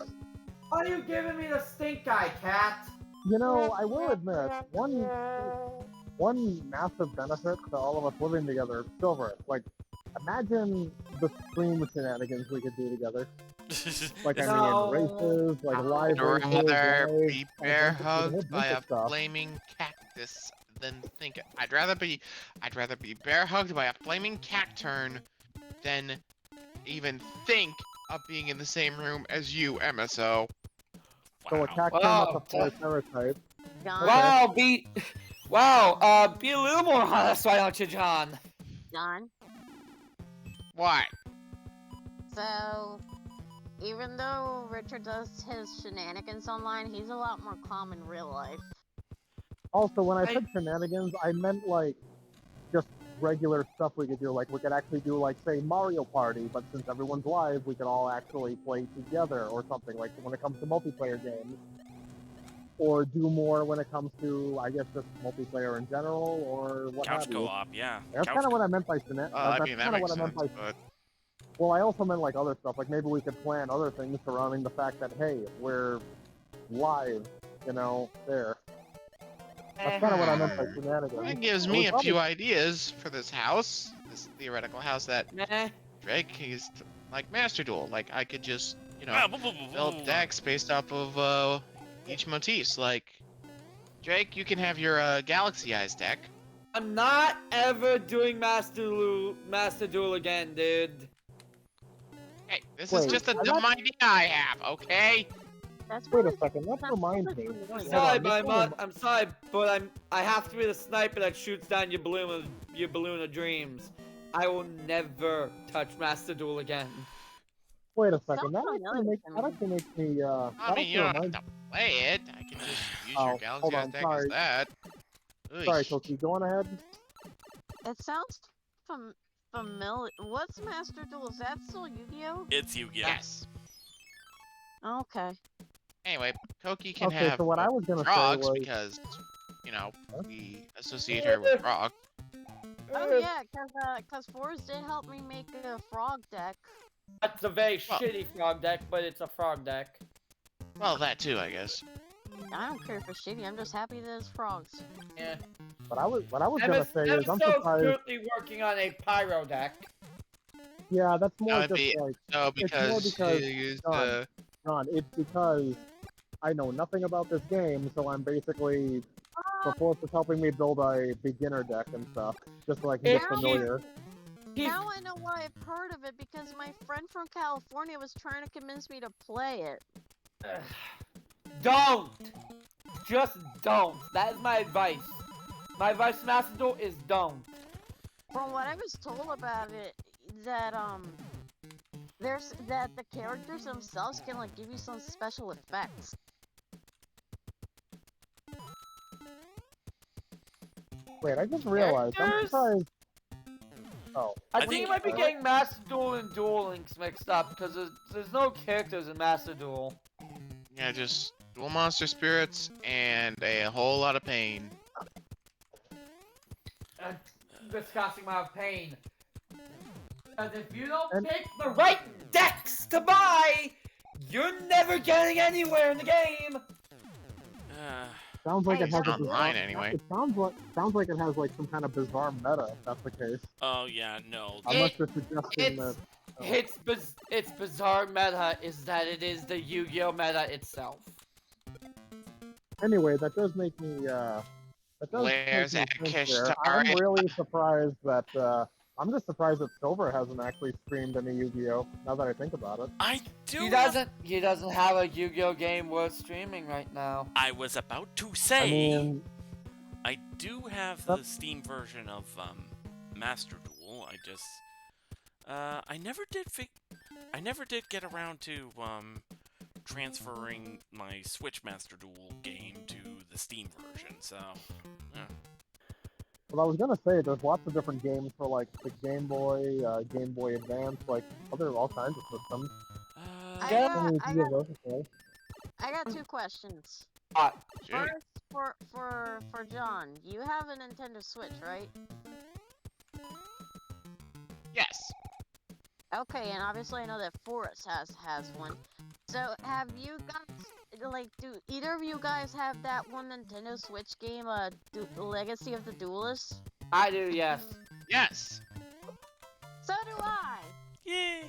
Why are you giving me the stink eye, cat? You know, I will admit, one massive benefit to all of us living together, Silver, like, imagine the stream shenanigans we could do together. Like, I No. mean, races, like live I'd races, rather live, be like, bear whole hugged by bunch a of stuff. flaming cactus than think. I'd rather be bear hugged by a flaming cacturn than even think of being in the same room as you, MSO. So a Wow. cactus Wow. that's a parasite. John, Okay. Be a little more honest, why don't you, John? John. What? So, even though Richard does his shenanigans online, he's a lot more calm in real life. Also, when I said shenanigans, I meant like just regular stuff we could do. Like we could actually do like say Mario Party, but since everyone's live, we could all actually play together or something. Like when it comes to multiplayer games, or do more when it comes to I guess just multiplayer in general or what Couch have you. co-op, yeah. That's Couch kind of co- what I meant by shenanigans. I That's mean, that kind of makes what I meant sense, by. but Well, I also meant like other stuff. Like maybe we could plan other things surrounding the fact that hey, we're live. You know, there. That's kind of what I meant by shenanigans. that gives me a few ideas for this house, this theoretical house that Meh. Drake is like Master Duel. Like I could just you know, build decks based off of each motifs. Like, Drake, you can have your Galaxy Eyes deck. I'm not ever doing Master Duel again, dude. Hey, this is Wait, just a I dumb got- idea I have, okay? That's Wait a really second, that that's reminds really me. annoying. Hold Sorry, on, this one I'm sorry, but I have to be the sniper that shoots down your balloon of dreams. I will never touch Master Duel again. Wait a second, Sounds that familiar actually to me. makes me, I that mean, you actually don't have reminds to play it. I can just use your Oh, Galaxy hold Eyes on, deck sorry. as that. Sorry, Oy. Toki, go on ahead. It sounds familiar. What's Master Duel? Is that still Yu-Gi-Oh? It's Yu-Gi-Oh. Yes. Okay. Anyway, Koki can Okay, have so what I was gonna say frogs was... because, you know, we associate her with frog. Oh yeah, cause Forrest did help me make a frog deck. That's a very Well- shitty frog deck, but it's a frog deck. Well, that too, I guess. I don't care if it's shitty. I'm just happy that it's frogs. Yeah. What I was gonna say is, I'm Emerso's surprised... currently working on a pyro deck. Yeah, that's more That would just be- like... No, more because because you used John, John, it's because I know nothing about this game, so I'm basically... The Force is helping me build a beginner deck and stuff, just so I can get It's- familiar. Now I know why I've heard of it because my friend from California was trying to convince me to play it. Don't! Just don't. That is my advice. My advice to Master Duel is don't. From what I was told about it, that that the characters themselves can like give you some special effects. Wait, I just realized, I'm Characters? surprised... Oh. I I think think- you might be getting Master Duel and Duel Links mixed up because there's no characters in Master Duel. Yeah, just dual monster spirits and a whole lot of pain. Discussing my pain. Because if you don't And- pick the right decks to buy, you're never getting anywhere in the game. Sounds like Hey, it has it's a online bizarre, anyway. It sounds like it has like some kind of bizarre meta. If that's the case. Oh yeah, no. Unless you're suggesting that. Its bizarre meta is that it is the Yu-Gi-Oh meta itself. Anyway, that does make me. That does Where's make me that think there. Kishtar? I'm really surprised that. I'm just surprised that Silver hasn't actually streamed any Yu-Gi-Oh. Now that I think about it. I do. He doesn't have a Yu-Gi-Oh game worth streaming right now. I was about to say. I mean, I do have the Steam version of Master Duel. I just I never did get around to transferring my Switch Master Duel game to the Steam version. So, yeah. well, I was gonna say there's lots of different games for like the Game Boy, Game Boy Advance, like all kinds of systems. I Yeah, got, Any I of got, those, okay. I got two questions. Shoot. First, for John, you have a Nintendo Switch, right? Yes. Okay, and obviously I know that Forrest has one. So have you guys like do either of you guys have that one Nintendo Switch game, Legacy of the Duelist? I do, yes. Yes. So do I. Yay!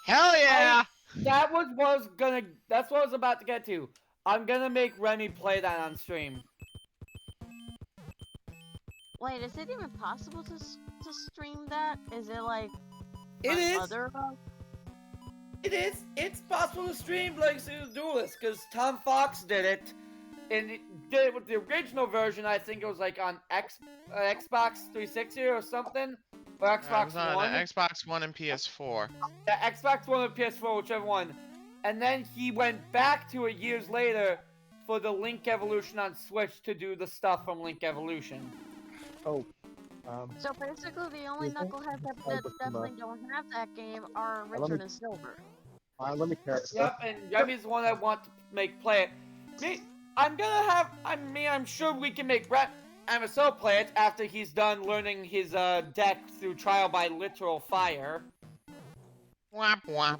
Hell yeah! That's what I was about to get to. I'm gonna make Remy play that on stream. Wait, is it even possible to stream that? Is it like It on is. other? It is. It's possible to stream Legacy of the Duelist because Tom Fox did it, and it did it with the original version. I think it was like on Xbox 360 or something, or It Xbox was on One. Xbox One and PS4. Yeah, Xbox One or PS4, whichever one. And then he went back to it years later for the Link Evolution on Switch to do the stuff from Link Evolution. Oh. So basically, the only Mhm. knuckleheads that I'll look them definitely up. don't have that game are let Richard me- and Silver. Let me check. Yep, and Remy's the one I want to make play it. I'm sure we can make Brett MSO play it after he's done learning his deck through trial by literal fire. Womp womp.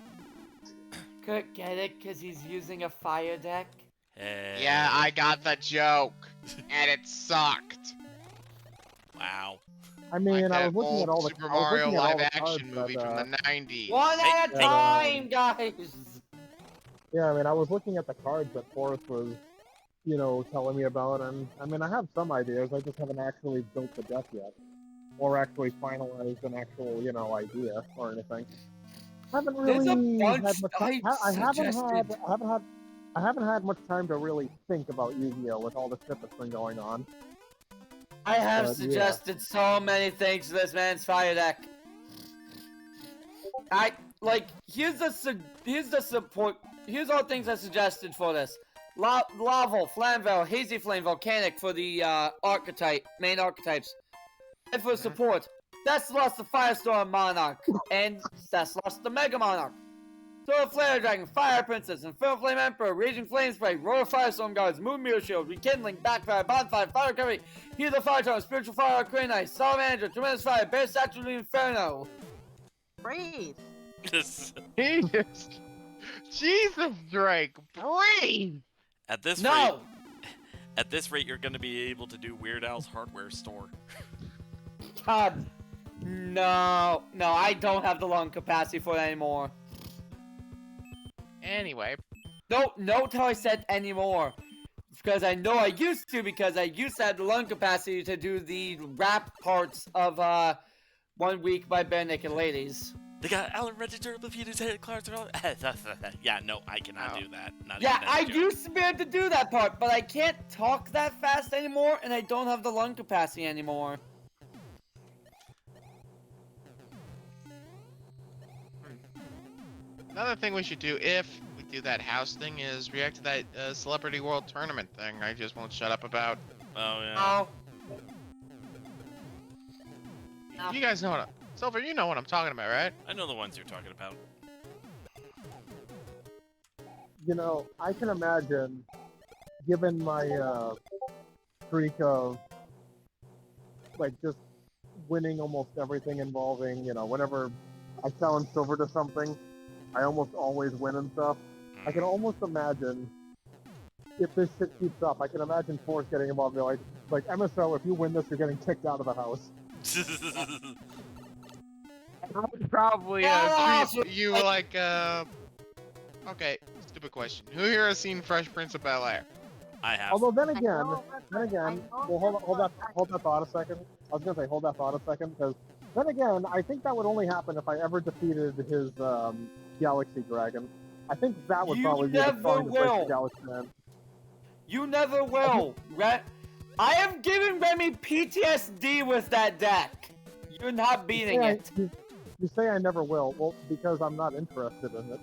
Could get it because he's using a fire deck? Hey. Yeah, I got the joke. And it sucked. Wow. I Like mean, I that was looking at old all the Super I was Mario looking at all live the action cards movie from the 90s. One Hey, at a hey. time, guys. yeah, I mean, I was looking at the cards that Forrest was, telling me about, and I mean, I have some ideas. I just haven't actually built the deck yet, or actually finalized an actual, idea or anything. I haven't There's a really bunch had much. I suggested. I haven't had much time to really think about Yu-Gi-Oh with all the shit that's been going on. I have But, yeah. suggested so many things to this man's fire deck. Here's the support. Here's all the things I suggested for this. Lava, Flamvell, Hazy Flame, Volcanic for the main archetypes. And for support, Thessalos the Firestorm Monarch, and Thessalos the Mega Monarch. Solar Flare Dragon, Fire Princess, Inferno Flame Emperor, Raging Flame Spray, Royal Firestorm Guards, Moon Mirror Shield, Rekindling, Backfire, Bonfire, Fire Recovery, Healer Fire Tower, Spiritual Fire, Arcane Ice, Solid Manager, Tremendous Fire, Bear Statue of the Inferno. Breathe. Jesus, Drake, breathe! At this rate, No! you're gonna be able to do Weird Al's hardware store. God. No, I don't have the lung capacity for it anymore. Anyway, Note how I said anymore. Because I know I used to, because I used to have the lung capacity to do the rap parts of 1 Week by Bare Naked Ladies. They got Alan Register, Lafita's head, Clark's Yeah, no, I cannot do that. Not Yeah, even as a I joke. used to be able to do that part, but I can't talk that fast anymore, and I don't have the lung capacity anymore. another thing we should do if we do that house thing is react to that Celebrity World Tournament thing I just won't shut up about. Oh, yeah. Oh. You guys know what Silver, you know what I'm talking about, right? I know the ones you're talking about. I can imagine, given my streak of just winning almost everything involving, whenever I challenge Silver to something, I almost always win and stuff. I can almost imagine if this shit keeps up, I can imagine Force getting involved and be like MSO, if you win this, you're getting kicked out of the house. I would probably treat you like okay, stupid question. Who here has seen Fresh Prince of Bel-Air? I have. Although then I again, know, well, hold that thought a second. I was gonna say hold that thought a second, because then again, I think that would only happen if I ever defeated his Galaxy Dragon. I think that would You probably be the never strongest way will. for Galaxy Man. You never will. I have given Remy PTSD with that deck. You're not beating it. You say I never will. Well, because I'm not interested in it.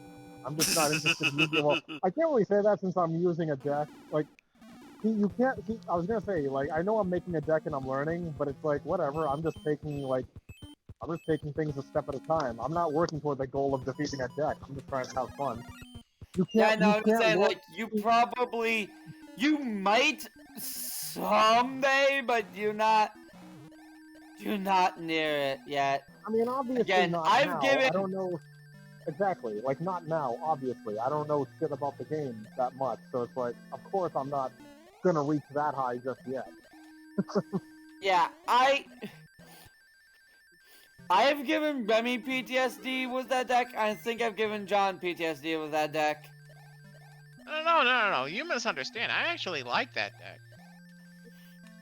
I'm just not interested in Yu-Gi-Oh! Well, I can't really say that since I'm using a deck. You can't. I was gonna say, I know I'm making a deck and I'm learning, but it's whatever. I'm just taking things a step at a time. I'm not working toward the goal of defeating a deck. I'm just trying to have fun. You can't. Yeah, no, you I'm can't saying, work- you might someday, but you're not near it yet. I mean, obviously Again, not I've now. given- I don't know exactly. Not now. Obviously, I don't know shit about the game that much. So it's of course, I'm not gonna reach that high just yet. Yeah, I have given Remy PTSD with that deck. I think I've given John PTSD with that deck. No. You misunderstand. I actually like that deck.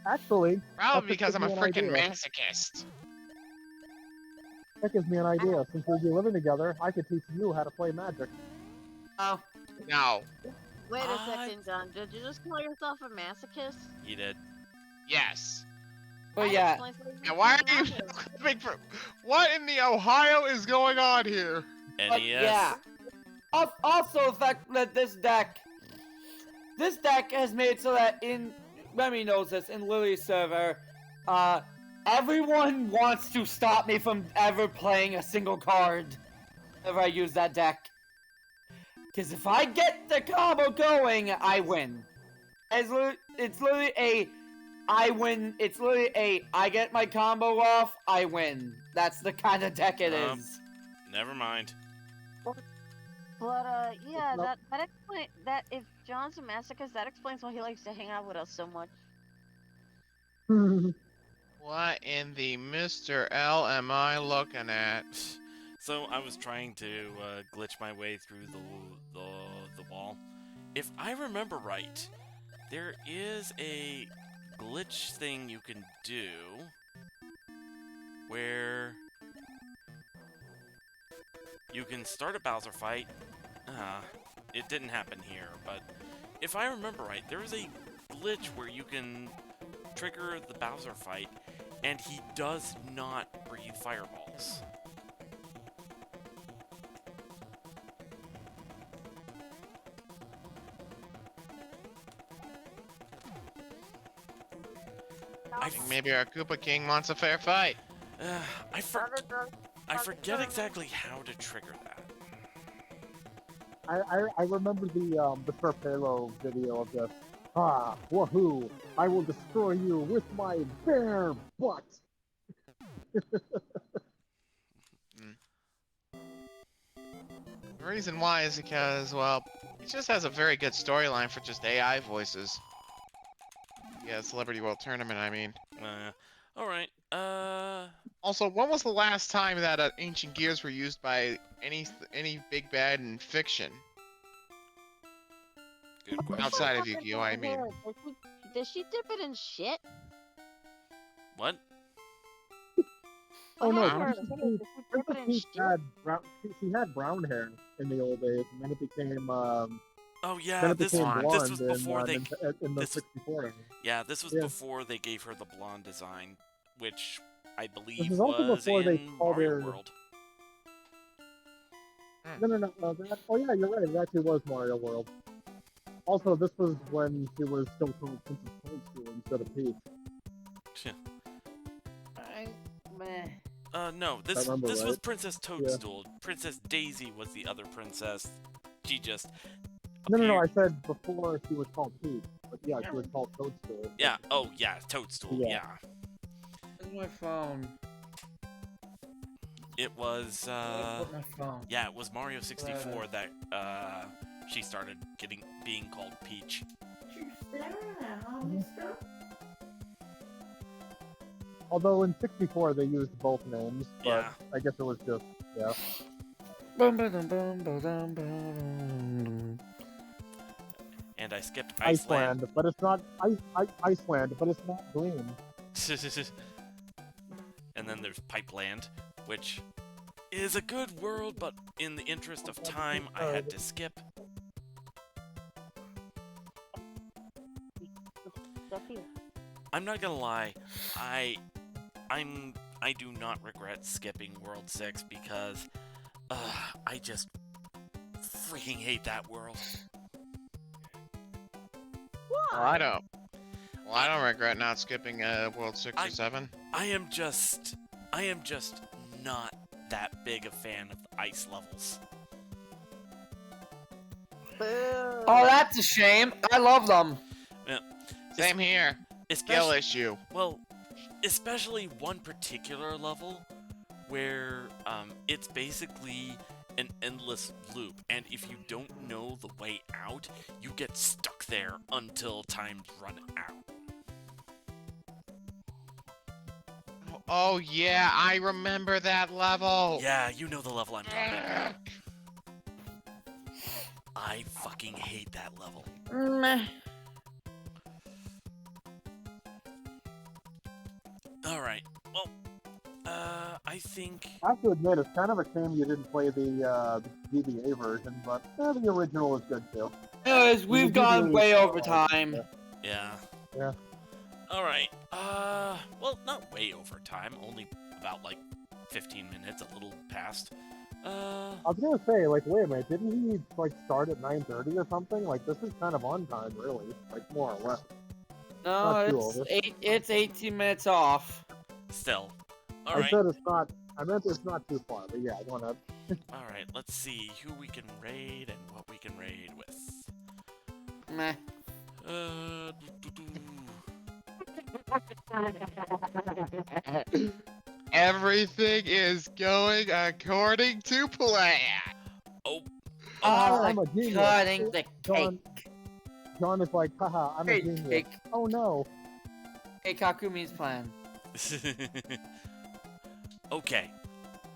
Actually, Probably that because I'm a gives me an freaking idea. masochist. That gives me an idea. Since we'll be living together, I could teach you how to play Magic. Oh, No. Wait a second, John. Did you just call yourself a masochist? He did. Yes. but That yeah. explains why Now why you're are you not clapping for? What in the Ohio is going on here? NES. But yeah. Also, the fact that this deck has made so that Remy knows this, in Lily's server, everyone wants to stop me from ever playing a single card whenever I use that deck. Because if I get the combo going, I win. It's literally a I win. It's literally a I get my combo off, I win. That's the kind of deck it is. Never mind. But yeah, Nope. that explains that if John's a masochist, that explains why he likes to hang out with us so much. What in the Mr. L am I looking at? So I was trying to glitch my way through the wall. If I remember right, there is a glitch thing you can do where you can start a Bowser fight. It didn't happen here, but if I remember right, there is a glitch where you can trigger the Bowser fight, and he does not breathe fireballs. I think maybe our Koopa King wants a fair fight. Uh, I forget exactly how to trigger that. I remember the Sharpelo video of this. Ah, wahoo! I will destroy you with my bare butt. The reason why is because, well, he just has a very good storyline for just AI voices. Yeah, Celebrity World Tournament, I mean. Alright, Also, when was the last time that ancient gears were used by any big bad in fiction? good question. Outside of Yu-Gi-Oh, I mean. Does she dip it in shit? What? Oh no, Does she dip it in Peach shit? she had brown hair in the old days, and then it became Oh yeah, then it this became blonde was before in the this 64. yeah, this was Yeah. before they gave her the blonde design, which I This believe is also was before they in called Mario her. World. No. Oh yeah, you're right. It actually was Mario World. Also, this was when she was still called Princess Toadstool instead of Peach. No, this remember was right. Princess Toadstool. Princess Daisy was the other princess. She just No. I appeared- said before she was called Peach, but yeah, she was called Toadstool. Yeah. Oh yeah, Toadstool. Yeah. Yeah. Where's my phone? It was Where did I put my phone? yeah, it was Mario 64 that she started being called Peach. Although in 64 they used both names, but Yeah. I guess it was just yeah. And I skipped Iceland. But it's not Iceland, but it's not green. And then there's Pipeland, which is a good world, but in the interest of time, I had to skip. I'm not gonna lie, I do not regret skipping World 6 because I just freaking hate that world. Well, I don't. Well, I don't regret not skipping World 6 or 7. I am just not that big a fan of the ice levels. Oh, that's a shame. I love them. Same here. Skill issue. Well, especially one particular level where it's basically an endless loop, and if you don't know the way out, you get stuck there until time's run out. Oh yeah, I remember that level. Yeah, you know the level I'm talking about. I fucking hate that level. Alright, well, I think... I have to admit, it's kind of a shame you didn't play the GBA version, but the original is good too. Anyways, we've gone way over time. Yeah. Yeah. Alright, well, not way over time, only about, like, 15 minutes, a little past. I was gonna say, like, wait a minute, didn't he, like, start at 9:30 or something? Like, this is kind of on time, really. Like, more or less. No, Not too it's over. it's 18 minutes off. Still. I Alright, said it's not, I meant it's not too far, but yeah, go ahead. alright, let's see who we can raid and what we can raid with. Meh. Everything is going according to plan. Oh, I'm a genius. Cutting the John, cake. John is like, haha, I'm a Cake, genius. cake. Oh no. Hey, Kakumi's plan. Okay,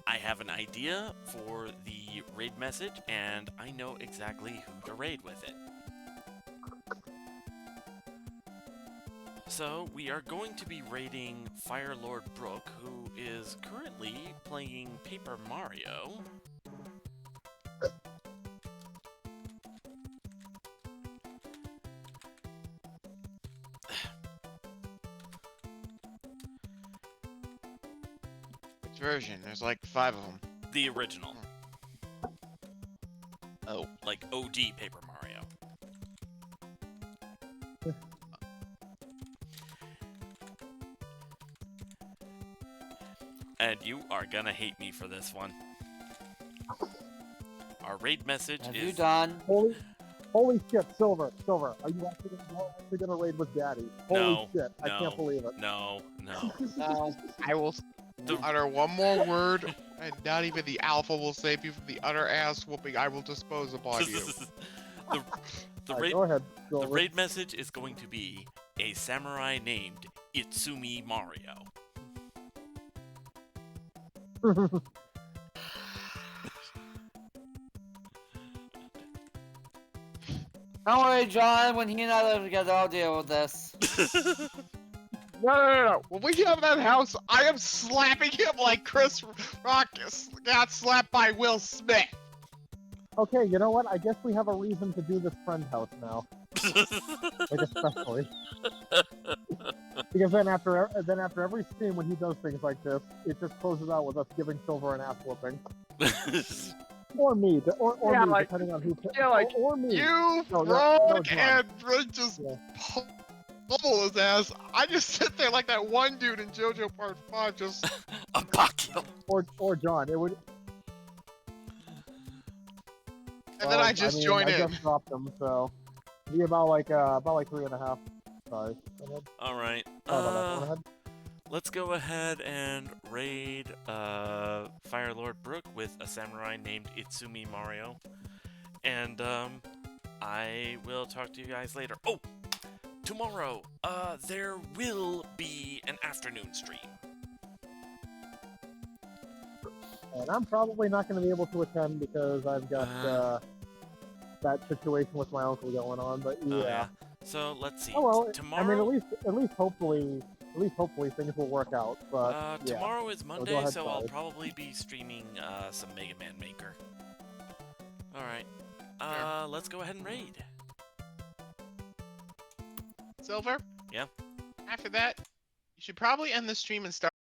I have an idea for the raid message, and I know exactly who to raid with it. So, we are going to be raiding Fire Lord Brook, who is currently playing Paper Mario. Which version? There's like 5 of them. The original. Oh. Like OG Paper Mario. And you are gonna hate me for this one. Our raid message Have is... you done? Holy shit, Silver, are you actually gonna raid with Daddy? Holy No, shit, I no, can't believe it. No. No. I will utter one more word, and not even the alpha will save you from the utter ass whooping I will dispose upon you. the Alright, go ahead, the Silver. raid message is going to be a samurai named Itsumi Mario. Don't worry, John. When he and I live together, I'll deal with this. No. When we get out of that house, I am slapping him like Chris Rock got slapped by Will Smith. Okay, you know what? I guess we have a reason to do this friend house now. Like, especially. Because then after every stream when he does things like this, it just closes out with us giving Silver an ass whooping. Or me, Yeah, me, like- depending on who. yeah, like, or me. You No, frog John. and just Yeah. pummel his ass. I just sit there like that one dude in JoJo Part 5 just... A Bakio. Or John. It would. And then I just join I in. just dropped him, so be about like 3.5. Sorry. Go ahead. All right. Sorry about that. Go ahead. Let's go ahead and raid Fire Lord Brook with a samurai named Itsumi Mario. And I will talk to you guys later. Oh, tomorrow there will be an afternoon stream. And I'm probably not going to be able to attend because I've got that situation with my uncle going on. But yeah. Yeah. So let's see. Oh well. Tomorrow. I mean, at least hopefully things will work out. But yeah. Tomorrow is go Monday, ahead, so I'll sorry. probably be streaming some Mega Man Maker. All right. Let's go ahead and raid. Silver? Yeah? After that, you should probably end the stream and start